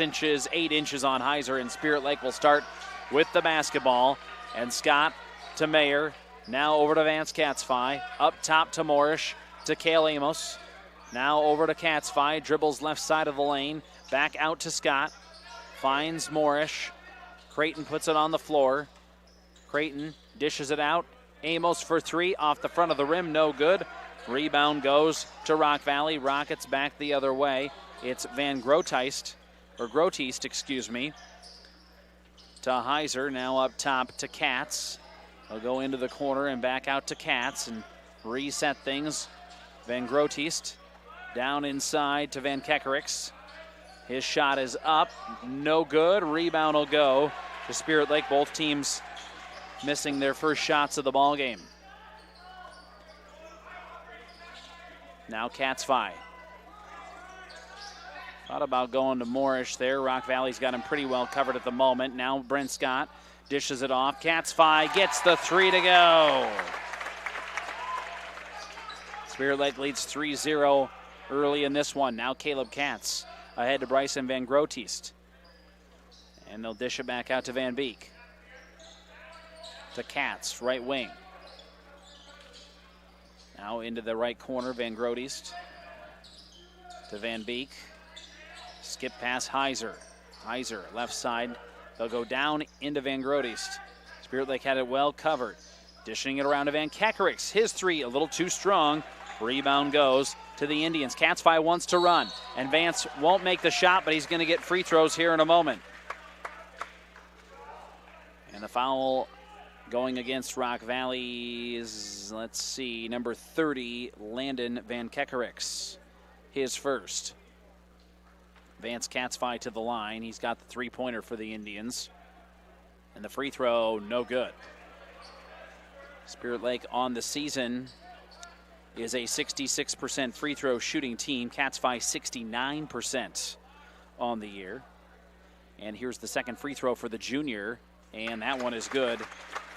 inches on Heiser, and Spirit Lake will start with the basketball. And Scott to Mayer, now over to Vance Katzfei, up top to Moorish, to Cale Amos. Now over to Katzfei, dribbles left side of the lane, back out to Scott, finds Moorish. Creighton puts it on the floor. Creighton dishes it out. Amos for 3, off the front of the rim, no good. Rebound goes to Rock Valley. Rockets back the other way. It's Van Grootist, excuse me, to Heiser. Now up top to Katz. They'll go into the corner and back out to Katz and reset things. Van Grootist down inside to Van Kekerix. His shot is up, no good. Rebound will go to Spirit Lake. Both teams missing their first shots of the ball game. Now Katzfei. Thought about going to Moorish there. Rock Valley's got him pretty well covered at the moment. Now Brent Scott dishes it off. Katzfei gets the 3 to go. Spirit Lake leads 3-0 early in this one. Now Caleb Katz ahead to Bryson Van Grootist. And they'll dish it back out to Van Beek. To Katz, right wing. Now into the right corner, Van Grootist. To Van Beek. Skip past Heiser. Heiser, left side. They'll go down into Van Grootist. Spirit Lake had it well covered. Dishing it around to Van Kekerix. His 3 a little too strong. Rebound goes to the Indians. Katzfei wants to run, and Vance won't make the shot, but he's going to get free throws here in a moment. And the foul going against Rock Valley is, let's see, number 30, Landon Van Kekerix. His first. Vance Katzfei to the line. He's got the 3-pointer for the Indians. And the free throw, no good. Spirit Lake on the season is a 66% free throw shooting team. Katzfei 69% on the year. And here's the second free throw for the junior, and that one is good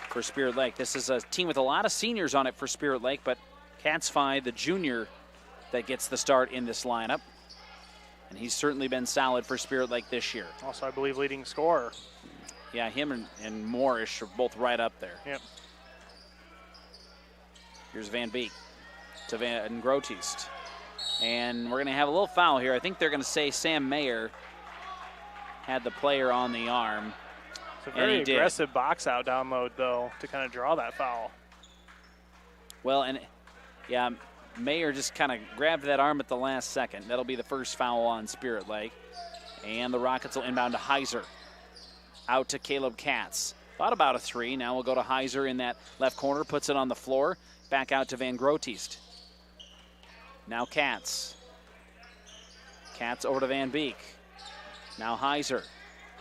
for Spirit Lake. This is a team with a lot of seniors on it for Spirit Lake, but Katzfei, the junior, that gets the start in this lineup. And he's certainly been solid for Spirit Lake this year. Also, I believe, leading scorer. Yeah, him and Moorish are both right up there. Yep. Here's Van Beek to Van Grootist. And we're going to have a little foul here. I think they're going to say Sam Mayer had the player on the arm. It's a very aggressive box out download, though, to kind of draw that foul. Well, and yeah, Mayer just kind of grabbed that arm at the last second. That'll be the first foul on Spirit Lake. And the Rockets will inbound to Heiser. Out to Caleb Katz. Thought about a three. Now we'll go to Heiser in that left corner. Puts it on the floor. Back out to Van Grootist. Now Katz. Katz over to Van Beek. Now Heiser.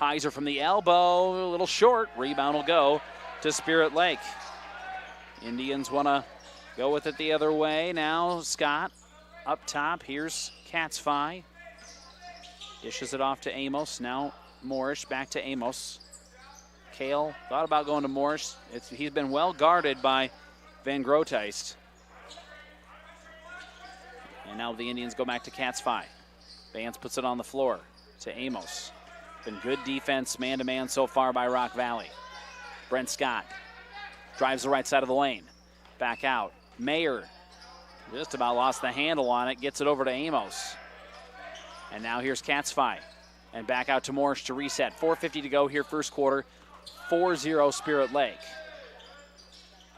Heiser from the elbow. A little short. Rebound will go to Spirit Lake. Indians want to go with it the other way. Now Scott up top. Here's Katz-Fi. Dishes it off to Amos. Now Morris back to Amos. Kale thought about going to Morris. He's been well guarded by Van Grootist. And now the Indians go back to Katz-Fi. Vance puts it on the floor to Amos. Been good defense man-to-man so far by Rock Valley. Brent Scott drives the right side of the lane. Back out. Mayer just about lost the handle on it. Gets it over to Amos. And now here's Katz-Fi. And back out to Morris to reset. 4:50 to go here, first quarter. 4-0 Spirit Lake.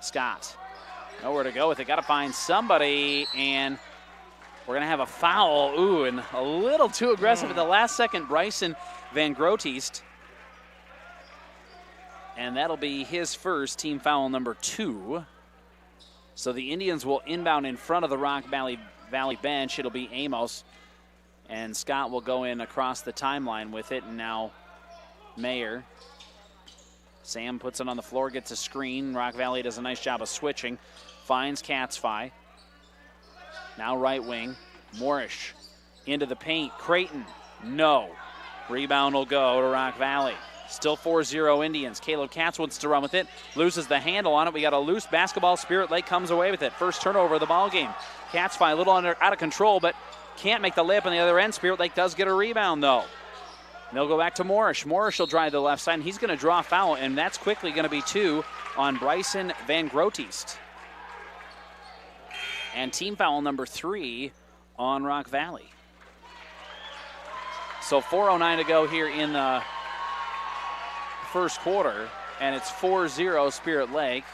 Scott, nowhere to go with it. Got to find somebody, and we're going to have a foul. Ooh, and a little too aggressive at the last second. Bryson Van Grootist. And that'll be his first, team foul number 2. So the Indians will inbound in front of the Rock Valley bench. It'll be Amos. And Scott will go in across the timeline with it. And now Mayer. Sam puts it on the floor, gets a screen. Rock Valley does a nice job of switching. Finds Katz-Fi. Now right wing. Morrish into the paint. Creighton, no. Rebound will go to Rock Valley. Still 4-0 Indians. Caleb Katz wants to run with it. Loses the handle on it. We got a loose basketball. Spirit Lake comes away with it. First turnover of the ball game. Katz-Fi a little out of control, but can't make the layup on the other end. Spirit Lake does get a rebound, though. And they'll go back to Morrish. Morrish will drive the left side, and he's going to draw a foul, and that's quickly going to be 2 on Bryson Van Grootist. And team foul number 3 on Rock Valley. So 4:09 to go here in the first quarter, and it's 4-0 Spirit Lake.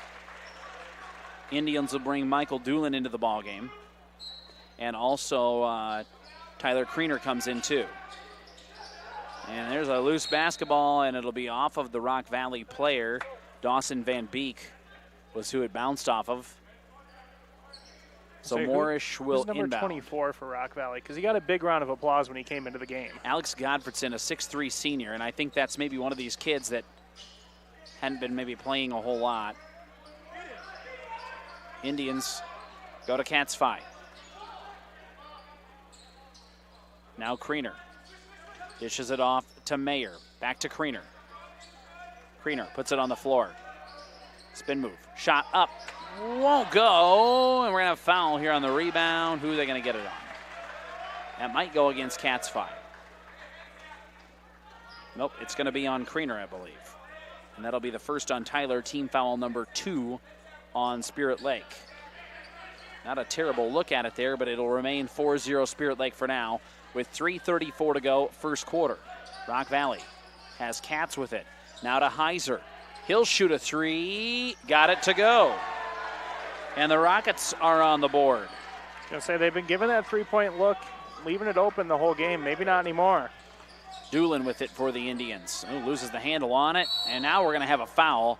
Indians will bring Michael Doolin into the ballgame. And also Tyler Kriener comes in too. And there's a loose basketball, and it'll be off of the Rock Valley player. Dawson Van Beek was who it bounced off of. So Morrish will number inbound. 24 for Rock Valley? Because he got a big round of applause when he came into the game. Alex Godfredson, a 6'3 senior, and I think that's maybe one of these kids that hadn't been maybe playing a whole lot. Indians go to Katz-Fi. Now Kriener dishes it off to Mayer. Back to Kriener. Kriener puts it on the floor. Spin move. Shot up. Won't go. And we're going to have a foul here on the rebound. Who are they going to get it on? That might go against Katz-Fi. Nope, it's going to be on Kriener, I believe. And that'll be the first on Tyler. Team foul number 2 on Spirit Lake. Not a terrible look at it there, but it'll remain 4-0 Spirit Lake for now with 3:34 to go, first quarter. Rock Valley has Katz with it. Now to Heiser. He'll shoot a 3. Got it to go. And the Rockets are on the board. I was going to say, they've been giving that three-point look, leaving it open the whole game. Maybe not anymore. Doolin with it for the Indians. Oh, loses the handle on it. And now we're going to have a foul.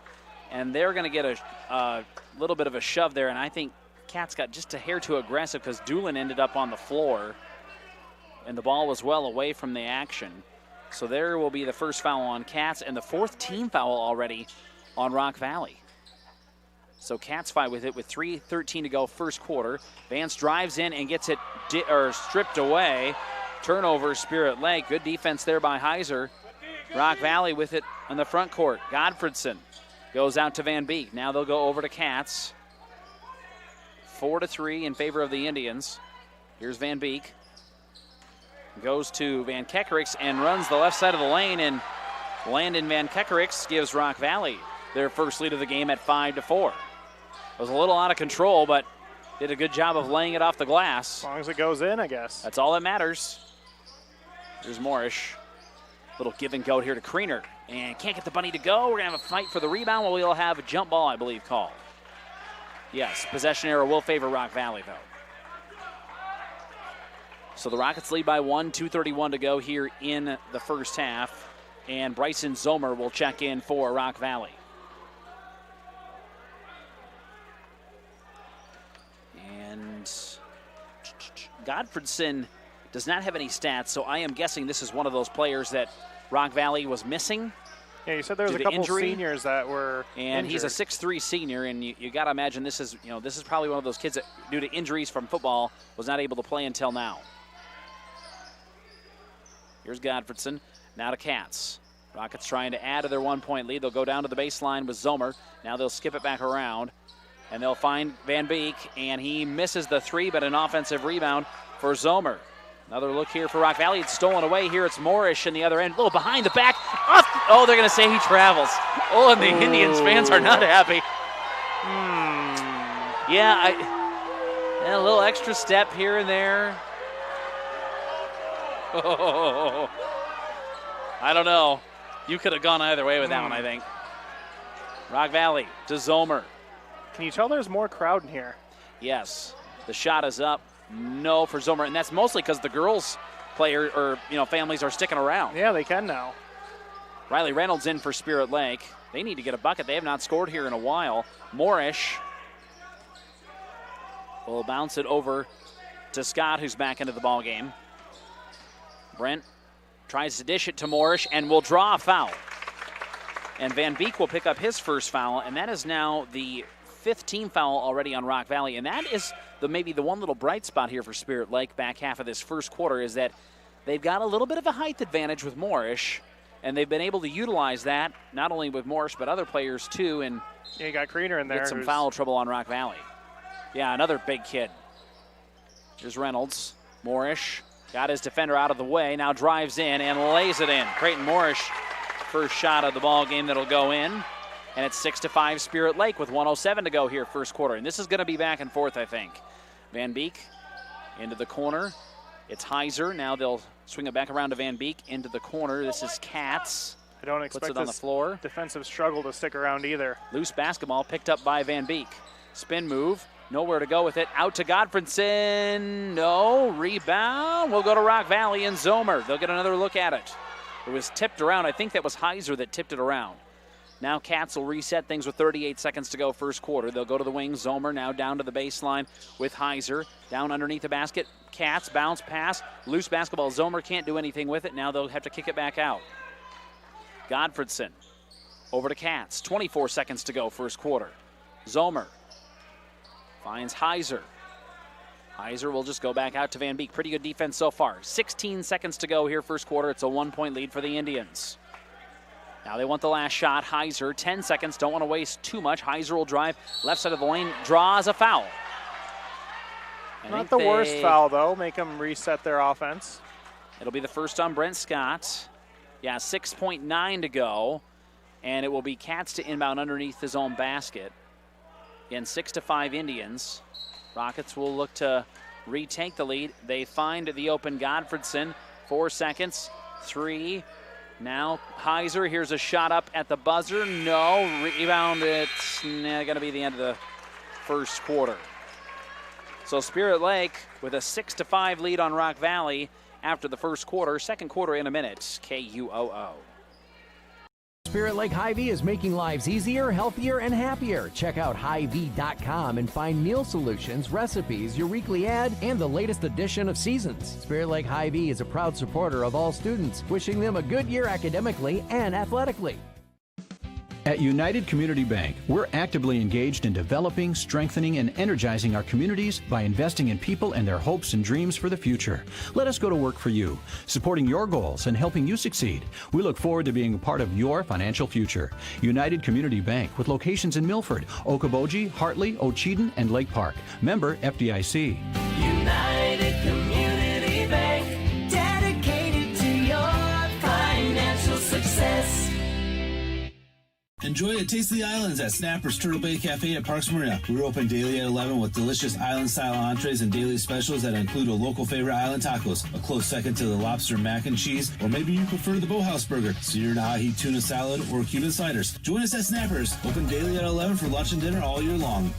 And they're going to get a little bit of a shove there. And I think Katz got just a hair too aggressive because Doolin ended up on the floor. And the ball was well away from the action. So there will be the first foul on Katz and the 4th team foul already on Rock Valley. So Katz-Fi with it with 3:13 to go, first quarter. Vance drives in and gets it stripped away. Turnover, Spirit Lake. Good defense there by Heiser. Rock Valley with it on the front court. Godfredson goes out to Van Beek. Now they'll go over to Katz. 4-3 in favor of the Indians. Here's Van Beek. Goes to Van Kekerix and runs the left side of the lane, and Landon Van Kekerix gives Rock Valley their first lead of the game at 5-4. It was a little out of control, but did a good job of laying it off the glass. As long as it goes in, I guess. That's all that matters. Here's Morrish. Little give and go here to Kriener. And can't get the bunny to go. We're going to have a fight for the rebound. Well, we'll have a jump ball, I believe, called. Yes, possession error will favor Rock Valley, though. So the Rockets lead by 1, 2:31 to go here in the first half. And Bryson Zomer will check in for Rock Valley. And Godfredson does not have any stats, so I am guessing this is one of those players that Rock Valley was missing. Yeah, you said there was a couple seniors that were and injured. He's a 6'3" senior, and you got to imagine this is probably one of those kids that, due to injuries from football, was not able to play until now. Here's Godfredson, now to Katz. Rockets trying to add to their 1-point lead. They'll go down to the baseline with Zomer. Now they'll skip it back around, and they'll find Van Beek, and he misses the three, but an offensive rebound for Zomer. Another look here for Rock Valley. It's stolen away here. It's Moorish in the other end. A little behind the back. Oh, they're going to say he travels. Oh, and the Indians fans are not happy. Yeah, a little extra step here and there. Oh, I don't know. You could have gone either way with that one, I think. Rock Valley to Zomer. Can you tell there's more crowd in here? Yes. The shot is up. No for Zomer, and that's mostly because the girls' families are sticking around. Yeah, they can now. Riley Reynolds in for Spirit Lake. They need to get a bucket. They have not scored here in a while. Moorish will bounce it over to Scott, who's back into the ball game. Brent tries to dish it to Moorish and will draw a foul. And Van Beek will pick up his first foul, and that is now the 5th team foul already on Rock Valley. And that is maybe the one little bright spot here for Spirit Lake back half of this first quarter, is that they've got a little bit of a height advantage with Moorish, and they've been able to utilize that, not only with Moorish, but other players too. And yeah, you got Kriener in there. Get some foul trouble on Rock Valley. Yeah, another big kid. Here's Reynolds. Moorish got his defender out of the way, now drives in and lays it in. Creighton Moorish, first shot of the ball game that'll go in. And it's 6-5 Spirit Lake with 1:07 to go here first quarter. And this is going to be back and forth, I think. Van Beek into the corner. It's Heiser. Now they'll swing it back around to Van Beek into the corner. This is Katz. I don't expect puts it on the floor. Defensive struggle to stick around either. Loose basketball picked up by Van Beek. Spin move. Nowhere to go with it. Out to Godfredson. No. Rebound. We'll go to Rock Valley and Zomer. They'll get another look at it. It was tipped around. I think that was Heiser that tipped it around. Now Katz will reset things with 38 seconds to go first quarter. They'll go to the wing. Zomer now down to the baseline with Heiser. Down underneath the basket. Katz, bounce pass. Loose basketball. Zomer can't do anything with it. Now they'll have to kick it back out. Godfredson over to Katz. 24 seconds to go first quarter. Zomer finds Heiser. Heiser will just go back out to Van Beek. Pretty good defense so far. 16 seconds to go here first quarter. It's a 1-point lead for the Indians. Now they want the last shot. Heiser, 10 seconds. Don't want to waste too much. Heiser will drive left side of the lane. Draws a foul. Not the worst foul, though. Make them reset their offense. It'll be the first on Brent Scott. Yeah, 6.9 to go. And it will be Katz to inbound underneath his own basket. Again, 6-5 Indians. Rockets will look to retake the lead. They find the open Godfredson. 4 seconds. 3. Now Heiser, here's a shot up at the buzzer. No, rebound. It's going to be the end of the first quarter. So Spirit Lake with a 6-5 lead on Rock Valley after the first quarter. Second quarter in a minute. KUOO. Spirit Lake Hy-Vee is making lives easier, healthier, and happier. Check out Hy-Vee.com and find meal solutions, recipes, your weekly ad, and the latest edition of Seasons. Spirit Lake Hy-Vee is a proud supporter of all students, wishing them a good year academically and athletically. At United Community Bank, we're actively engaged in developing, strengthening, and energizing our communities by investing in people and their hopes and dreams for the future. Let us go to work for you, supporting your goals and helping you succeed. We look forward to being a part of your financial future. United Community Bank, with locations in Milford, Okoboji, Hartley, Ocheyedan, and Lake Park. Member FDIC. United Community Bank, dedicated to your financial success. Enjoy a taste of the islands at Snapper's Turtle Bay Cafe at Parks Marina. We're open daily at 11 with delicious island-style entrees and daily specials that include a local favorite island tacos, a close second to the lobster mac and cheese, or maybe you prefer the Boathouse burger, seared ahi tuna salad, or Cuban sliders. Join us at Snapper's, open daily at 11 for lunch and dinner all year long.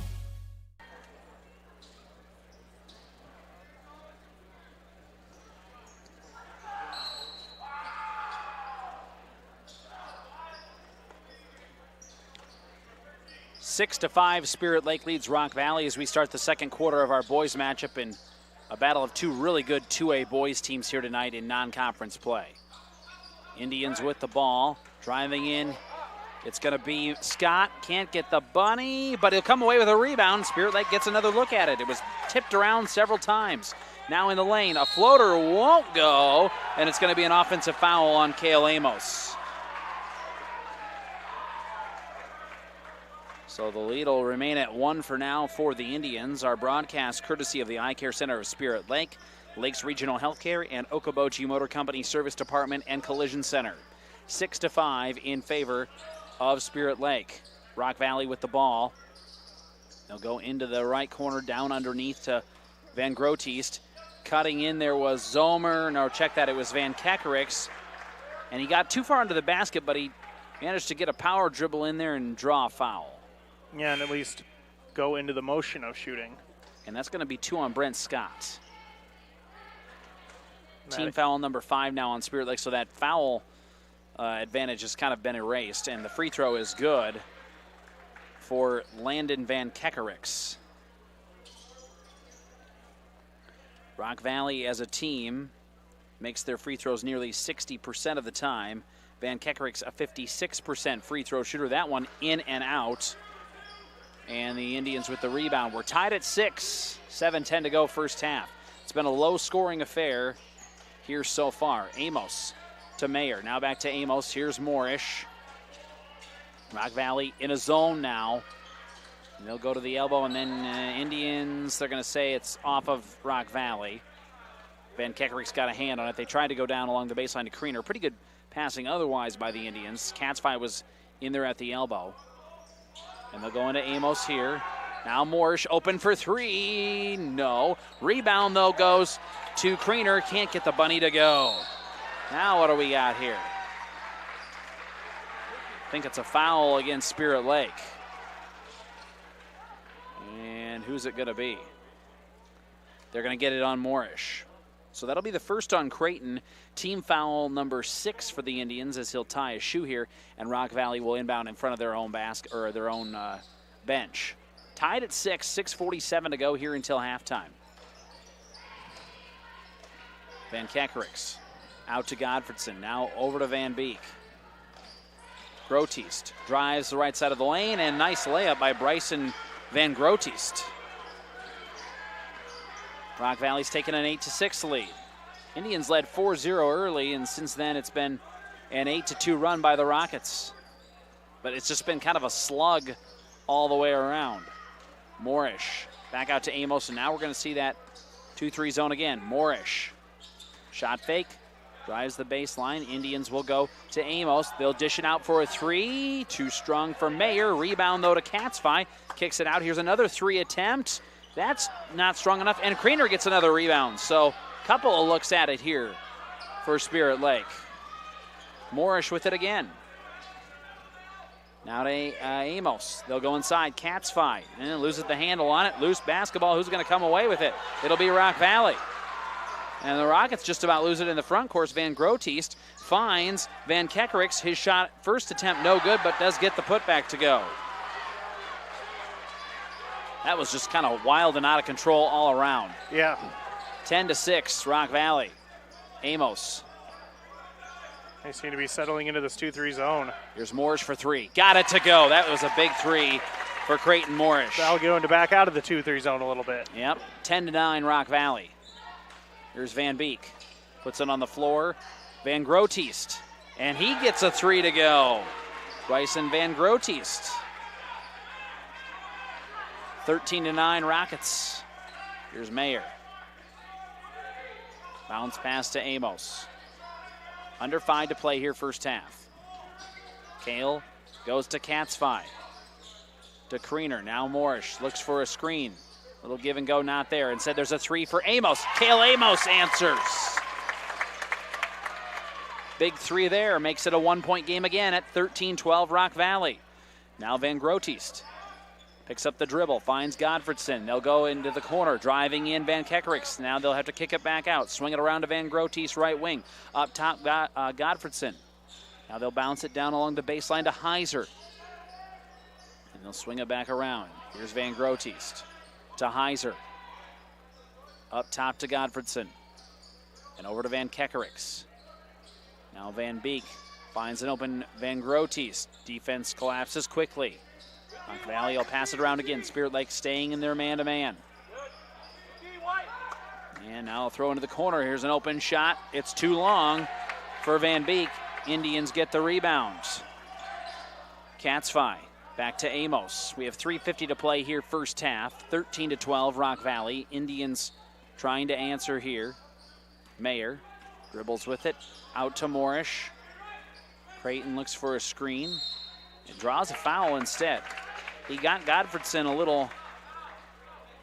6-5, Spirit Lake leads Rock Valley as we start the second quarter of our boys matchup in a battle of two really good 2A boys teams here tonight in non-conference play. Indians with the ball, driving in. It's going to be Scott. Can't get the bunny, but he'll come away with a rebound. Spirit Lake gets another look at it. It was tipped around several times. Now in the lane, a floater won't go, and it's going to be an offensive foul on Cale Amos. So the lead will remain at 1 for now for the Indians. Our broadcast courtesy of the Eye Care Center of Spirit Lake, Lakes Regional Healthcare, and Okoboji Motor Company Service Department and Collision Center. 6-5 in favor of Spirit Lake. Rock Valley with the ball. They'll go into the right corner, down underneath to Van Groteest. Cutting in there was Zomer. No, check that, it was Van Kekerix. And he got too far under the basket, but he managed to get a power dribble in there and draw a foul. Yeah, and at least go into the motion of shooting. And that's going to be 2 on Brent Scott. Team foul number 5 now on Spirit Lake, so that foul advantage has kind of been erased, and the free throw is good for Landon Van Kekerix. Rock Valley as a team makes their free throws nearly 60% of the time. Van Kekerix a 56% free throw shooter. That one in and out. And the Indians with the rebound. We're tied at 6, 7:10 to go first half. It's been a low-scoring affair here so far. Amos to Mayer. Now back to Amos. Here's Moorish. Rock Valley in a zone now. And they'll go to the elbow, and then Indians, they're going to say it's off of Rock Valley. Van Kekerik's got a hand on it. They tried to go down along the baseline to Kriener. Pretty good passing otherwise by the Indians. Katzfei was in there at the elbow. And they'll go into Amos here. Now Moorish open for 3. No. Rebound, though, goes to Kriener. Can't get the bunny to go. Now what do we got here? I think it's a foul against Spirit Lake. And who's it going to be? They're going to get it on Moorish. So that'll be the first on Creighton. Team foul number 6 for the Indians as he'll tie a shoe here, and Rock Valley will inbound in front of their own basket or their own bench. Tied at 6, 6:47 to go here until halftime. Van Kekerix out to Godfredson. Now over to Van Beek. Groteest drives the right side of the lane, and nice layup by Bryson Van Groteest. Rock Valley's taken an 8-6 lead. Indians led 4-0 early, and since then it's been an 8-2 run by the Rockets. But it's just been kind of a slug all the way around. Moorish back out to Amos, and now we're going to see that 2-3 zone again. Moorish, shot fake, drives the baseline. Indians will go to Amos. They'll dish it out for a 3. Too strong for Mayer. Rebound, though, to Katzfei. Kicks it out. Here's another 3 attempt. That's not strong enough, and Kriener gets another rebound. So a couple of looks at it here for Spirit Lake. Moorish with it again. Now to Amos. They'll go inside. Katzfei and loses the handle on it. Loose basketball. Who's going to come away with it? It'll be Rock Valley. And the Rockets just about lose it in the front course. Van Groteest finds Van Kekerix. His shot, first attempt, no good, but does get the putback to go. That was just kind of wild and out of control all around. Yeah. 10-6, Rock Valley. Amos. They seem to be settling into this 2-3 zone. Here's Moorish for 3. Got it to go. That was a big 3 for Creighton Moorish. That'll go into back out of the 2-3 zone a little bit. Yep. 10-9, Rock Valley. Here's Van Beek. Puts it on the floor. Van Groteest. And he gets a 3 to go. Bryson Van Groteest. 13-9 Rockets. Here's Mayer. Bounce pass to Amos. Under 5 to play here first half. Cale goes to Katzfei. To Kriener. Now Moorish looks for a screen. Little give and go not there. Instead there's a 3 for Amos. Cale Amos answers. Big 3 there. Makes it a 1-point game again at 13-12 Rock Valley. Now Van Groteest. Picks up the dribble, finds Godfredson. They'll go into the corner, driving in Van Kekerix. Now they'll have to kick it back out. Swing it around to Van Groteest, right wing. Up top, Godfredson. Now they'll bounce it down along the baseline to Heiser. And they'll swing it back around. Here's Van Grootist to Heiser. Up top to Godfredson. And over to Van Kekerix. Now Van Beek finds an open Van Grootist. Defense collapses quickly. Rock Valley will pass it around again. Spirit Lake staying in their man-to-man. And now they'll throw into the corner. Here's an open shot. It's too long for Van Beek. Indians get the rebounds. Katzfi back to Amos. We have 3:50 to play here first half. 13-12 Rock Valley. Indians trying to answer here. Mayer dribbles with it. Out to Moorish. Creighton looks for a screen. It draws a foul instead. He got Godfredson a little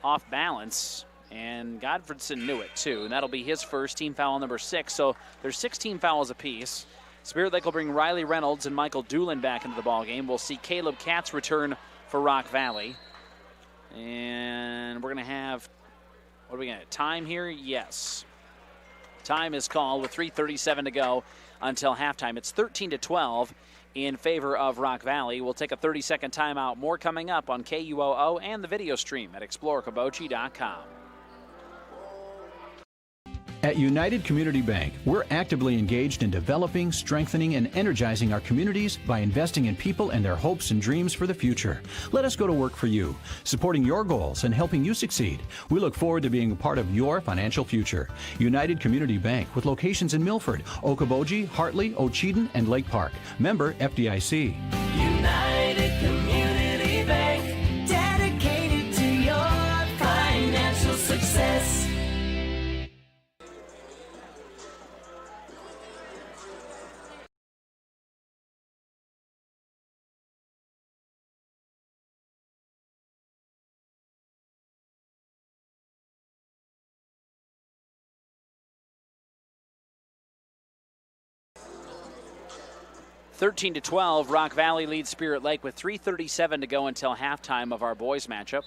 off balance, and Godfredson knew it too, and that'll be his first, team foul number 6. So there's 16 fouls apiece. Spirit Lake will bring Riley Reynolds and Michael Doolin back into the ballgame. We'll see Caleb Katz return for Rock Valley. And we're going to have, what are we going to, time here? Yes. Time is called with 3:37 to go until halftime. It's 13-12 in favor of Rock Valley. We'll take a 30-second timeout. More coming up on KUOO and the video stream at explorecabochi.com. At United Community Bank, we're actively engaged in developing, strengthening, and energizing our communities by investing in people and their hopes and dreams for the future. Let us go to work for you, supporting your goals and helping you succeed. We look forward to being a part of your financial future. United Community Bank, with locations in Milford, Okoboji, Hartley, Ocheyedan, and Lake Park. Member FDIC. United Community Bank, dedicated to your financial success. Thirteen to 12, Rock Valley leads Spirit Lake with 3:37 to go until halftime of our boys matchup.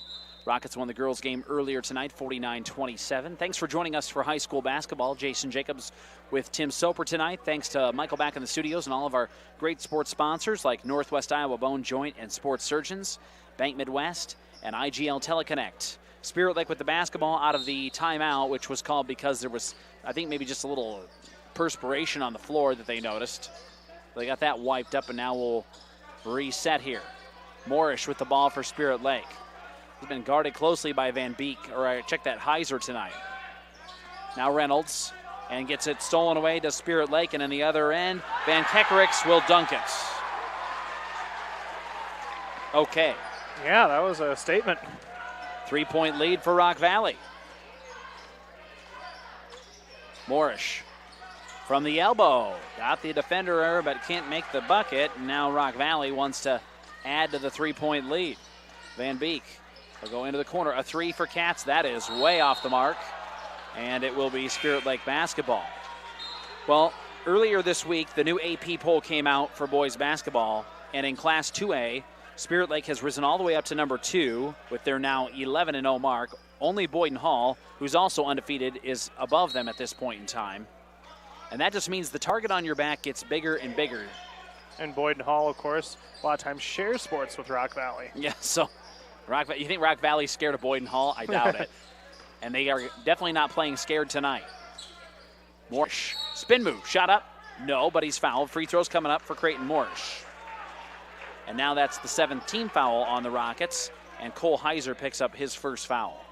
Rockets won the girls game earlier tonight, 49-27. Thanks for joining us for high school basketball. Jason Jacobs with Tim Soper tonight. Thanks to Michael back in the studios and all of our great sports sponsors like Northwest Iowa Bone Joint and Sports Surgeons, Bank Midwest, and IGL Teleconnect. Spirit Lake with the basketball out of the timeout, which was called because there was, I think, maybe just a little perspiration on the floor that they noticed. They got that wiped up, and now we'll reset here. Moorish with the ball for Spirit Lake. He's been guarded closely by Van Beek, or I checked that Heiser tonight. Now Reynolds, and gets it stolen away to Spirit Lake, and on the other end, Van Kekerix will dunk it. Okay. Yeah, that was a statement. 3-point lead for Rock Valley. Moorish. From the elbow, got the defender, but can't make the bucket. And now Rock Valley wants to add to the 3-point lead. Van Beek will go into the corner. A 3 for Katz. That is way off the mark. And it will be Spirit Lake basketball. Well, earlier this week, the new AP poll came out for boys basketball. And in Class 2A, Spirit Lake has risen all the way up to number 2 with their now 11-0 mark. Only Boyden Hall, who's also undefeated, is above them at this point in time. And that just means the target on your back gets bigger and bigger. And Boyden Hall, of course, a lot of times shares sports with Rock Valley. Yeah, so you think Rock Valley's scared of Boyden Hall? I doubt it. And they are definitely not playing scared tonight. Moorish, spin move, shot up. No, but he's fouled. Free throws coming up for Creighton Moorish. And now that's the 17th foul on the Rockets, and Cole Heiser picks up his first foul.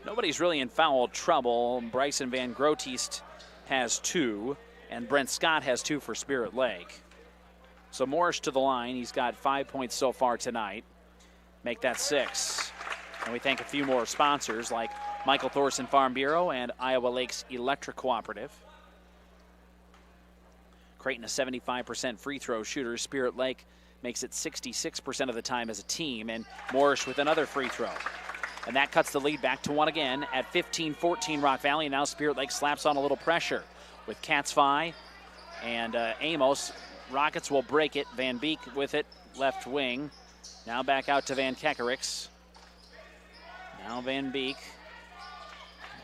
Nobody's really in foul trouble. Bryson Van Grootist has 2, and Brent Scott has 2 for Spirit Lake. So Moorish to the line. He's got 5 points so far tonight. Make that 6. And we thank a few more sponsors like Michael Thorson Farm Bureau and Iowa Lakes Electric Cooperative. Creighton a 75% free throw shooter. Spirit Lake makes it 66% of the time as a team, and Moorish with another free throw. And that cuts the lead back to 1 again at 15-14 Rock Valley. And now Spirit Lake slaps on a little pressure with Katzfi and Amos. Rockets will break it. Van Beek with it, left wing. Now back out to Van Kekerix. Now Van Beek.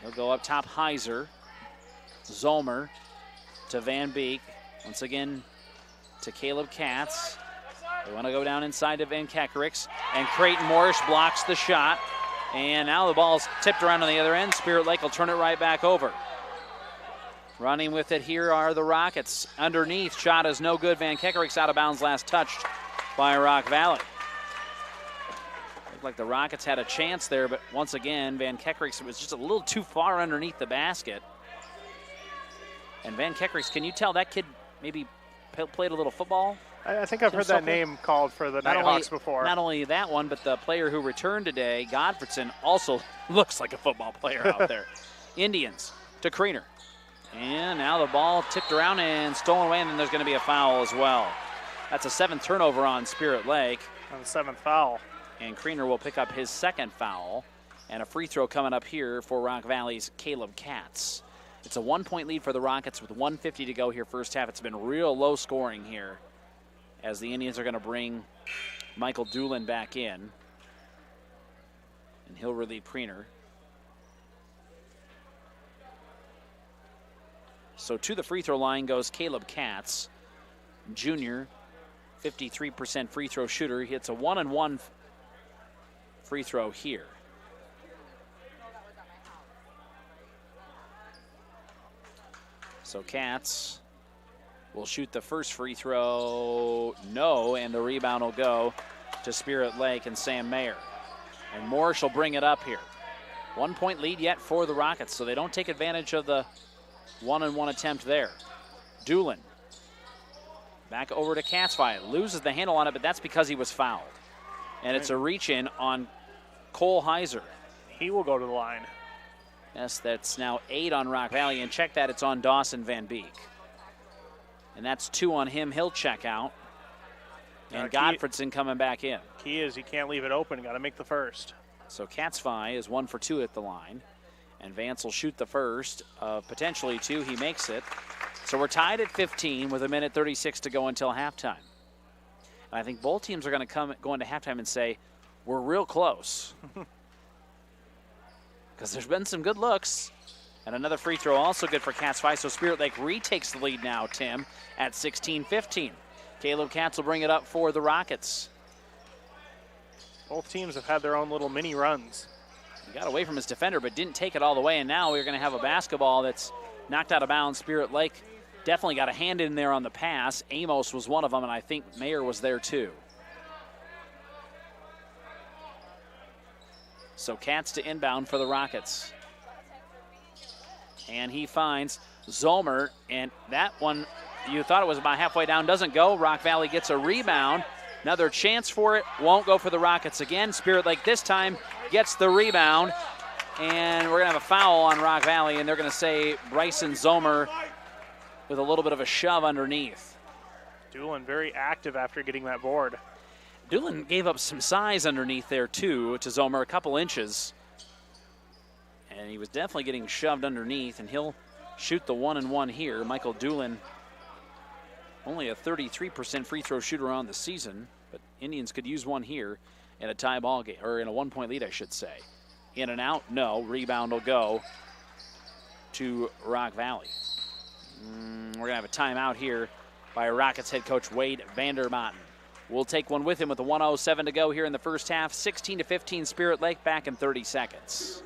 He'll go up top, Heiser. Zolmer to Van Beek. Once again to Caleb Katz. They want to go down inside to Van Kekerix, and Creighton Morrish blocks the shot. And now the ball's tipped around on the other end. Spirit Lake will turn it right back over. Running with it here are the Rockets. Underneath, shot is no good. Van Kekerix out of bounds, last touched by Rock Valley. Looked like the Rockets had a chance there, but once again, Van Kekerix was just a little too far underneath the basket. And Van Kekerix, can you tell that kid maybe played a little football? I think I've heard that name called for the Nighthawks before. Not only that one, but the player who returned today, Godfredson, also looks like a football player out there. Indians to Kriener. And now the ball tipped around and stolen away, and then there's going to be a foul as well. That's a 7th turnover on Spirit Lake. On the 7th foul. And Kriener will pick up his 2nd foul. And a free throw coming up here for Rock Valley's Caleb Katz. It's a 1-point lead for the Rockets with 1:50 to go here first half. It's been real low scoring here as the Indians are going to bring Michael Doolin back in. And he'll relieve Kriener. So to the free throw line goes Caleb Katz, junior, 53% free throw shooter. He hits a 1-and-1 free throw here. So Katz will shoot the first free throw, no, and the rebound will go to Spirit Lake and Sam Mayer. And Morrish will bring it up here. 1-point lead yet for the Rockets, so they don't take advantage of the 1-and-1 attempt there. Doolin back over to Katzfei, loses the handle on it, but that's because he was fouled. And it's a reach-in on Cole Heiser. He will go to the line. Yes, that's now 8 on Rock Valley, and check that, it's on Dawson Van Beek. And that's 2 on him, he'll check out. And Godfredson coming back in. Key is he can't leave it open, got to make the first. So Katzfei is 1 for 2 at the line. And Vance will shoot the first of potentially 2, he makes it. So we're tied at 15 with 1:36 to go until halftime. And I think both teams are going to go into halftime and say, we're real close. Because there's been some good looks. And another free throw also good for Katzfei. So Spirit Lake retakes the lead now, Tim, at 16-15. Caleb Katz will bring it up for the Rockets. Both teams have had their own little mini runs. He got away from his defender, but didn't take it all the way. And now we're going to have a basketball that's knocked out of bounds. Spirit Lake definitely got a hand in there on the pass. Amos was one of them, and I think Mayer was there too. So Katz to inbound for the Rockets. And he finds Zomer, and that one, you thought it was about halfway down, doesn't go. Rock Valley gets a rebound. Another chance for it, won't go for the Rockets again. Spirit Lake this time gets the rebound, and we're going to have a foul on Rock Valley, and they're going to say Bryson Zomer with a little bit of a shove underneath. Doolin very active after getting that board. Doolin gave up some size underneath there, too, to Zomer, a couple inches. And he was definitely getting shoved underneath, and he'll shoot the 1-and-1 here. Michael Doolin, only a 33% free throw shooter on the season, but Indians could use one here in a tie ball game, or in a 1-point lead, I should say. In and out, no. Rebound will go to Rock Valley. We're going to have a timeout here by Rockets head coach Wade Vandermotten. We'll take one with him with a 1:07 to go here in the first half. 16-15 Spirit Lake, back in 30 seconds.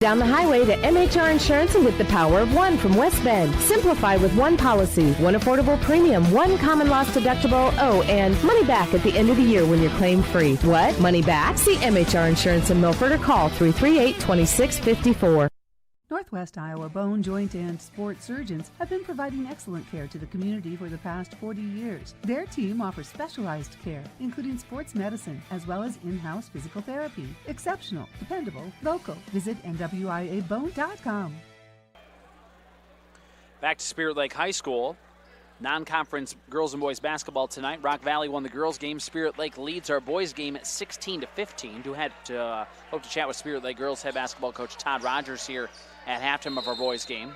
Down the highway to MHR Insurance and get the power of one from West Bend. Simplify with one policy, one affordable premium, one common loss deductible, and money back at the end of the year when you're claim free. What? Money back? See MHR Insurance in Milford or call 338-2654. Northwest Iowa Bone, Joint, and Sports Surgeons have been providing excellent care to the community for the past 40 years. Their team offers specialized care, including sports medicine, as well as in-house physical therapy. Exceptional, dependable, local. Visit NWIABone.com. Back to Spirit Lake High School. Non-conference girls and boys basketball tonight. Rock Valley won the girls game. Spirit Lake leads our boys game at 16-15. Hope to chat with Spirit Lake girls head basketball coach Todd Rogers here at halftime of our boys game.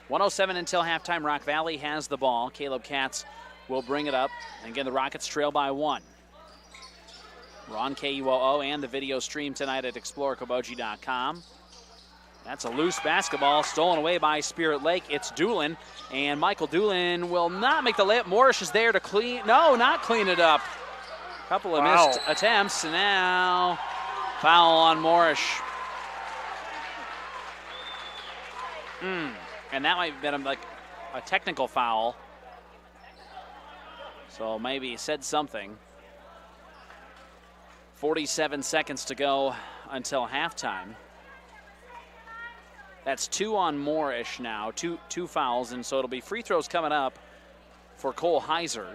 1:07 until halftime. Rock Valley has the ball. Caleb Katz will bring it up. And again, the Rockets trail by 1. We're on KUOO and the video stream tonight at explorekoboji.com. That's a loose basketball stolen away by Spirit Lake. It's Doolin, and Michael Doolin will not make the layup. Morrish is there to clean. No, not clean it up. Couple of missed attempts, and now foul on Moorish. And that might have been like a technical foul. So maybe he said something. 47 seconds to go until halftime. That's 2 on Moorish now, two fouls, and so it'll be free throws coming up for Cole Heiser.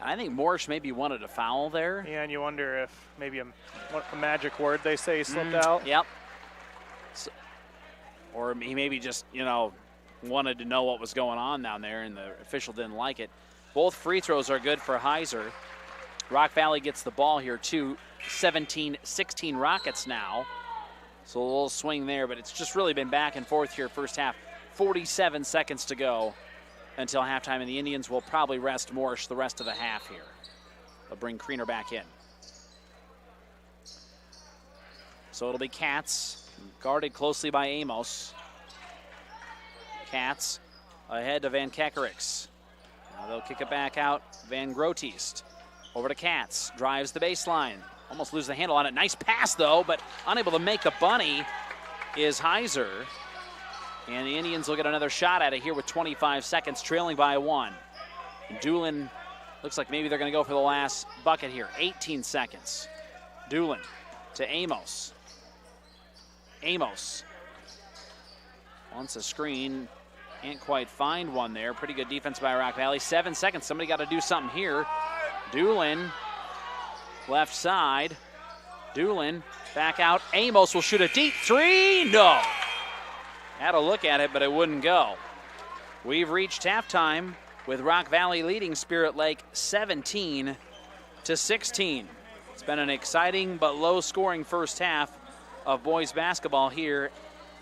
I think Moorish maybe wanted a foul there. Yeah, and you wonder if maybe a magic word they say slipped out. Yep. So, or he maybe just, wanted to know what was going on down there, and the official didn't like it. Both free throws are good for Heiser. Rock Valley gets the ball here, too. 17-16 Rockets now. So a little swing there, but it's just really been back and forth here first half. 47 seconds to go until halftime, and the Indians will probably rest Moorish the rest of the half here. They'll bring Kriener back in. So it'll be Katz, guarded closely by Amos. Katz ahead to Van Kekerix. Now they'll kick it back out. Van Grootist over to Katz, drives the baseline. Almost lose the handle on it. Nice pass, though, but unable to make a bunny is Heiser. And the Indians will get another shot at it here with 25 seconds, trailing by 1. And Doolin looks like maybe they're going to go for the last bucket here. 18 seconds. Doolin to Amos. Amos wants a screen. Can't quite find one there. Pretty good defense by Rock Valley. 7 seconds. Somebody got to do something here. Doolin, left side. Doolin back out. Amos will shoot a deep three. No. Had a look at it, but it wouldn't go. We've reached halftime with Rock Valley leading Spirit Lake 17-16. It's been an exciting but low-scoring first half of boys basketball here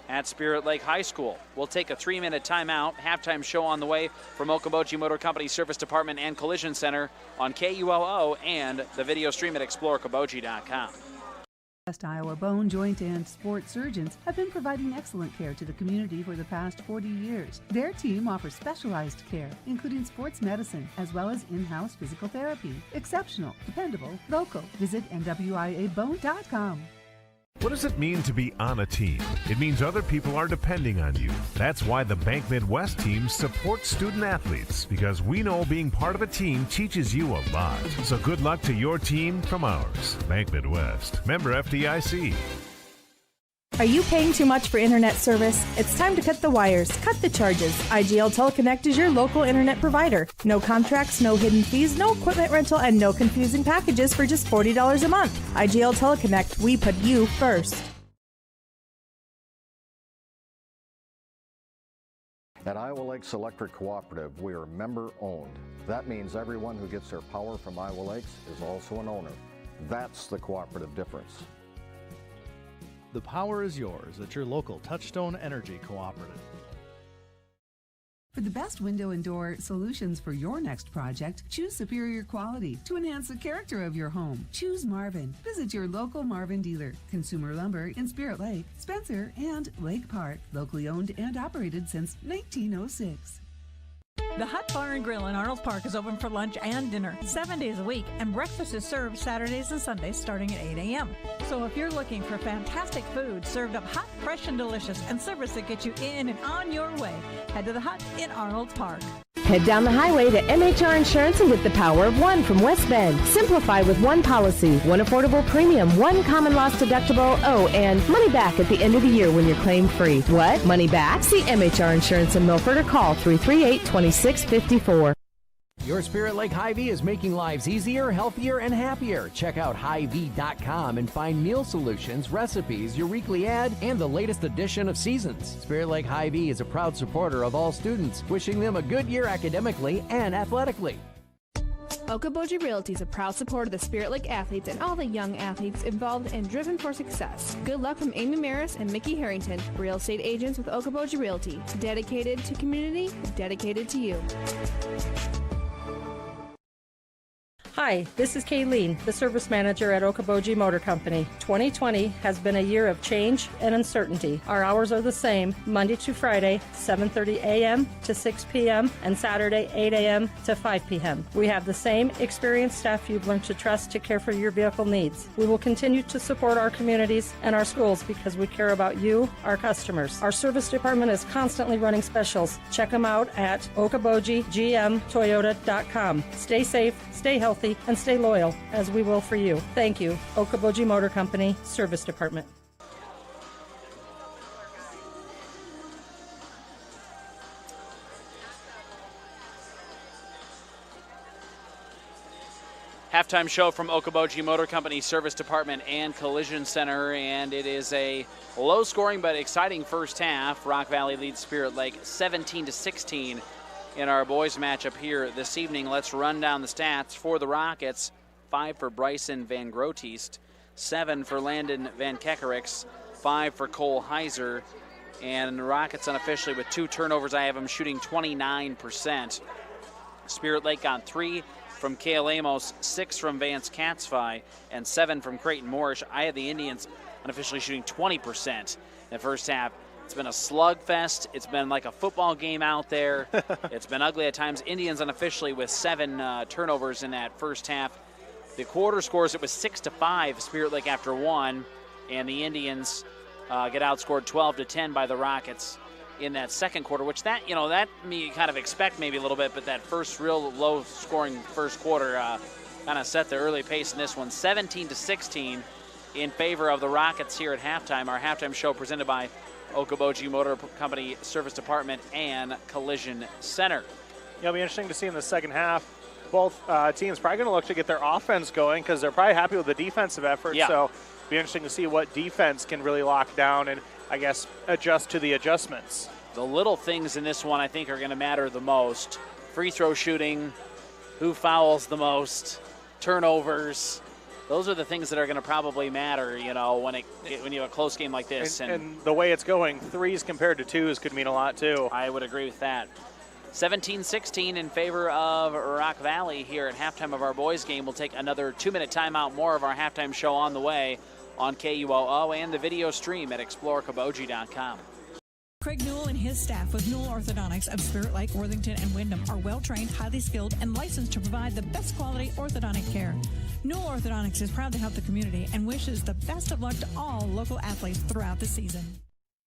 at Spirit Lake High School. We'll take a 3-minute timeout. Halftime show on the way from Okoboji Motor Company Service Department and Collision Center on KUOO and the video stream at explorekoboji.com. West Iowa bone, joint, and sports surgeons have been providing excellent care to the community for the past 40 years. Their team offers specialized care, including sports medicine, as well as in-house physical therapy. Exceptional, dependable, local. Visit NWIAbone.com. What does it mean to be on a team? It means other people are depending on you. That's why the Bank Midwest team supports student athletes, because we know being part of a team teaches you a lot. So good luck to your team from ours. Bank Midwest, member FDIC. Are you paying too much for internet service? It's time to cut the wires, cut the charges. IGL Teleconnect is your local internet provider. No contracts, no hidden fees, no equipment rental, and no confusing packages for just $40 a month. IGL Teleconnect, we put you first. At Iowa Lakes Electric Cooperative, we are member-owned. That means everyone who gets their power from Iowa Lakes is also an owner. That's the cooperative difference. The power is yours at your local Touchstone Energy Cooperative. For the best window and door solutions for your next project, choose superior quality to enhance the character of your home. Choose Marvin. Visit your local Marvin dealer. Consumer Lumber in Spirit Lake, Spencer, and Lake Park. Locally owned and operated since 1906. The Hut Bar and Grill in Arnold Park is open for lunch and dinner 7 days a week, and breakfast is served Saturdays and Sundays starting at 8 a.m. So if you're looking for fantastic food served up hot, fresh, and delicious, and service that gets you in and on your way, head to the Hut in Arnold Park. Head down the highway to MHR Insurance and get the power of one from West Bend. Simplify with one policy, one affordable premium, one common loss deductible, and money back at the end of the year when you're claim free. What? Money back? See MHR Insurance in Milford or call 338-2654. Your Spirit Lake Hy-Vee is making lives easier, healthier, and happier. Check out Hy-Vee.com and find meal solutions, recipes, your weekly ad, and the latest edition of Seasons. Spirit Lake Hy-Vee is a proud supporter of all students, wishing them a good year academically and athletically. Okoboji Realty is a proud supporter of the Spirit Lake athletes and all the young athletes involved and driven for success. Good luck from Amy Maris and Mickey Harrington, real estate agents with Okoboji Realty. Dedicated to community, dedicated to you. Hi, this is Kayleen, the service manager at Okoboji Motor Company. 2020 has been a year of change and uncertainty. Our hours are the same, Monday to Friday, 7:30 a.m. to 6 p.m., and Saturday, 8 a.m. to 5 p.m. We have the same experienced staff you've learned to trust to care for your vehicle needs. We will continue to support our communities and our schools because we care about you, our customers. Our service department is constantly running specials. Check them out at okobojigmtoyota.com. Stay safe, stay healthy, and stay loyal, as we will for you. Thank you. Okoboji Motor Company, Service Department. Halftime show from Okoboji Motor Company Service Department and Collision Center, and it is a low-scoring but exciting first half. Rock Valley leads Spirit Lake 17-16 in our boys matchup here this evening. Let's run down the stats for the Rockets. 5 for Bryson Van Grootist, 7 for Landon Van Kekerix, 5 for Cole Heiser, and the Rockets unofficially with 2 turnovers. I have them shooting 29%. Spirit Lake got 3 from Cale Amos, 6 from Vance Katzfei, and 7 from Creighton Moorish. I had the Indians unofficially shooting 20% in the first half. It's been a slugfest. It's been like a football game out there. It's been ugly at times. Indians unofficially with 7 turnovers in that first half. The quarter scores, it was 6-5, Spirit Lake after 1, and the Indians get outscored 12-10 by the Rockets in that second quarter, which that me kind of expect maybe a little bit, but that first real low-scoring first quarter kind of set the early pace in this one. 17-16 in favor of the Rockets here at halftime. Our halftime show presented by Okoboji Motor Company Service Department and Collision Center. It'll be interesting to see in the second half. Both teams probably going to look to get their offense going because they're probably happy with the defensive effort. Yeah. So it'll be interesting to see what defense can really lock down and, I guess, adjust to the adjustments. The little things in this one I think are going to matter the most. Free throw shooting, who fouls the most, turnovers. Those are the things that are going to probably matter, when you have a close game like this. And the way it's going, 3s compared to 2s could mean a lot, too. I would agree with that. 17-16 in favor of Rock Valley here at halftime of our boys game. We'll take another 2-minute timeout. More of our halftime show on the way on KUOO and the video stream at explorekoboji.com. Craig Newell and his staff with Newell Orthodontics of Spirit Lake, Worthington, and Wyndham are well-trained, highly skilled, and licensed to provide the best quality orthodontic care. Newell Orthodontics is proud to help the community and wishes the best of luck to all local athletes throughout the season.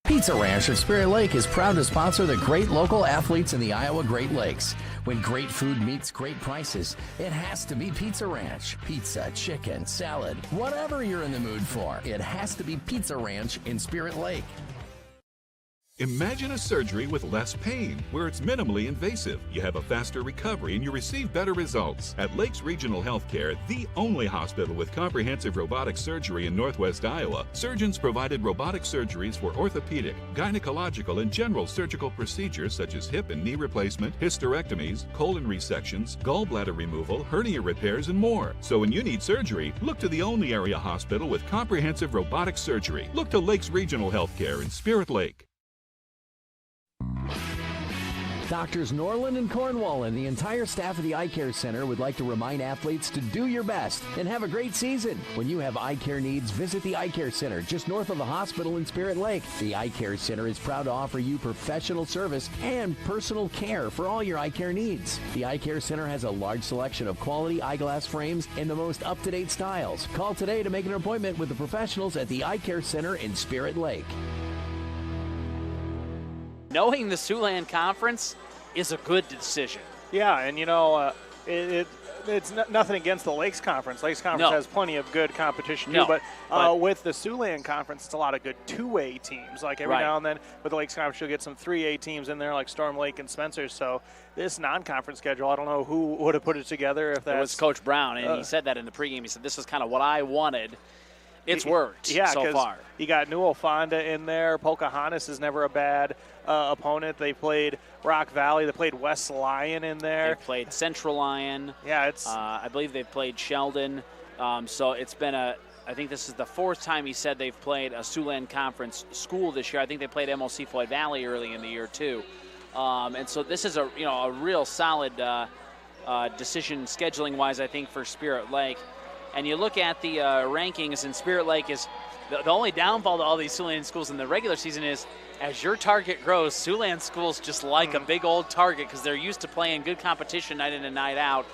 Pizza Ranch of Spirit Lake is proud to sponsor the great local athletes in the Iowa Great Lakes. When great food meets great prices, it has to be Pizza Ranch. Pizza, chicken, salad, whatever you're in the mood for, it has to be Pizza Ranch in Spirit Lake. Imagine a surgery with less pain, where it's minimally invasive. You have a faster recovery and you receive better results. At Lakes Regional Healthcare, the only hospital with comprehensive robotic surgery in Northwest Iowa, surgeons provided robotic surgeries for orthopedic, gynecological, and general surgical procedures such as hip and knee replacement, hysterectomies, colon resections, gallbladder removal, hernia repairs, and more. So when you need surgery, look to the only area hospital with comprehensive robotic surgery. Look to Lakes Regional Healthcare in Spirit Lake. Doctors Norland and Cornwall and the entire staff of the Eye Care Center would like to remind athletes to do your best and have a great season. When you have eye care needs, visit the Eye Care Center just north of the hospital in Spirit Lake. The Eye Care Center is proud to offer you professional service and personal care for all your eye care needs. The Eye Care Center has a large selection of quality eyeglass frames in the most up-to-date styles. Call today to make an appointment with the professionals at the Eye Care Center in Spirit Lake. Knowing the Siouxland Conference is a good decision. Yeah, and it's nothing against the Lakes Conference. Lakes Conference has plenty of good competition too, but with the Siouxland Conference, it's a lot of good 2A teams. Like every now and then with the Lakes Conference, you'll get some 3A teams in there like Storm Lake and Spencer. So this non-conference schedule, I don't know who would have put it together. If that was Coach Brown, and he said that in the pregame. He said, this is kind of what I wanted. It's worked so far. You got Newell Fonda in there. Pocahontas is never a bad opponent. They played Rock Valley. They played West Lyon in there. They played Central Lyon. Yeah, it's. I believe they played Sheldon. So it's been I think this is the 4th time he said they've played a Siouxland Conference school this year. I think they played MLC Floyd Valley early in the year too. And so this is a real solid decision scheduling-wise, I think, for Spirit Lake. And you look at the rankings, and Spirit Lake is the only downfall to all these Siouxland schools in the regular season is as your target grows, Siouxland schools just like a big old target because they're used to playing good competition night in and night out.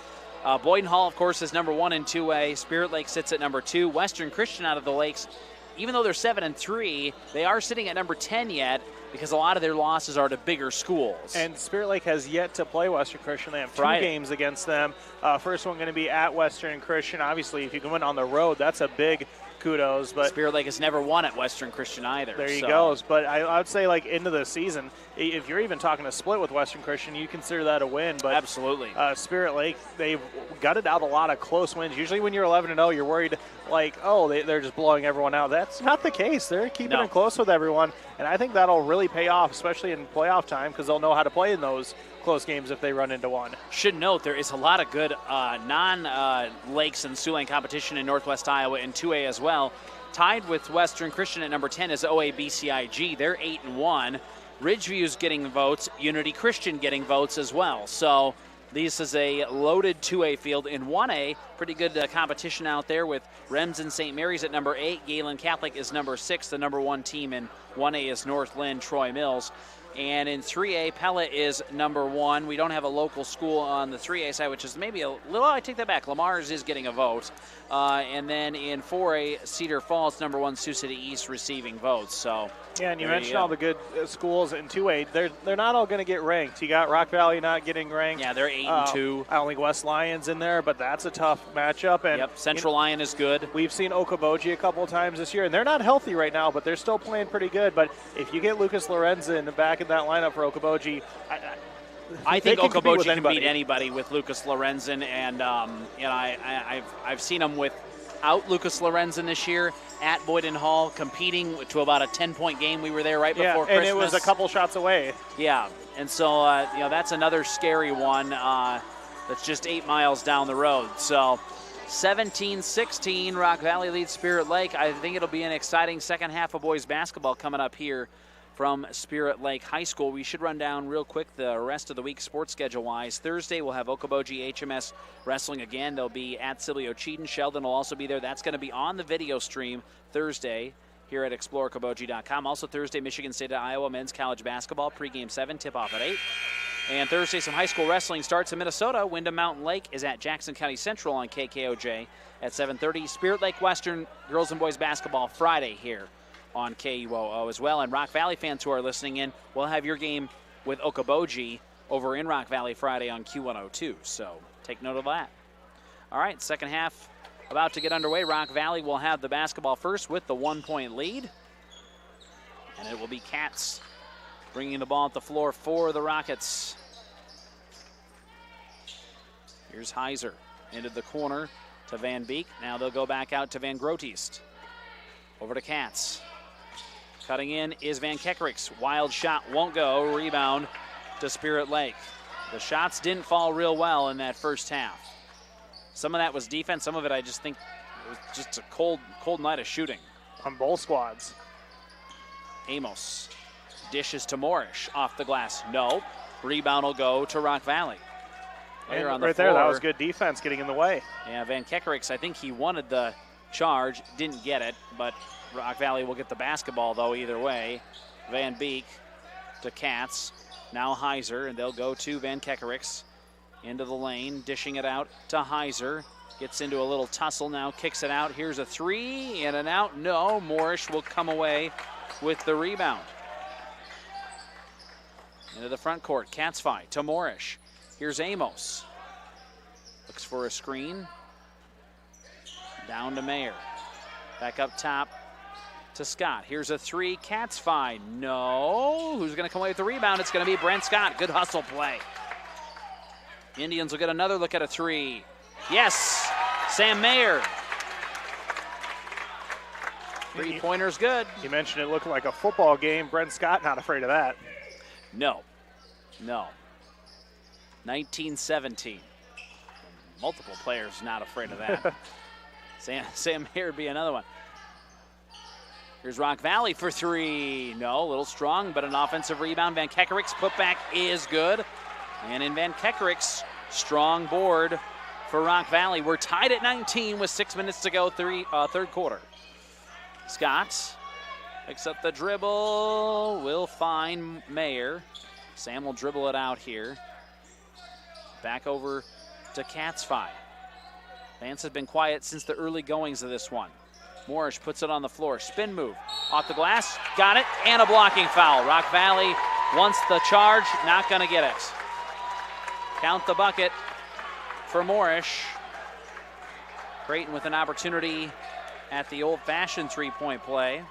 Boyden Hall, of course, is number 1 in 2A. Spirit Lake sits at number 2. Western Christian out of the Lakes, even though they're 7-3, they are sitting at number 10 yet because a lot of their losses are to bigger schools. And Spirit Lake has yet to play Western Christian. They have 2 games against them. First one going to be at Western Christian. Obviously, if you can win on the road, that's a big kudos. But Spirit Lake has never won at Western Christian either. There you go. But I would say, like, into the season, if you're even talking a split with Western Christian, you consider that a win. But absolutely. Spirit Lake, they've gutted out a lot of close wins. Usually when you're 11-0, you're worried, like, oh, they're just blowing everyone out. That's not the case. They're keeping it close with everyone. And I think that'll really pay off, especially in playoff time, because they'll know how to play in those close games if they run into one. Should note there is a lot of good non-Lakes and Siouxland competition in Northwest Iowa in 2A as well. Tied with Western Christian at number 10 is OABCIG. They're 8-1. Ridgeview's getting votes. Unity Christian getting votes as well. So this is a loaded 2A field. In 1A, pretty good competition out there with Rems and St. Mary's at number 8. Galen Catholic is number 6. The number 1 team in 1A is North Lynn, Troy Mills. And in 3A, Pella is number 1. We don't have a local school on the 3A side, which is maybe a little, I take that back. Lamar's is getting a vote. And then in 4A, Cedar Falls, number 1, Sioux City East receiving votes. So yeah, and you mentioned all the good schools in 2A. They're not all going to get ranked. You got Rock Valley not getting ranked. Yeah, they're 8-2. I don't think West Lyon's in there, but that's a tough matchup. And Central Lyon is good. We've seen Okoboji a couple of times this year, and they're not healthy right now, but they're still playing pretty good. But if you get Lucas Lorenzen back in that lineup for Okoboji, I think Okoboji can beat anybody with Lucas Lorenzen, and I've seen them without Lucas Lorenzen this year at Boyden Hall, competing to about a 10-point game. We were there right before Christmas. And it was a couple shots away. Yeah, and so that's another scary one that's just 8 miles down the road. So 17-16, Rock Valley leads Spirit Lake. I think it'll be an exciting second half of boys basketball coming up here from Spirit Lake High School. We should run down real quick the rest of the week sports schedule-wise. Thursday, we'll have Okoboji HMS wrestling again. They'll be at Silvio Cheaton. Sheldon will also be there. That's going to be on the video stream Thursday here at exploreokoboji.com. Also Thursday, Michigan State at Iowa men's college basketball, pregame 7, tip-off at 8. And Thursday, some high school wrestling starts in Minnesota. Wyndham Mountain Lake is at Jackson County Central on KKOJ at 7:30. Spirit Lake Western girls and boys basketball Friday here on KUOO as well. And Rock Valley fans who are listening in, we'll have your game with Okoboji over in Rock Valley Friday on Q102. So take note of that. All right, second half about to get underway. Rock Valley will have the basketball first with the 1-point lead. And it will be Cats bringing the ball at the floor for the Rockets. Here's Heiser into the corner to Van Beek. Now they'll go back out to Van Grootist. Over to Cats. Cutting in is Van Kekericks. Wild shot won't go. Rebound to Spirit Lake. The shots didn't fall real well in that first half. Some of that was defense. Some of it I just think it was just a cold night of shooting. On both squads. Amos dishes to Moorish off the glass. No. Rebound will go to Rock Valley. And on the floor, that was good defense getting in the way. Yeah, Van Kekericks, I think he wanted the charge, didn't get it, but Rock Valley will get the basketball, though, either way. Van Beek to Katz. Now Heiser, and they'll go to Van Kekericks into the lane, dishing it out to Heiser. Gets into a little tussle now, kicks it out. Here's a three, in and out. No, Moorish will come away with the rebound. Into the front court, Katz fight to Moorish. Here's Amos. Looks for a screen. Down to Mayer. Back up top to Scott. Here's a three. Cats fine. No. Who's going to come away with the rebound? It's going to be Brent Scott. Good hustle play. Indians will get another look at a three. Yes. Sam Mayer. Three-pointer's good. You mentioned it looked like a football game. Brent Scott not afraid of that. No. 19-17. Multiple players not afraid of that. Sam Mayer would be another one. Here's Rock Valley for three. No, a little strong, but an offensive rebound. Van Kekericks putback is good. And in Van Kekericks' Strong board for Rock Valley. We're tied at 19 with 6 minutes to go, third quarter. Scott picks up the dribble, will find Mayer. Sam will dribble it out here. Back over to Katzfei. Vance has been quiet since the early goings of this one. Morrish puts it on the floor. Spin move. Off the glass. Got it. And a blocking foul. Rock Valley wants the charge. Not going to get it. Count the bucket for Morrish. Creighton with an opportunity at the old-fashioned three-point play.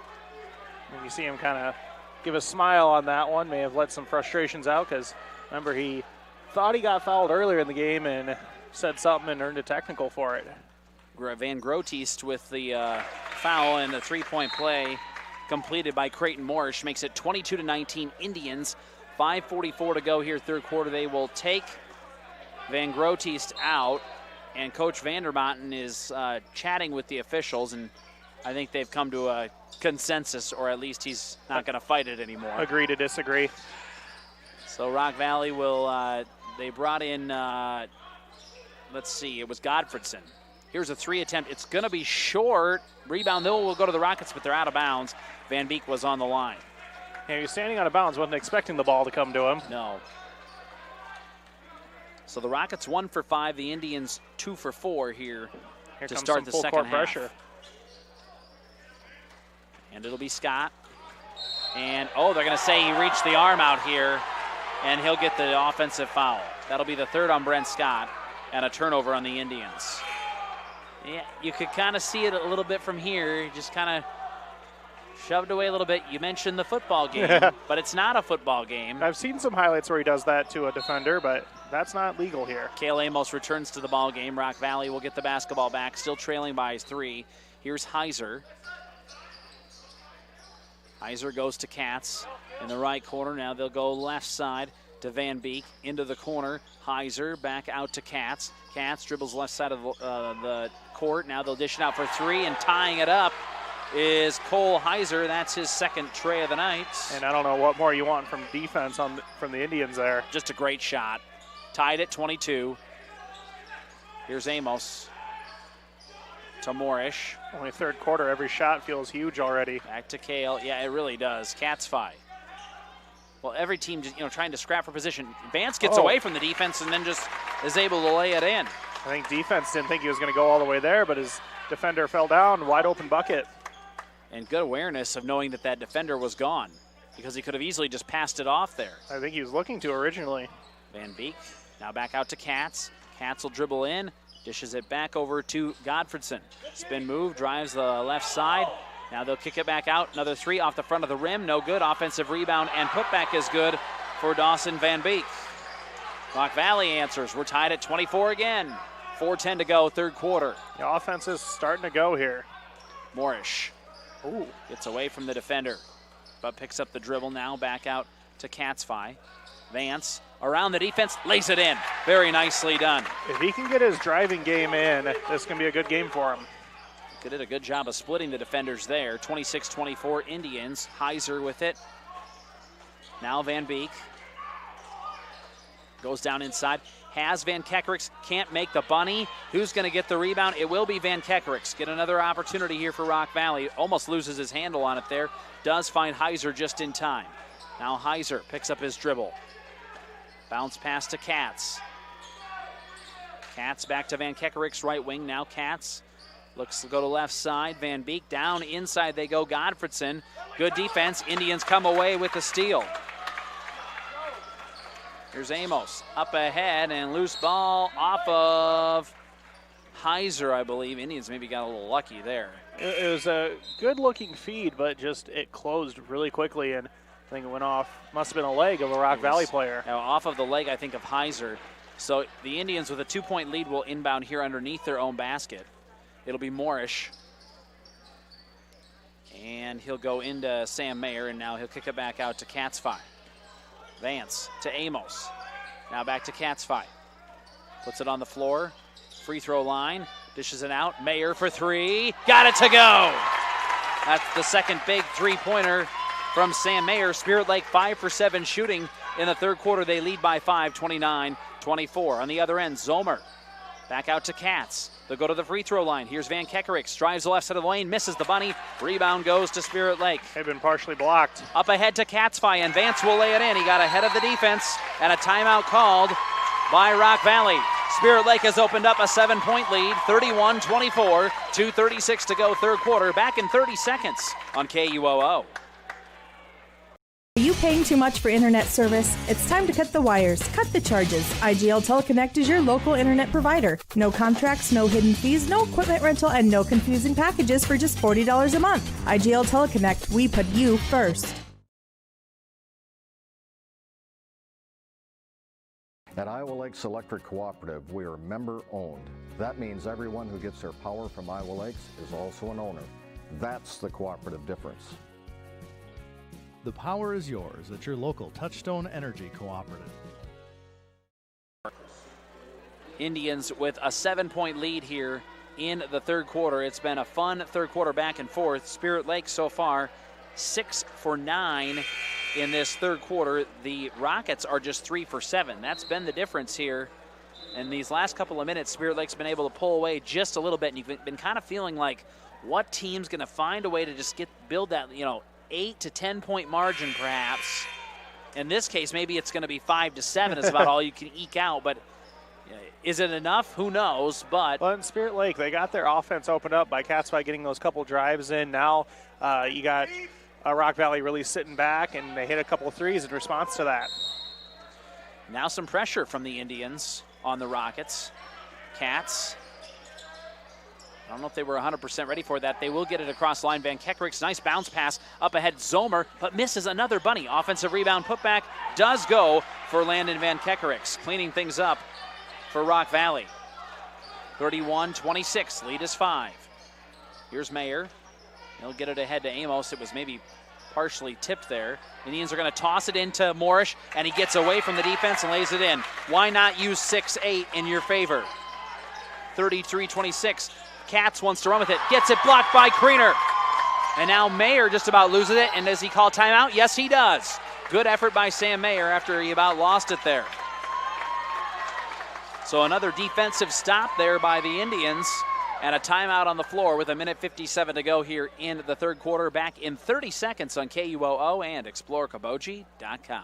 And you see him kind of give a smile on that one. May have let some frustrations out because, remember, he thought he got fouled earlier in the game and said something and earned a technical for it. Van Groteist with the foul, and the three-point play completed by Creighton Morrish makes it 22-19 Indians. 5:44 to go here, third quarter. They will take Van Groteist out, and Coach Vandermounten is chatting with the officials, and I think they've come to a consensus, or at least he's not going to fight it anymore. Agree to disagree. So Rock Valley will, they brought in, let's see, it was Godfredson. Here's a three attempt. It's going to be short. Rebound, though, will go to the Rockets, but they're out of bounds. Van Beek was on the line. Yeah, he was standing out of bounds, wasn't expecting the ball to come to him. No. So the Rockets 1 for 5, the Indians 2 for 4 here to start the second half. Pressure. And it'll be Scott. And, they're going to say he reached the arm out here, and he'll get the offensive foul. That'll be the third on Brent Scott, and a turnover on the Indians. Yeah, you could kind of see it a little bit from here. Just kind of shoved away a little bit. You mentioned the football game, but it's not a football game. I've seen some highlights where he does that to a defender, but that's not legal here. Cale Amos returns to the ball game. Rock Valley will get the basketball back, still trailing by 3. Here's Heiser. Heiser goes to Katz in the right corner. Now they'll go left side to Van Beek, into the corner. Heiser back out to Katz. Katz dribbles left side of the court. Now they'll dish it out for 3, and tying it up is Cole Heiser. That's his second tray of the night. And I don't know what more you want from defense from the Indians there. Just a great shot. Tied at 22. Here's Amos to Morrish. Only third quarter, every shot feels huge already. Back to Cale. Yeah, it really does. Katzfei. Well, every team just, trying to scrap for position. Vance gets away from the defense and then just is able to lay it in. I think defense didn't think he was going to go all the way there, but his defender fell down, wide open bucket. And good awareness of knowing that defender was gone, because he could have easily just passed it off there. I think he was looking to originally. Van Beek now back out to Katz. Katz will dribble in, dishes it back over to Godfredson. Spin move, drives the left side. Now they'll kick it back out. Another 3 off the front of the rim. No good. Offensive rebound and putback is good for Dawson Van Beek. Rock Valley answers. We're tied at 24 again. 4:10 to go, third quarter. The offense is starting to go here. Morrish gets away from the defender, but picks up the dribble now. Back out to Katzfei. Vance around the defense, lays it in. Very nicely done. If he can get his driving game in, this can be a good game for him. Did a good job of splitting the defenders there. 26-24 Indians. Heiser with it. Now Van Beek goes down inside. Has Van Kekerix, can't make the bunny. Who's going to get the rebound? It will be Van Kekerix. Get another opportunity here for Rock Valley. Almost loses his handle on it there. Does find Heiser just in time. Now Heiser picks up his dribble. Bounce pass to Katz. Katz back to Van Kekerix, right wing. Now Katz looks to go to left side. Van Beek down inside they go. Godfredson. Good defense. Indians come away with the steal. Here's Amos up ahead, and loose ball off of Heiser, I believe. Indians maybe got a little lucky there. It was a good-looking feed, but just it closed really quickly, and I think it went off. Must have been a leg of a Rock Valley player. Now off of the leg, I think, of Heiser. So the Indians with a 2-point lead will inbound here underneath their own basket. It'll be Morrish. And he'll go into Sam Mayer, and now he'll kick it back out to Katzfei. Vance to Amos. Now back to Katzfei. Puts it on the floor. Free throw line. Dishes it out. Mayer for 3. Got it to go. That's the second big three-pointer from Sam Mayer. Spirit Lake 5 for 7 shooting in the third quarter. They lead by 5, 29-24. 24. On the other end, Zomer. Back out to Katz. They'll go to the free throw line. Here's Van Kekerix. Drives the left side of the lane. Misses the bunny. Rebound goes to Spirit Lake. They've been partially blocked. Up ahead to Katzfi, and Vance will lay it in. He got ahead of the defense, and a timeout called by Rock Valley. Spirit Lake has opened up a 7-point lead, 31-24, 2:36 to go third quarter. Back in 30 seconds on KUOO. Are you paying too much for internet service? It's time to cut the wires, cut the charges. IGL Teleconnect is your local internet provider. No contracts, no hidden fees, no equipment rental, and no confusing packages for just $40 a month. IGL Teleconnect, we put you first. At Iowa Lakes Electric Cooperative, we are member-owned. That means everyone who gets their power from Iowa Lakes is also an owner. That's the cooperative difference. The power is yours at your local Touchstone Energy Cooperative. Indians with a 7-point lead here in the third quarter. It's been a fun third quarter back and forth. Spirit Lake so far 6 for 9 in this third quarter. The Rockets are just 3 for 7. That's been the difference here. In these last couple of minutes, Spirit Lake's been able to pull away just a little bit, and you've been kind of feeling like what team's going to find a way to just build that, 8 to 10 point margin perhaps. In this case, maybe it's going to be 5 to 7 is about all you can eke out, but is it enough? Who knows? But well, in Spirit Lake, they got their offense opened up by Katzfi getting those couple drives in. Now you got Rock Valley really sitting back, and they hit a couple of threes in response to that. Now some pressure from the Indians on the Rockets. Katz. I don't know if they were 100% ready for that. They will get it across line. Van Kekerix, nice bounce pass up ahead. Zomer, but misses another bunny. Offensive rebound putback does go for Landon Van Kekerix, cleaning things up for Rock Valley. 31-26, lead is 5. Here's Mayer. He'll get it ahead to Amos. It was maybe partially tipped there. Indians are going to toss it into Moorish, and he gets away from the defense and lays it in. Why not use 6-8 in your favor? 33-26. Katz wants to run with it. Gets it blocked by Kriener. And now Mayer just about loses it. And does he call timeout? Yes, he does. Good effort by Sam Mayer after he about lost it there. So another defensive stop there by the Indians. And a timeout on the floor with 1:57 to go here in the third quarter. Back in 30 seconds on KUOO and ExploreKaboji.com.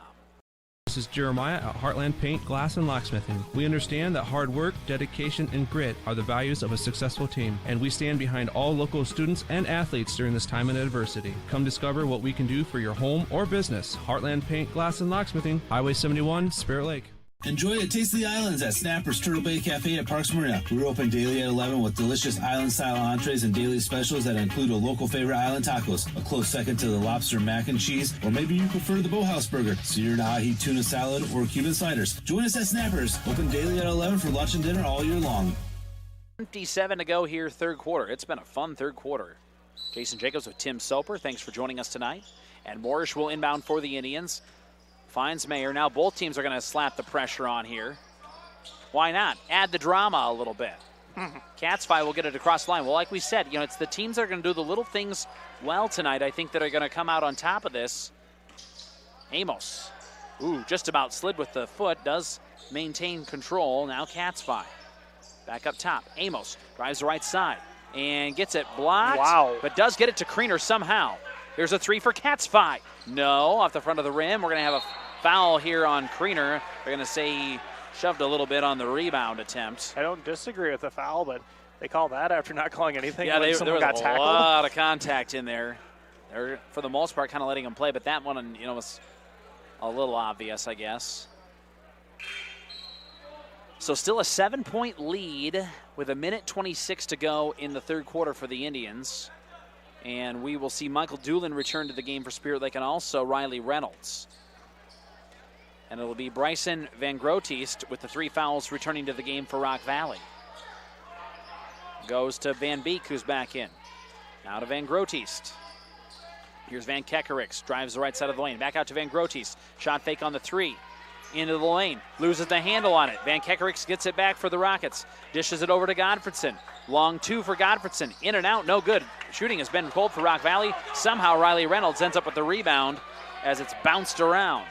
This is Jeremiah at Heartland Paint, Glass, and Locksmithing. We understand that hard work, dedication, and grit are the values of a successful team, and we stand behind all local students and athletes during this time of adversity. Come discover what we can do for your home or business. Heartland Paint, Glass, and Locksmithing, Highway 71, Spirit Lake. Enjoy a taste of the islands at Snapper's Turtle Bay Cafe at Parks Marina. We're open daily at 11 with delicious island-style entrees and daily specials that include a local favorite island tacos, a close second to the lobster mac and cheese, or maybe you prefer the Boathouse burger, seared ahi tuna salad, or Cuban sliders. Join us at Snapper's, open daily at 11 for lunch and dinner all year long. 57 to go here, third quarter. It's been a fun third quarter. Jason Jacobs with Tim Soper. Thanks for joining us tonight. And Moorish will inbound for the Indians. Finds Mayer. Now both teams are going to slap the pressure on here. Why not? Add the drama a little bit. Katzfi will get it across the line. Well, like we said, it's the teams that are going to do the little things well tonight, I think, that are going to come out on top of this. Amos. Ooh, just about slid with the foot. Does maintain control. Now Katzfi. Back up top. Amos drives the right side and gets it blocked. Wow. But does get it to Kriener somehow. Here's a three for Katzfi. No, off the front of the rim. We're going to have a foul here on Kriener. They're going to say he shoved a little bit on the rebound attempt. I don't disagree with the foul, but they call that after not calling anything. Yeah, there was tackled. A lot of contact in there. They're, for the most part, kind of letting him play, but that one, was a little obvious, I guess. So still a 7-point lead with 1:26 to go in the third quarter for the Indians. And we will see Michael Doolin return to the game for Spirit Lake and also Riley Reynolds. And it'll be Bryson Van Grootist with the 3 fouls returning to the game for Rock Valley. Goes to Van Beek, who's back in. Now to Van Grootist. Here's Van Kekerix, drives the right side of the lane. Back out to Van Grootist. Shot fake on the 3. Into the lane, loses the handle on it. Van Kekerix gets it back for the Rockets. Dishes it over to Godfredson. Long 2 for Godfredson. In and out, no good. Shooting has been cold for Rock Valley. Somehow Riley Reynolds ends up with the rebound as it's bounced around.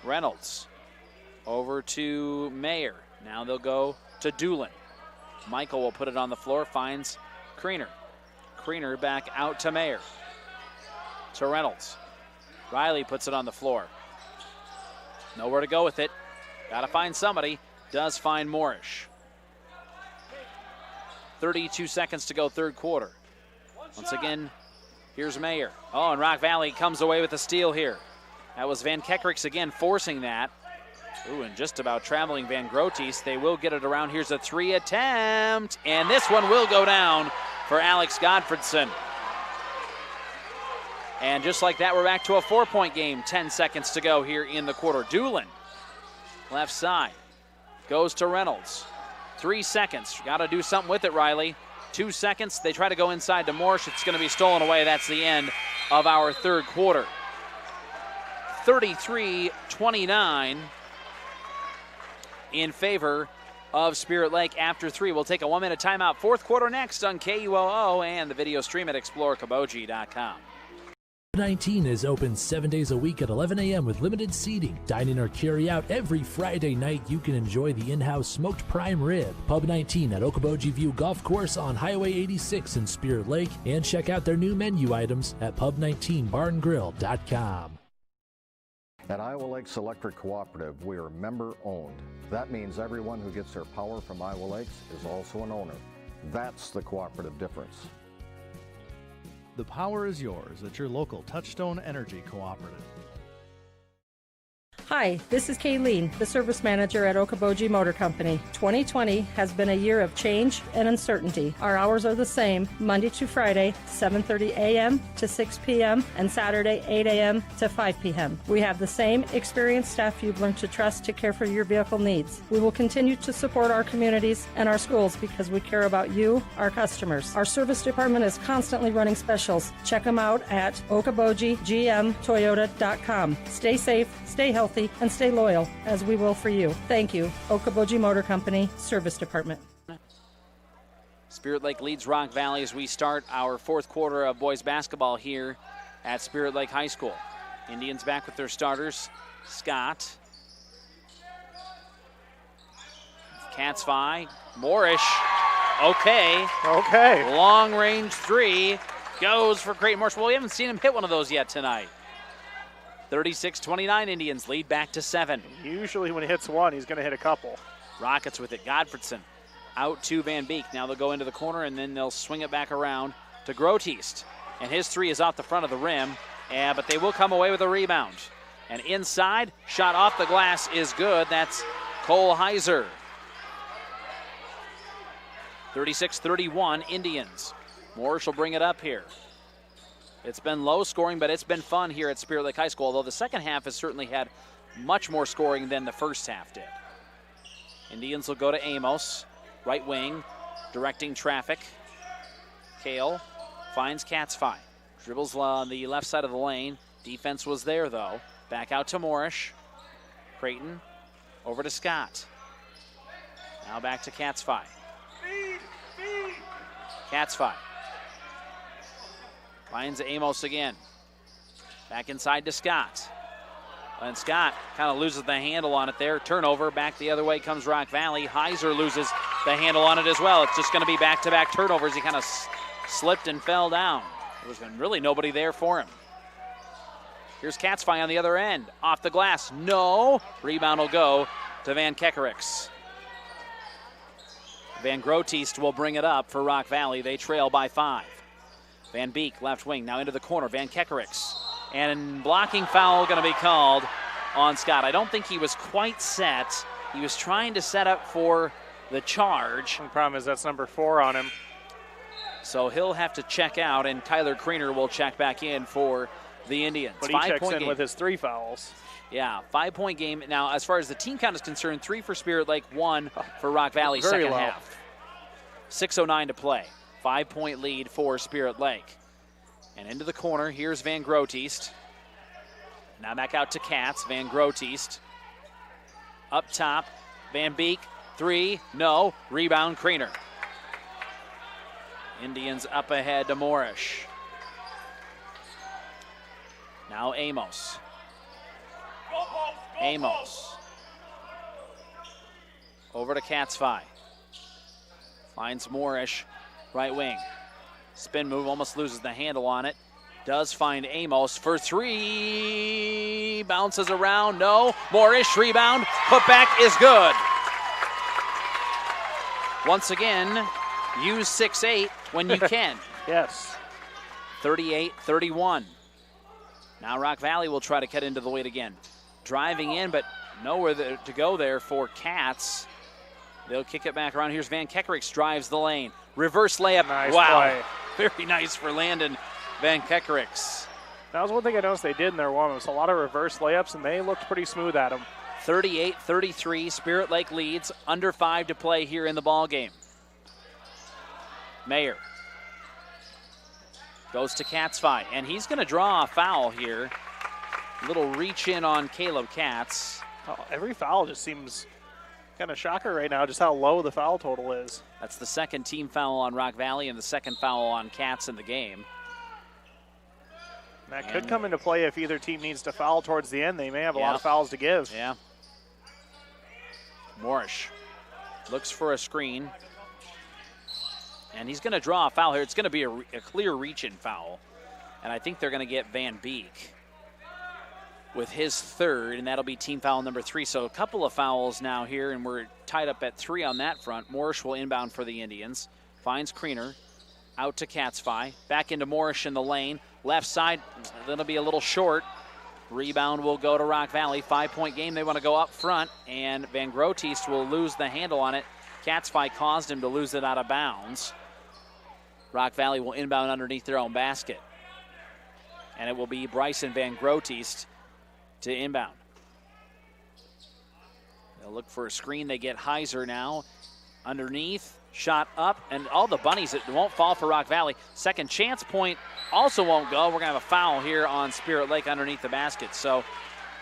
Reynolds Over to Mayer. Now they'll go to Doolin. Michael will put it on the floor, finds Kriener. Kriener back out to Mayer. To Reynolds. Riley puts it on the floor. Nowhere to go with it. Got to find somebody. Does find Moorish. 32 seconds to go, third quarter. Once again, here's Mayer. Oh, and Rock Valley comes away with a steal here. That was Van Kekerix again forcing that. Ooh, and just about traveling Van Groothuis. They will get it around. Here's a 3 attempt, and this one will go down for Alex Godfredson. And just like that, we're back to a 4-point game. 10 seconds to go here in the quarter. Doolin, left side, goes to Reynolds. 3 seconds. Got to do something with it, Riley. 2 seconds. They try to go inside to Morse. It's going to be stolen away. That's the end of our third quarter. 33-29 in favor of Spirit Lake after 3. We'll take a 1-minute timeout. Fourth quarter next on KUOO and the video stream at explorecabogie.com. 19 is open 7 days a week at 11 a.m. with limited seating. Dine in or carry out every Friday night. You can enjoy the in-house smoked prime rib. Pub 19 at Okoboji View Golf Course on Highway 86 in Spirit Lake. And check out their new menu items at pub19barngrill.com. At Iowa Lakes Electric Cooperative, we are member-owned. That means everyone who gets their power from Iowa Lakes is also an owner. That's the cooperative difference. The power is yours at your local Touchstone Energy Cooperative. Hi, this is Kayleen, the service manager at Okoboji Motor Company. 2020 has been a year of change and uncertainty. Our hours are the same, Monday to Friday, 7:30 a.m. to 6 p.m. and Saturday, 8 a.m. to 5 p.m. We have the same experienced staff you've learned to trust to care for your vehicle needs. We will continue to support our communities and our schools because we care about you, our customers. Our service department is constantly running specials. Check them out at okobojigmtoyota.com. Stay safe, stay healthy, and stay loyal, as we will for you. Thank you. Okoboji Motor Company, Service Department. Spirit Lake leads Rock Valley as we start our fourth quarter of boys basketball here at Spirit Lake High School. Indians back with their starters. Scott. Katzvi. Moorish. Okay. Long range 3 goes for Creighton Morris. Well, we haven't seen him hit one of those yet tonight. 36-29 Indians lead back to 7. Usually when he hits one, he's going to hit a couple. Rockets with it. Godfredson out to Van Beek. Now they'll go into the corner, and then they'll swing it back around to Groothuis. And his 3 is off the front of the rim, but they will come away with a rebound. And inside, shot off the glass is good. That's Cole Heiser. 36-31 Indians. Morris will bring it up here. It's been low scoring, but it's been fun here at Spirit Lake High School, although the second half has certainly had much more scoring than the first half did. Indians will go to Amos, right wing, directing traffic. Kale finds Katzvi. Dribbles on the left side of the lane. Defense was there, though. Back out to Morris. Creighton over to Scott. Now back to Katzvi. Katzvi. Finds Amos again. Back inside to Scott. And Scott kind of loses the handle on it there. Turnover. Back the other way comes Rock Valley. Heiser loses the handle on it as well. It's just going to be back-to-back turnovers. He kind of slipped and fell down. There was really nobody there for him. Here's Katzvi on the other end. Off the glass. No. Rebound will go to Van Kekerix. Van Groothuis will bring it up for Rock Valley. They trail by 5. Van Beek, left wing, now into the corner. Van Kekerix. And blocking foul going to be called on Scott. I don't think he was quite set. He was trying to set up for the charge. The problem is that's number 4 on him. So he'll have to check out, and Tyler Kriener will check back in for the Indians. But he checks in with his 3 fouls. Yeah, 5-point game. Now, as far as the team count is concerned, 3 for Spirit Lake, 1 for Rock Valley, Very second low. half. 6:09 to play. 5-point lead for Spirit Lake. And into the corner, here's Van Groothuis. Now back out to Katz, Van Groothuis. Up top, Van Beek, 3, no, rebound Kriener. Indians up ahead to Morris. Now Amos. Amos. Over to Katzfi. Finds Moorish, right wing. Spin move, almost loses the handle on it. Does find Amos for three. Bounces around, no. Moorish, rebound. Putback is good. Once again, use 6-8 when you can. Yes. 38-31. Now Rock Valley will try to cut into the lead again. Driving in, but nowhere to go there for Katz. They'll kick it back around. Here's Van Kekerix, drives the lane. Reverse layup. Nice wow. play. Very nice for Landon Van Kekerix. That was one thing I noticed they did in their warm-ups. A lot of reverse layups, and they looked pretty smooth at them. 38-33. Spirit Lake leads. Under 5 to play here in the ball game. Mayer goes to Katzfi, and he's going to draw a foul here. A little reach in on Caleb Katz. Oh, every foul just seems kind of shocker right now, just how low the foul total is. That's the second team foul on Rock Valley and the second foul on Katz in the game. That could come into play if either team needs to foul towards the end. They may have a lot of fouls to give. Yeah. Morish looks for a screen. And he's going to draw a foul here. It's going to be a clear reach-in foul. And I think they're going to get Van Beek with his third, and that'll be team foul number 3. So a couple of fouls now here, and we're tied up at 3 on that front. Morish will inbound for the Indians. Finds Kriener. Out to Katzfi. Back into Morish in the lane. Left side, that'll be a little short. Rebound will go to Rock Valley. 5-point game. They want to go up front, and Van Grootist will lose the handle on it. Katzfi caused him to lose it out of bounds. Rock Valley will inbound underneath their own basket. And it will be Bryson Van Grootist to inbound. They'll look for a screen. They get Heiser now. Underneath, shot up, and all the bunnies, it won't fall for Rock Valley. Second chance point also won't go. We're going to have a foul here on Spirit Lake underneath the basket. So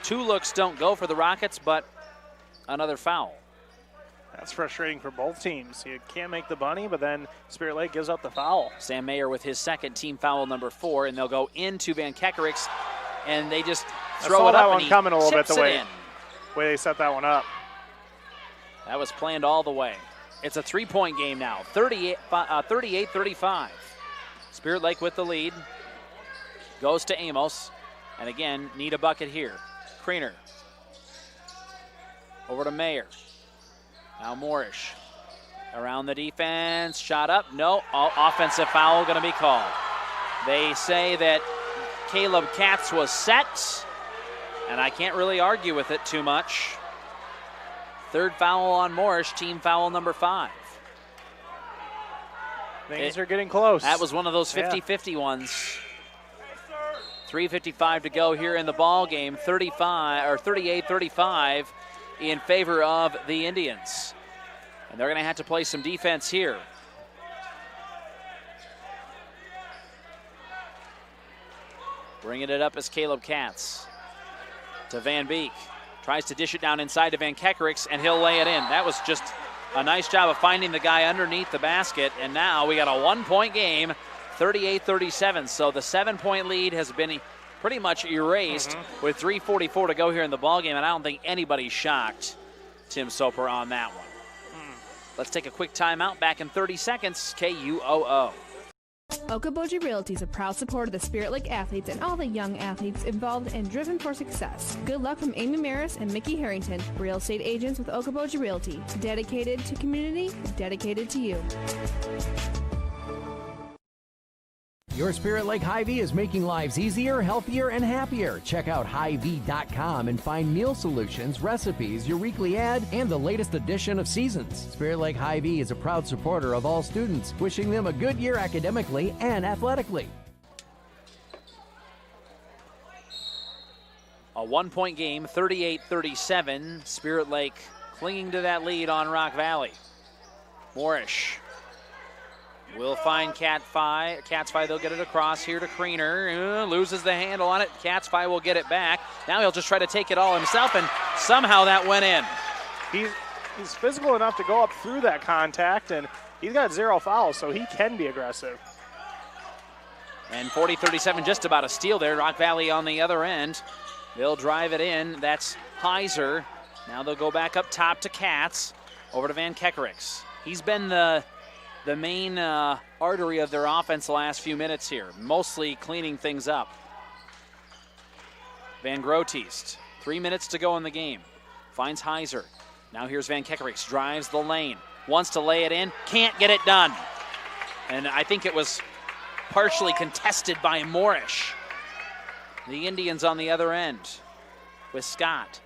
2 looks don't go for the Rockets, but another foul. That's frustrating for both teams. You can't make the bunny, but then Spirit Lake gives up the foul. Sam Mayer with his second team foul number 4, and they'll go into Van Kekerix, and they just throw it up. That one coming a little bit the way way they set that one up. That was planned all the way. It's a 3-point game now, 38-35. Spirit Lake with the lead. Goes to Amos, and again, need a bucket here. Kriener. Over to Mayer. Now Moorish around the defense, shot up, no, offensive foul going to be called. They say that Caleb Katz was set, and I can't really argue with it too much. Third foul on Moorish, team foul number 5. Things are getting close. That was one of those 50-50 ones. 3:55 to go here in the ball game, 38-35. In favor of the Indians. And they're going to have to play some defense here. Bringing it up is Caleb Katz. To Van Beek. Tries to dish it down inside to Van Kekerix, and he'll lay it in. That was just a nice job of finding the guy underneath the basket. And now we got a 1-point game, 38-37. So the 7-point lead has been pretty much erased with 3:44 to go here in the ballgame, and I don't think anybody's shocked, Tim Soper, on that one. Let's take a quick timeout. Back in 30 seconds, KUOO. Okoboji Realty is a proud supporter of the Spirit Lake athletes and all the young athletes involved and driven for success. Good luck from Amy Maris and Mickey Harrington, real estate agents with Okoboji Realty. Dedicated to community, dedicated to you. Your Spirit Lake Hy-Vee is making lives easier, healthier, and happier. Check out Hy-Vee.com and find meal solutions, recipes, your weekly ad, and the latest edition of Seasons. Spirit Lake Hy-Vee is a proud supporter of all students, wishing them a good year academically and athletically. A 1-point game, 38-37. Spirit Lake clinging to that lead on Rock Valley. Moorish will find Katzfi. They'll get it across here to Kriener. Loses the handle on it. Katzfi will get it back. Now he'll just try to take it all himself, and somehow that went in. He's physical enough to go up through that contact, and he's got 0 fouls, so he can be aggressive. And 40-37, just about a steal there. Rock Valley on the other end. They'll drive it in. That's Heiser. Now they'll go back up top to Katz. Over to Van Kekerix. He's been the main artery of their offense the last few minutes here, mostly cleaning things up. Van Grootist, 3 minutes to go in the game. Finds Heiser. Now here's Van Kekerix, drives the lane, wants to lay it in, can't get it done. And I think it was partially contested by Moorish. The Indians on the other end with Scott.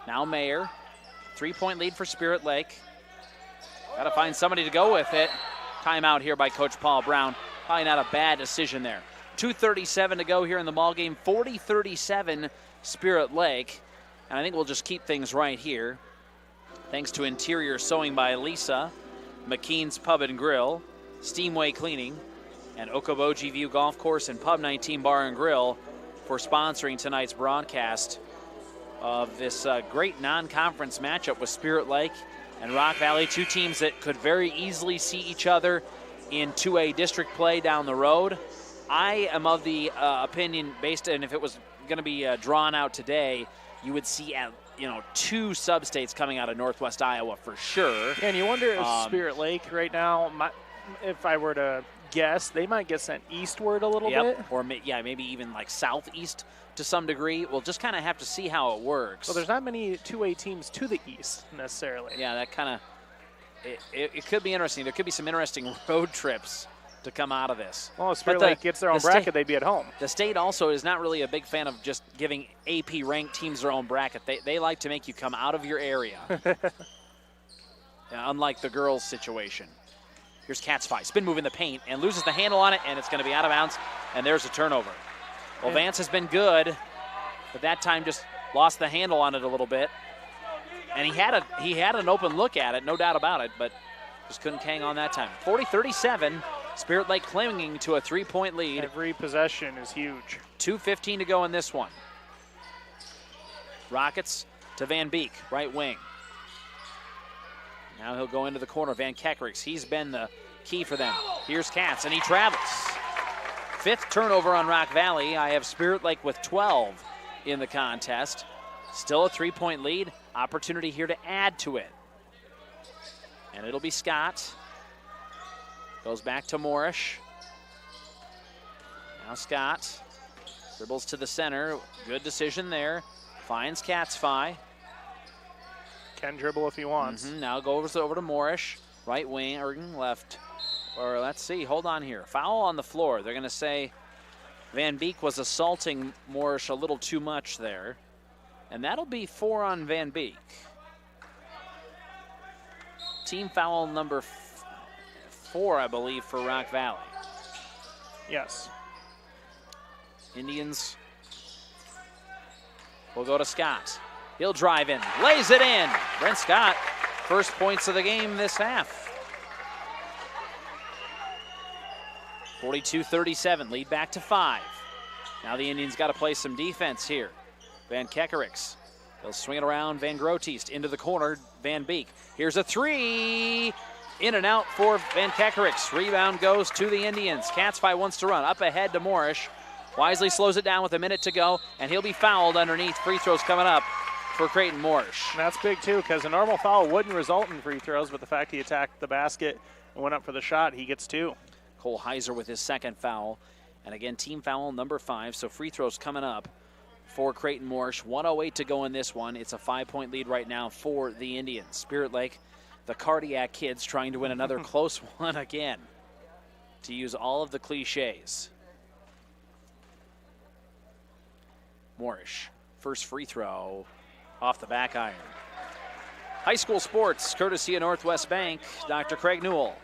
Now Mayer, 3-point lead for Spirit Lake. Got to find somebody to go with it. Timeout here by Coach Paul Brown. Probably not a bad decision there. 2:37 to go here in the ballgame. 40-37 Spirit Lake. And I think we'll just keep things right here. Thanks to interior sewing by Lisa, McKean's Pub and Grill, Steamway Cleaning, and Okoboji View Golf Course and Pub 19 Bar and Grill for sponsoring tonight's broadcast of this great non-conference matchup with Spirit Lake and Rock Valley, two teams that could very easily see each other in 2A district play down the road. I am of the opinion, based on if it was going to be drawn out today, you would see two sub-states coming out of Northwest Iowa for sure. Yeah, and you wonder if Spirit Lake right now, if I were to guess, they might get sent eastward a little bit. Or maybe even like southeast to some degree. We'll just kind of have to see how it works. Well, there's not many 2A teams to the east necessarily. Yeah, that kind of, it could be interesting. There could be some interesting road trips to come out of this. Well, if Spirit Lake gets their own bracket, they'd be at home. The state also is not really a big fan of just giving AP ranked teams their own bracket. They like to make you come out of your area. Unlike the girls' situation. Here's Katzfei, spin move in the paint, and loses the handle on it, and it's going to be out of bounds, and there's a turnover. Well, Vance has been good, but that time just lost the handle on it a little bit. And he had an open look at it, no doubt about it, but just couldn't hang on that time. 40-37, Spirit Lake clinging to a 3-point lead. Every possession is huge. 2:15 to go in this one. Rockets to Van Beek, right wing. Now he'll go into the corner. Van Kekerix, he's been the key for them. Here's Katz, and he travels. 5th turnover on Rock Valley. I have Spirit Lake with 12 in the contest. Still a 3-point lead. Opportunity here to add to it. And it'll be Scott. Goes back to Moorish. Now Scott dribbles to the center. Good decision there. Finds Katzfei. Can dribble if he wants. Now goes over to Moorish. Right wing or left. Or let's see. Hold on here. Foul on the floor. They're going to say Van Beek was assaulting Moorish a little too much there. And that'll be 4 on Van Beek. Team foul number 4, I believe, for Rock Valley. Yes. Indians will go to Scott. He'll drive in, lays it in. Brent Scott, first points of the game this half. 42-37, lead back to 5. Now the Indians got to play some defense here. Van Kekerix, they'll swing it around. Van Grootist into the corner. Van Beek. Here's a 3. In and out for Van Kekerix. Rebound goes to the Indians. Katzfei wants to run up ahead to Moorish. Wisely slows it down with a minute to go, and he'll be fouled underneath. Free throws coming up for Creighton Moorish. And that's big too, because a normal foul wouldn't result in free throws, but the fact he attacked the basket and went up for the shot, he gets 2. Cole Heiser with his second foul. And again, team foul number 5, so free throws coming up for Creighton Moorish. 1:08 to go in this one. It's a 5-point lead right now for the Indians. Spirit Lake, the cardiac kids, trying to win another close one again, to use all of the cliches. Moorish, first free throw off the back iron. High school sports, courtesy of Northwest Bank, Dr. Craig Newell,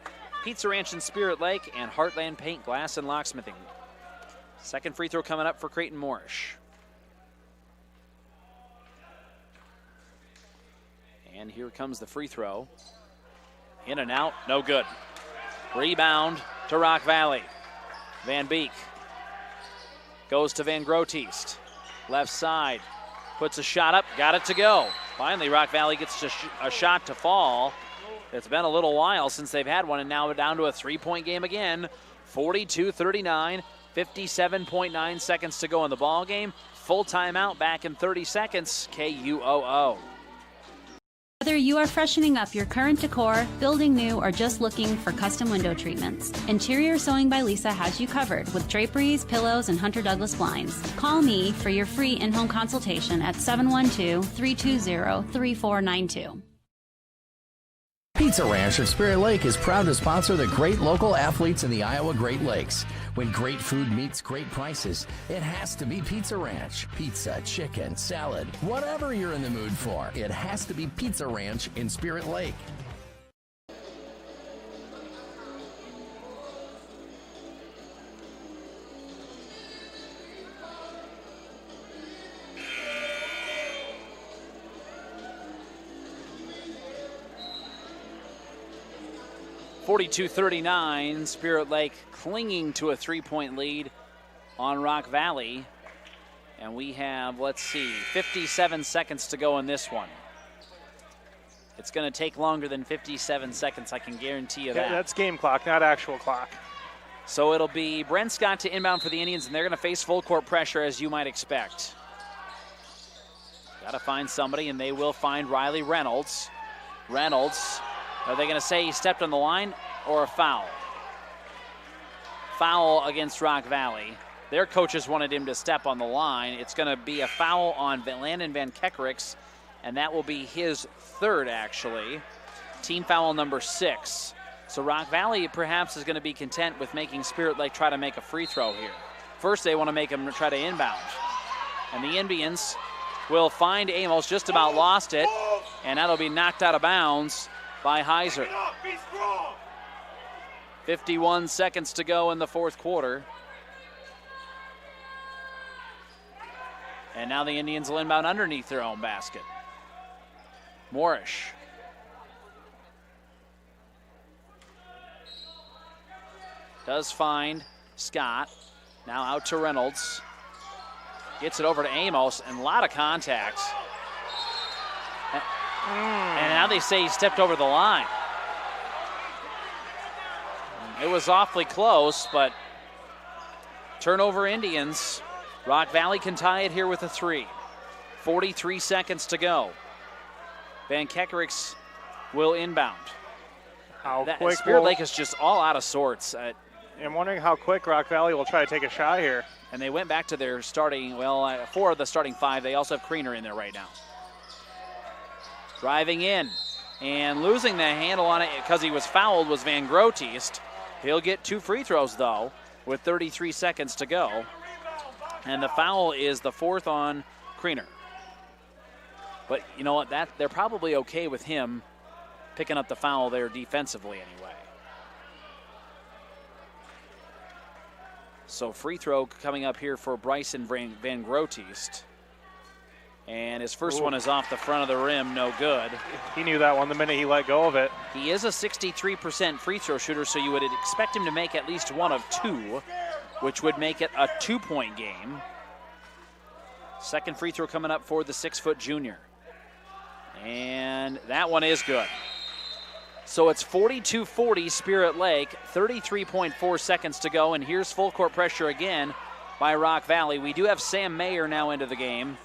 Pizza Ranch in Spirit Lake, and Heartland Paint, Glass, and Locksmithing. Second free throw coming up for Creighton Moorish. And here comes the free throw. In and out, no good. Rebound to Rock Valley. Van Beek goes to Van Grootist. Left side, puts a shot up, got it to go. Finally, Rock Valley gets a shot to fall. It's been a little while since they've had one, and now we're down to a 3-point game again. 42-39, 57.9 seconds to go in the ball game. Full timeout back in 30 seconds. KUOO. Whether you are freshening up your current decor, building new, or just looking for custom window treatments, Interior Sewing by Lisa has you covered with draperies, pillows, and Hunter Douglas blinds. Call me for your free in-home consultation at 712-320-3492. Pizza Ranch of Spirit Lake is proud to sponsor the great local athletes in the Iowa Great Lakes. When great food meets great prices, it has to be Pizza Ranch. Pizza, chicken, salad, whatever you're in the mood for, it has to be Pizza Ranch in Spirit Lake. (42-39), Spirit Lake clinging to a 3-point lead on Rock Valley. And we have, 57 seconds to go in this one. It's going to take longer than 57 seconds, I can guarantee you that. Yeah, that's game clock, not actual clock. So it'll be Brent Scott to inbound for the Indians, and they're going to face full court pressure, as you might expect. Got to find somebody, and they will find Riley Reynolds. Reynolds, are they going to say he stepped on the line or a foul? Foul against Rock Valley. Their coaches wanted him to step on the line. It's going to be a foul on Landon Van Kekerix, and that will be his third, actually. Team foul number 6. So Rock Valley perhaps is going to be content with making Spirit Lake try to make a free throw here. First, they want to make him try to inbound. And the Indians will find Amos, just about lost it, and that'll be knocked out of bounds by Heiser. 51 seconds to go in the fourth quarter. And now the Indians will inbound underneath their own basket. Moorish. Does find Scott. Now out to Reynolds. Gets it over to Amos, and a lot of contacts. And now they say he stepped over the line. It was awfully close, but turnover Indians. Rock Valley can tie it here with a 3. 43 seconds to go. Van Kekerix will inbound. Quick Spirit Lake is just all out of sorts. I'm wondering how quick Rock Valley will try to take a shot here. And they went back to their starting, 4 of the starting 5. They also have Kriener in there right now. Driving in and losing the handle on it because he was fouled was Van Grootist. He'll get 2 free throws, though, with 33 seconds to go. And the foul is the 4th on Kriener. But you know what? They're probably okay with him picking up the foul there defensively anyway. So free throw coming up here for Bryson Van Grootist. And his first one is off the front of the rim, no good. He knew that one the minute he let go of it. He is a 63% free throw shooter, so you would expect him to make at least 1 of 2, which would make it a 2-point game. Second free throw coming up for the 6-foot junior. And that one is good. So it's 42-40 Spirit Lake, 33.4 seconds to go, and here's full court pressure again by Rock Valley. We do have Sam Mayer now into the game.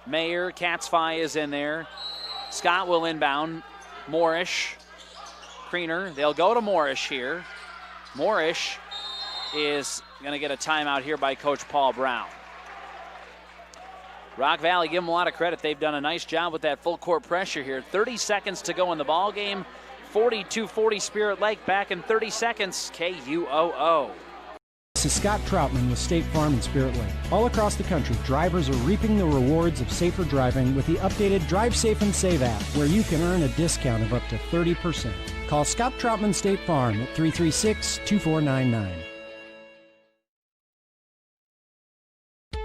Mayer, Katzfei is in there. Scott will inbound. Moorish, Kriener, they'll go to Moorish here. Moorish is going to get a timeout here by Coach Paul Brown. Rock Valley, give them a lot of credit. They've done a nice job with that full court pressure here. 30 seconds to go in the ball game. 42-40 Spirit Lake. Back in 30 seconds, KUOO. This is Scott Troutman with State Farm and Spirit Lake. All across the country, drivers are reaping the rewards of safer driving with the updated Drive Safe and Save app, where you can earn a discount of up to 30%. Call Scott Troutman State Farm at 336-2499.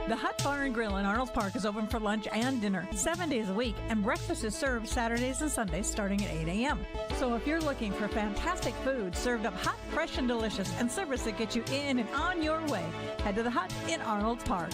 The Hut Bar and Grill in Arnold Park is open for lunch and dinner 7 days a week, and breakfast is served Saturdays and Sundays starting at 8 a.m. So if you're looking for fantastic food served up hot, fresh, and delicious, and service that gets you in and on your way, head to the Hut in Arnold Park.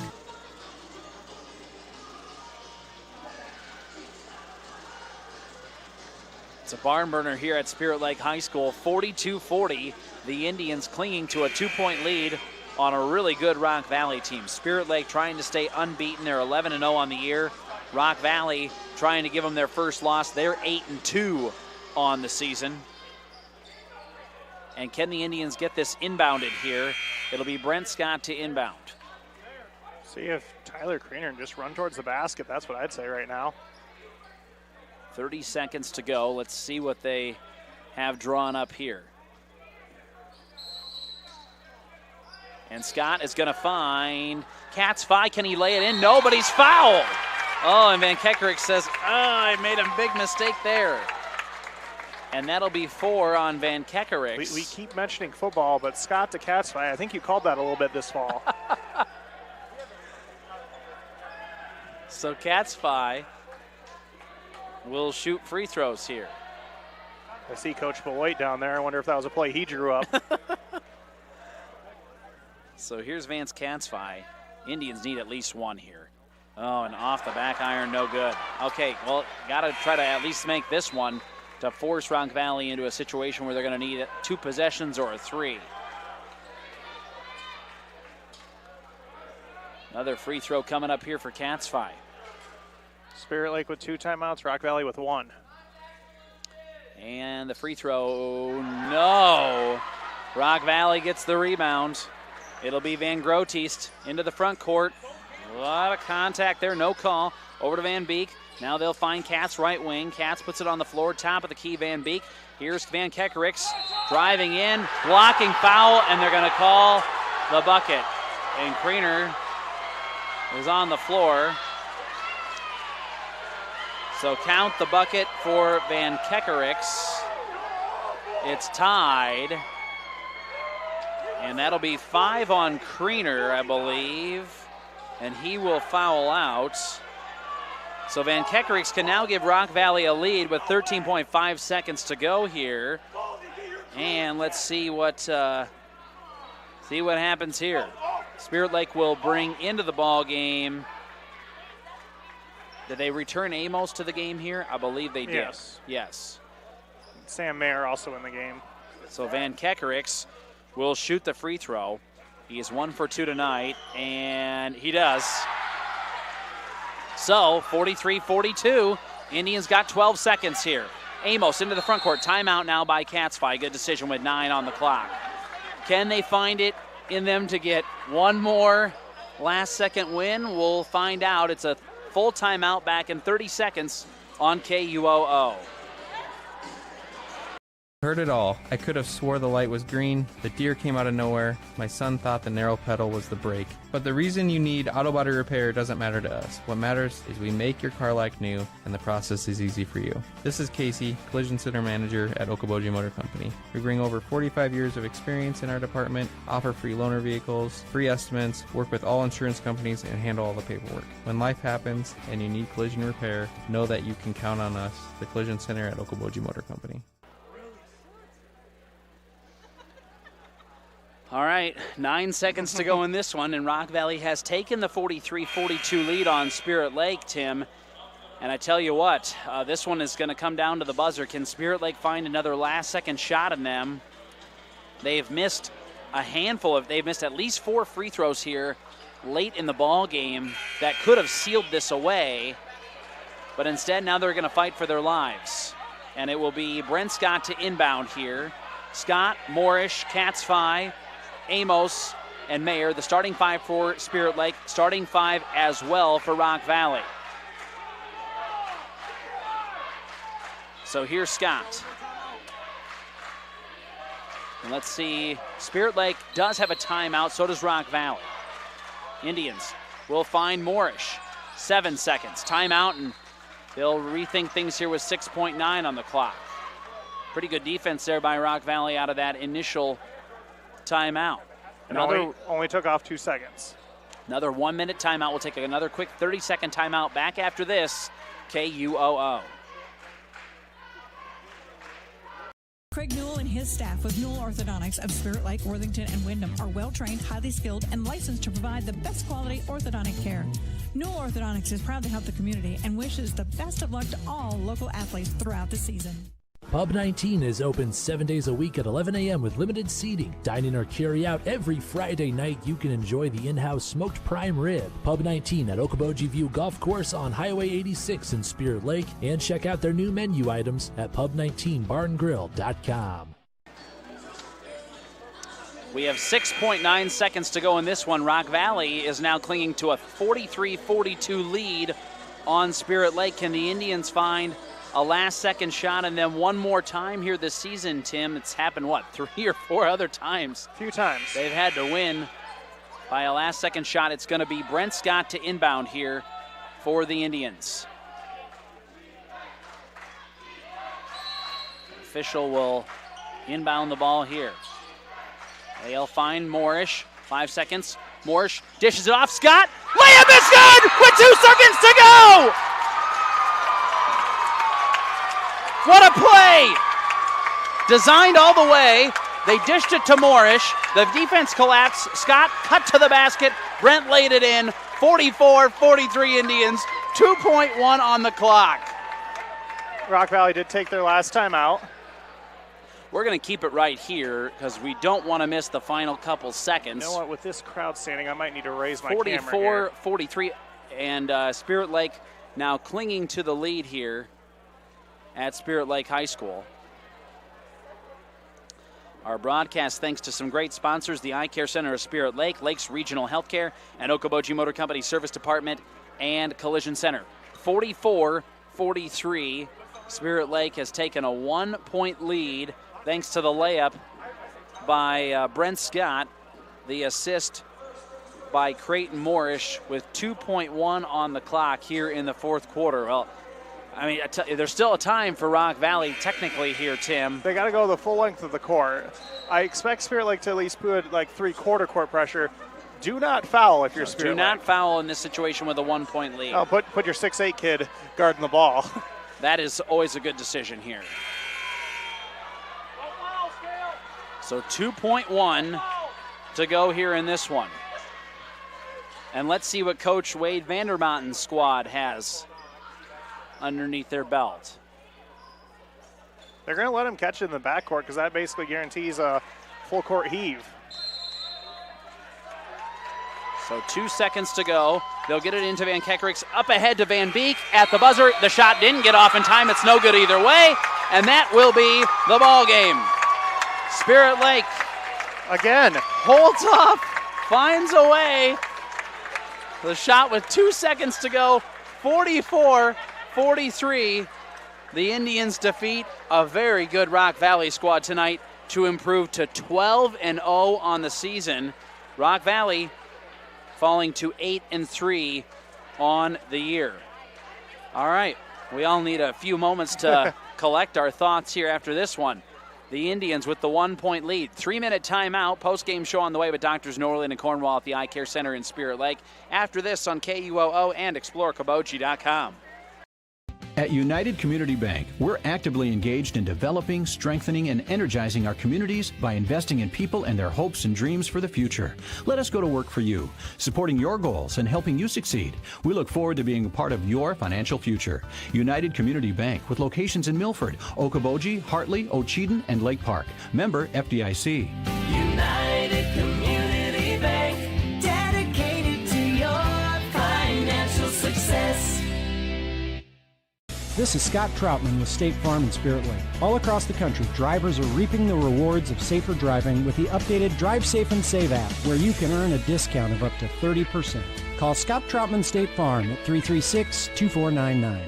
It's a barn burner here at Spirit Lake High School. 42-40, the Indians clinging to a 2-point lead on a really good Rock Valley team. Spirit Lake trying to stay unbeaten. They're 11-0 on the year. Rock Valley trying to give them their first loss. They're 8-2 on the season. And can the Indians get this inbounded here? It'll be Brent Scott to inbound. See if Tyler Kriener just run towards the basket. That's what I'd say right now. 30 seconds to go. Let's see what they have drawn up here. And Scott is going to find Katz Phi. Can he lay it in? No, but he's fouled. Oh, and Van Keckerick says, I made a big mistake there. And that'll be 4 on Van Keckerick. We keep mentioning football, but Scott to Katz Phi, I think you called that a little bit this fall. So Katz Phi will shoot free throws here. I see Coach Beloit down there. I wonder if that was a play he drew up. So here's Vance Katz Phi. Indians need at least one here. Oh, and off the back iron, no good. Okay, well, got to try to at least make this one to force Rock Valley into a situation where they're going to need 2 possessions or a 3. Another free throw coming up here for Katz Phi. Spirit Lake with 2 timeouts, Rock Valley with 1. And the free throw, no. Rock Valley gets the rebound. It'll be Van Grootist into the front court. A lot of contact there, no call. Over to Van Beek. Now they'll find Katz right wing. Katz puts it on the floor, top of the key, Van Beek. Here's Van Keckerick driving in, blocking foul, and they're going to call the bucket. And Kriener is on the floor. So count the bucket for Van Keckerick. It's tied. And that'll be 5 on Kriener, I believe. And he will foul out. So Van Keckerick can now give Rock Valley a lead with 13.5 seconds to go here. And let's see what happens here. Spirit Lake will bring into the ball game. Did they return Amos to the game here? I believe they did. Yes. Sam Mayer also in the game. So Van Keckerick will shoot the free throw. He is 1 for 2 tonight, and he does. So 43-42. Indians got 12 seconds here. Amos into the front court. Timeout now by Katz Phi. Good decision with 9 on the clock. Can they find it in them to get one more last-second win? We'll find out. It's a full timeout back in 30 seconds on KUOO. Heard it all. I could have swore the light was green, the deer came out of nowhere, my son thought the narrow pedal was the brake. But the reason you need auto body repair doesn't matter to us. What matters is we make your car like new, and the process is easy for you. This is Casey, Collision Center Manager at Okoboji Motor Company. We bring over 45 years of experience in our department, offer free loaner vehicles, free estimates, work with all insurance companies, and handle all the paperwork. When life happens and you need collision repair, know that you can count on us, the Collision Center at Okoboji Motor Company. All right, 9 seconds to go in this one, and Rock Valley has taken the 43-42 lead on Spirit Lake, Tim. And I tell you what, this one is going to come down to the buzzer. Can Spirit Lake find another last-second shot in them? They've missed they've missed at least 4 free throws here late in the ball game that could have sealed this away. But instead, now they're going to fight for their lives. And it will be Brent Scott to inbound here. Scott, Moorish, Katz Phi, Amos, and Mayer, the starting 5 for Spirit Lake, starting 5 as well for Rock Valley. So here's Scott. And let's see, Spirit Lake does have a timeout, so does Rock Valley. Indians will find Moorish. 7 seconds, timeout, and they'll rethink things here with 6.9 on the clock. Pretty good defense there by Rock Valley out of that initial timeout. Only took off 2 seconds. Another 1-minute timeout. We'll take another quick 30-second timeout back after this. KUOO. Craig Newell and his staff with Newell Orthodontics of Spirit Lake, Worthington, and Wyndham are well-trained, highly skilled, and licensed to provide the best quality orthodontic care. Newell Orthodontics is proud to help the community and wishes the best of luck to all local athletes throughout the season. Pub 19 is open 7 days a week at 11 a.m. with limited seating. Dine-in or carry out every Friday night. You can enjoy the in-house smoked prime rib. Pub 19 at Okoboji View Golf Course on Highway 86 in Spirit Lake. And check out their new menu items at pub19barngrill.com. We have 6.9 seconds to go in this one. Rock Valley is now clinging to a 43-42 lead on Spirit Lake. Can the Indians find a last-second shot and then one more time here this season, Tim? It's happened, 3 or 4 other times? A few times. They've had to win by a last-second shot. It's going to be Brent Scott to inbound here for the Indians. The official will inbound the ball here. They'll find Moorish. 5 seconds. Moorish dishes it off. Scott. Layup is good with 2 seconds to go. What a play. Designed all the way. They dished it to Moorish. The defense collapsed. Scott cut to the basket. Brent laid it in. 44-43 Indians. 2.1 on the clock. Rock Valley did take their last time out. We're going to keep it right here because we don't want to miss the final couple seconds. You know what? With this crowd standing, I might need to raise my camera 44-43, and Spirit Lake now clinging to the lead here at Spirit Lake High School. Our broadcast thanks to some great sponsors, the Eye Care Center of Spirit Lake, Lakes Regional Healthcare, and Okoboji Motor Company Service Department and Collision Center. 44-43, Spirit Lake has taken a 1-point lead thanks to the layup by Brent Scott, the assist by Creighton Moorish with 2.1 on the clock here in the fourth quarter. Well, I mean, there's still a time for Rock Valley technically here, Tim. They got to go the full length of the court. I expect Spirit Lake to at least put like 3/4 court pressure. Do not foul if you're Spirit Lake. Do not foul in this situation with a 1-point lead. Oh, put your 6'8" kid guarding the ball. That is always a good decision here. So 2.1 to go here in this one. And let's see what Coach Wade Vandermonten's squad has underneath their belt. They're going to let him catch it in the backcourt because that basically guarantees a full court heave. So 2 seconds to go. They'll get it into Van Kekerix. Up ahead to Van Beek at the buzzer. The shot didn't get off in time. It's no good either way. And that will be the ball game. Spirit Lake again holds up, finds a way. The shot with 2 seconds to go. 44-43. The Indians defeat a very good Rock Valley squad tonight to improve to 12-0 on the season. Rock Valley falling to 8-3 on the year. All right, we all need a few moments to collect our thoughts here after this one. The Indians with the 1-point lead. 3-minute timeout. Post-game show on the way with Doctors Norland and Cornwall at the Eye Care Center in Spirit Lake. After this on KUOO and ExploreKaboji.com. At United Community Bank, we're actively engaged in developing, strengthening, and energizing our communities by investing in people and their hopes and dreams for the future. Let us go to work for you, supporting your goals and helping you succeed. We look forward to being a part of your financial future. United Community Bank, with locations in Milford, Okoboji, Hartley, Ocheyedan, and Lake Park. Member FDIC. United Community Bank, dedicated to your financial success. This is Scott Troutman with State Farm in Spirit Lake. All across the country, drivers are reaping the rewards of safer driving with the updated Drive Safe and Save app, where you can earn a discount of up to 30%. Call Scott Troutman State Farm at 336-2499.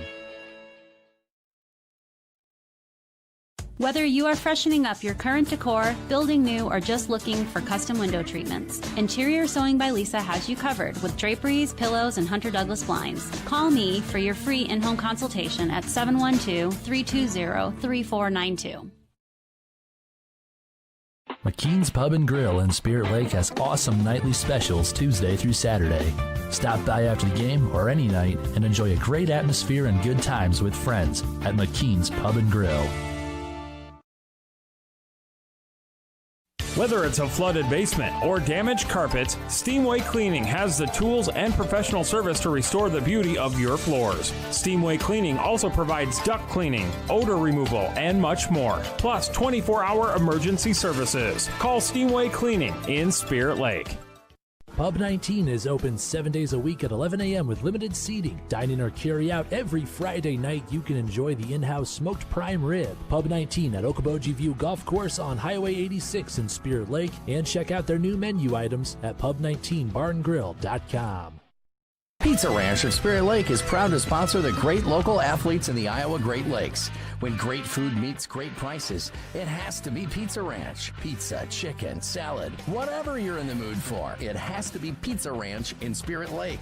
Whether you are freshening up your current decor, building new, or just looking for custom window treatments, Interior Sewing by Lisa has you covered with draperies, pillows, and Hunter Douglas blinds. Call me for your free in-home consultation at 712-320-3492. McKean's Pub and Grill in Spirit Lake has awesome nightly specials Tuesday through Saturday. Stop by after the game or any night and enjoy a great atmosphere and good times with friends at McKean's Pub and Grill. Whether it's a flooded basement or damaged carpets, Steamway Cleaning has the tools and professional service to restore the beauty of your floors. Steamway Cleaning also provides duct cleaning, odor removal, and much more. Plus 24-hour emergency services. Call Steamway Cleaning in Spirit Lake. Pub 19 is open 7 days a week at 11 a.m. with limited seating. Dine in or carry out every Friday night. You can enjoy the in-house smoked prime rib. Pub 19 at Okoboji View Golf Course on Highway 86 in Spirit Lake. And check out their new menu items at pub19barngrill.com. Pizza Ranch of Spirit Lake is proud to sponsor the great local athletes in the Iowa Great Lakes. When great food meets great prices, it has to be Pizza Ranch. Pizza, chicken, salad, whatever you're in the mood for, it has to be Pizza Ranch in Spirit Lake.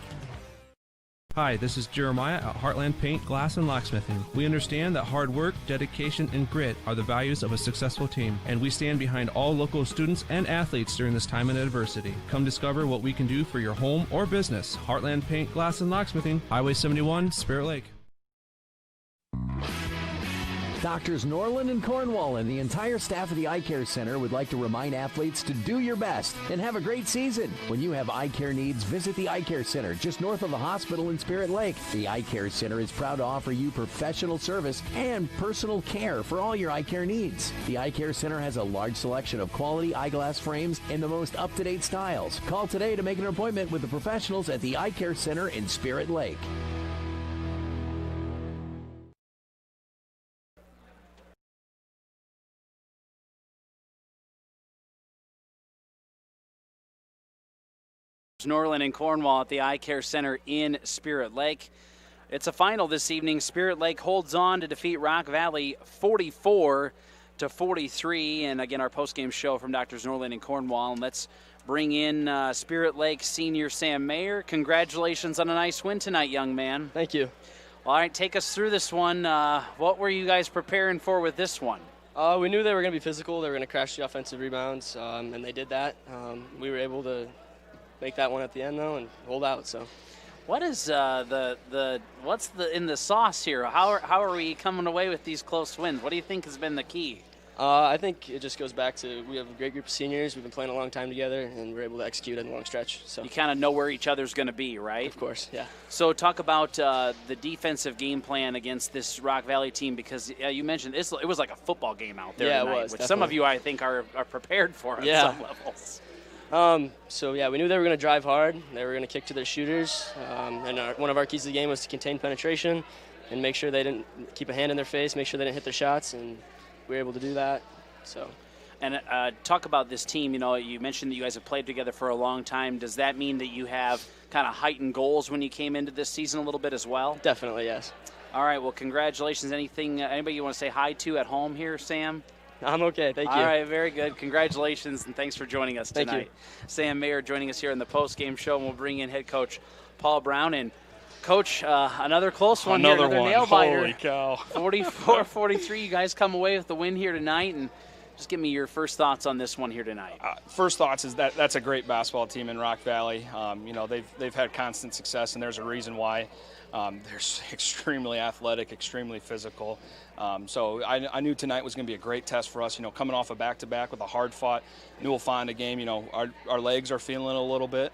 Hi, this is Jeremiah at Heartland Paint, Glass, and Locksmithing. We understand that hard work, dedication, and grit are the values of a successful team, and we stand behind all local students and athletes during this time of adversity. Come discover what we can do for your home or business. Heartland Paint, Glass, and Locksmithing, Highway 71, Spirit Lake. Doctors Norland and Cornwall and the entire staff of the Eye Care Center would like to remind athletes to do your best and have a great season. When you have eye care needs, visit the Eye Care Center just north of the hospital in Spirit Lake. The Eye Care Center is proud to offer you professional service and personal care for all your eye care needs. The Eye Care Center has a large selection of quality eyeglass frames and the most up-to-date styles. Call today to make an appointment with the professionals at the Eye Care Center in Spirit Lake. Norland and Cornwall at the Eye Care Center in Spirit Lake. It's a final this evening. Spirit Lake holds on to defeat Rock Valley 44-43. And again, our postgame show from Doctors Norland and Cornwall. And let's bring in Spirit Lake senior Sam Mayer. Congratulations on a nice win tonight, young man. Thank you. All right, take us through this one. What were you guys preparing for with this one? We knew they were going to be physical. They were going to crash the offensive rebounds, and they did that. We were able to make that one at the end though and hold out. So, what is what's in the sauce here? How are we coming away with these close wins? What do you think has been the key? I think it just goes back to we have a great group of seniors. We've been playing a long time together, and we're able to execute in a long stretch. So you kind of know where each other's going to be, right? Of course, yeah. So talk about the defensive game plan against this Rock Valley team, because you mentioned it was like a football game out there tonight, it was, which definitely. Some of you I think are prepared for at some levels. So yeah, we knew they were going to drive hard. They were going to kick to their shooters, and one of our keys to the game was to contain penetration and make sure they didn't keep a hand in their face, make sure they didn't hit their shots, and we were able to do that. So, and talk about this team. You know, you mentioned that you guys have played together for a long time. Does that mean that you have kind of heightened goals when you came into this season a little bit as well? Definitely, yes. All right. Well, congratulations. Anybody you want to say hi to at home here, Sam? I'm okay, thank you. All right, very good. Congratulations, and thanks for joining us tonight. Thank you. Sam Mayer joining us here in the post-game show, and we'll bring in head coach Paul Brown. And, Coach, another close one here, another nail-biter. Holy cow. 44-43, you guys come away with the win here tonight, and just give me your first thoughts on this one here tonight. First thoughts is that's a great basketball team in Rock Valley. You know, they've had constant success, and there's a reason why. They're extremely athletic, extremely physical. So I knew tonight was going to be a great test for us. You know, coming off a back-to-back with a hard-fought Newell-Fonda game, you know, our legs are feeling it a little bit.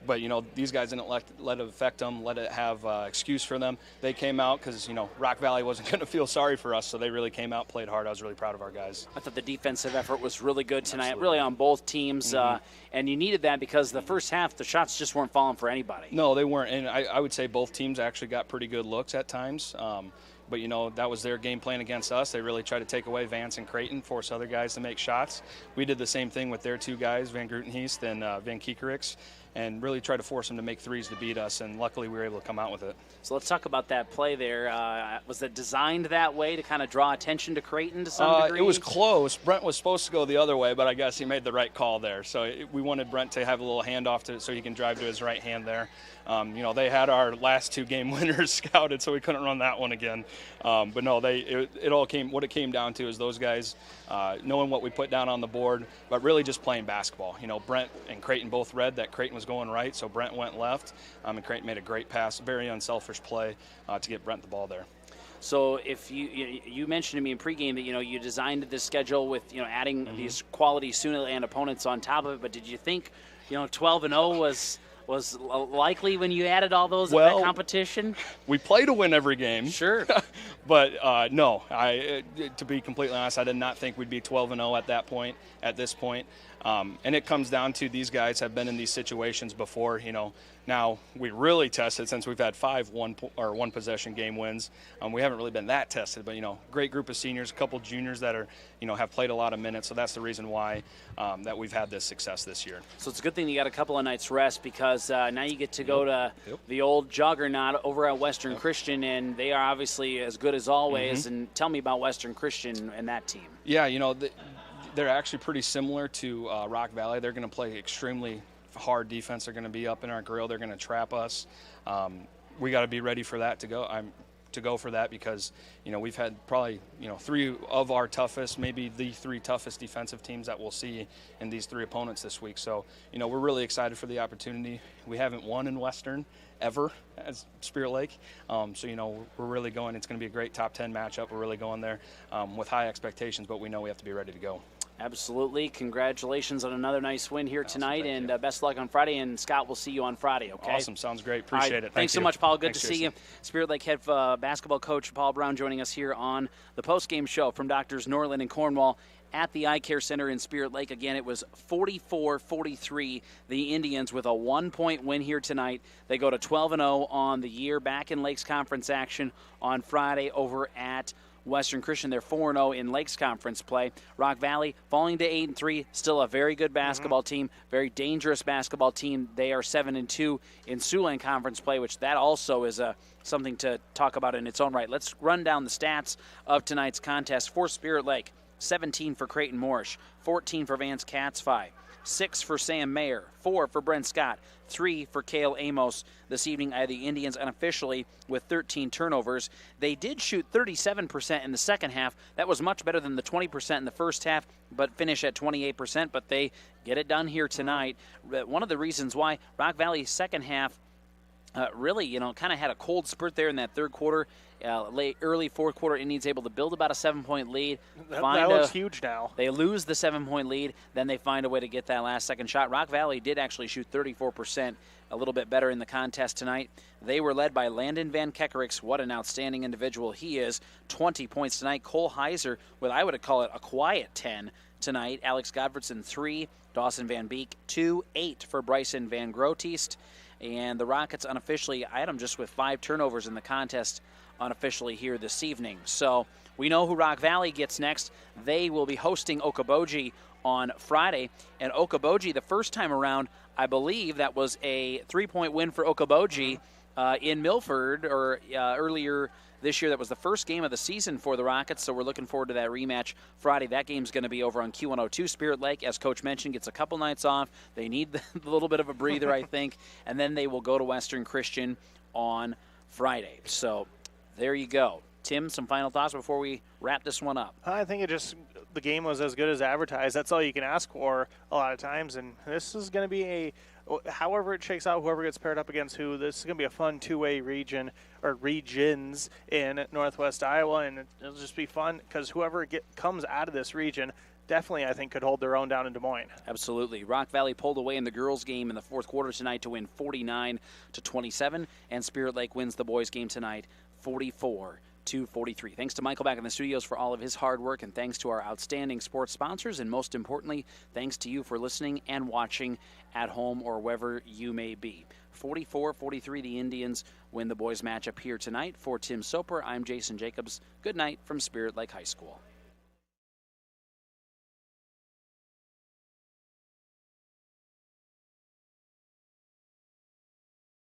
But, you know, these guys didn't let it affect them, let it have excuse for them. They came out because, you know, Rock Valley wasn't going to feel sorry for us, so they really came out, played hard. I was really proud of our guys. I thought the defensive effort was really good tonight, really on both teams. And you needed that because the first half, the shots just weren't falling for anybody. No, they weren't. And I would say both teams actually got pretty good looks at times. But, you know, that was their game plan against us. They really tried to take away Vance and Creighton, force other guys to make shots. We did the same thing with their two guys, Van Grutenheist and Van Kiekerix, and really tried to force them to make threes to beat us, and luckily we were able to come out with it. So let's talk about that play there. Was it designed that way to kind of draw attention to Creighton to some degree? It was close. Brent was supposed to go the other way, but I guess he made the right call there. So we wanted Brent to have a little handoff so he can drive to his right hand there. You know, they had our last two game winners scouted, so we couldn't run that one again. But no, what it came down to is those guys knowing what we put down on the board, but really just playing basketball. You know, Brent and Creighton both read that Creighton was going right, so Brent went left, and Creighton made a great pass, very unselfish play to get Brent the ball there. So if you mentioned to me in pregame that you designed this schedule with adding these quality Sunaland opponents on top of it, but did you think 12-0 was likely when you added all those that competition? We play to win every game. Sure. But no, to be completely honest, I did not think we'd be 12-0 at this point. And it comes down to these guys have been in these situations before. Now we really tested since we've had 5 one possession game wins. We haven't really been that tested, but great group of seniors, a couple juniors that are have played a lot of minutes. So that's the reason why that we've had this success this year. So it's a good thing you got a couple of nights rest, because now you get to go to the old juggernaut over at Western Christian, and they are obviously as good as always. And tell me about Western Christian and that team. Yeah, they're actually pretty similar to Rock Valley. They're going to play extremely hard defense. They're going to be up in our grill. They're going to trap us. We got to be ready for that to go for that, because we've had probably 3 of our toughest, maybe the 3 toughest defensive teams that we'll see in these 3 opponents this week. So we're really excited for the opportunity. We haven't won in Western ever as Spirit Lake, so we're really going. It's going to be a great top 10 matchup. We're really going there with high expectations, but we know we have to be ready to go. Absolutely. Congratulations on another nice win here tonight, and best of luck on Friday. And Scott, we'll see you on Friday, okay? Awesome. Sounds great. Appreciate it. Thanks so much, Paul. Good to see you. Spirit Lake head basketball coach Paul Brown joining us here on the post-game show from Doctors Norland and Cornwall at the Eye Care Center in Spirit Lake. Again, it was 44-43. The Indians with a 1-point win here tonight. They go to 12-0 on the year, back in Lakes Conference action on Friday over at Western Christian. They're 4-0 in Lakes Conference play. Rock Valley falling to 8-3, still a very good basketball team, very dangerous basketball team. They are 7-2 in Siouxland Conference play, which that also is something to talk about in its own right. Let's run down the stats of tonight's contest. For Spirit Lake, 17 for Creighton Morrish, 14 for Vance Catsfi, 6 for Sam Mayer, 4 for Brent Scott, 3 for Cale Amos. This evening, the Indians unofficially with 13 turnovers. They did shoot 37% in the second half. That was much better than the 20% in the first half, but finish at 28%. But they get it done here tonight. One of the reasons why Rock Valley's second half really, kind of had a cold spurt there in that third quarter. Early fourth quarter, Indians able to build about a 7-point lead. That looks huge now. They lose the 7-point lead, then they find a way to get that last second shot. Rock Valley did actually shoot 34%, a little bit better in the contest tonight. They were led by Landon Van Kekerix. What an outstanding individual he is. 20 points tonight. Cole Heiser with, I would call it, a quiet 10 tonight. Alex Godfredson, 3. Dawson Van Beek, 2. 8 for Bryson Van Grootist. And the Rockets unofficially, I had them just with 5 turnovers in the contest unofficially here this evening. So we know who Rock Valley gets next. They will be hosting Okoboji on Friday. And Okoboji, the first time around, I believe that was a 3-point win for Okoboji in Milford earlier this year. That was the first game of the season for the Rockets, so we're looking forward to that rematch Friday. That game's going to be over on Q102. Spirit Lake, as Coach mentioned, gets a couple nights off. They need a little bit of a breather, I think, and then they will go to Western Christian on Friday. So there you go. Tim, some final thoughts before we wrap this one up? I think the game was as good as advertised. That's all you can ask for a lot of times, and this is going to be however it shakes out, whoever gets paired up against who, this is going to be a fun two-way regions in Northwest Iowa, and it'll just be fun because whoever comes out of this region definitely, I think, could hold their own down in Des Moines. Absolutely. Rock Valley pulled away in the girls' game in the fourth quarter tonight to win 49-27, and Spirit Lake wins the boys' game tonight 44-43. Thanks to Michael back in the studios for all of his hard work, and thanks to our outstanding sports sponsors, and most importantly, thanks to you for listening and watching at home or wherever you may be. 44-43, the Indians win the boys' matchup here tonight. For Tim Soper, I'm Jason Jacobs. Good night from Spirit Lake High School.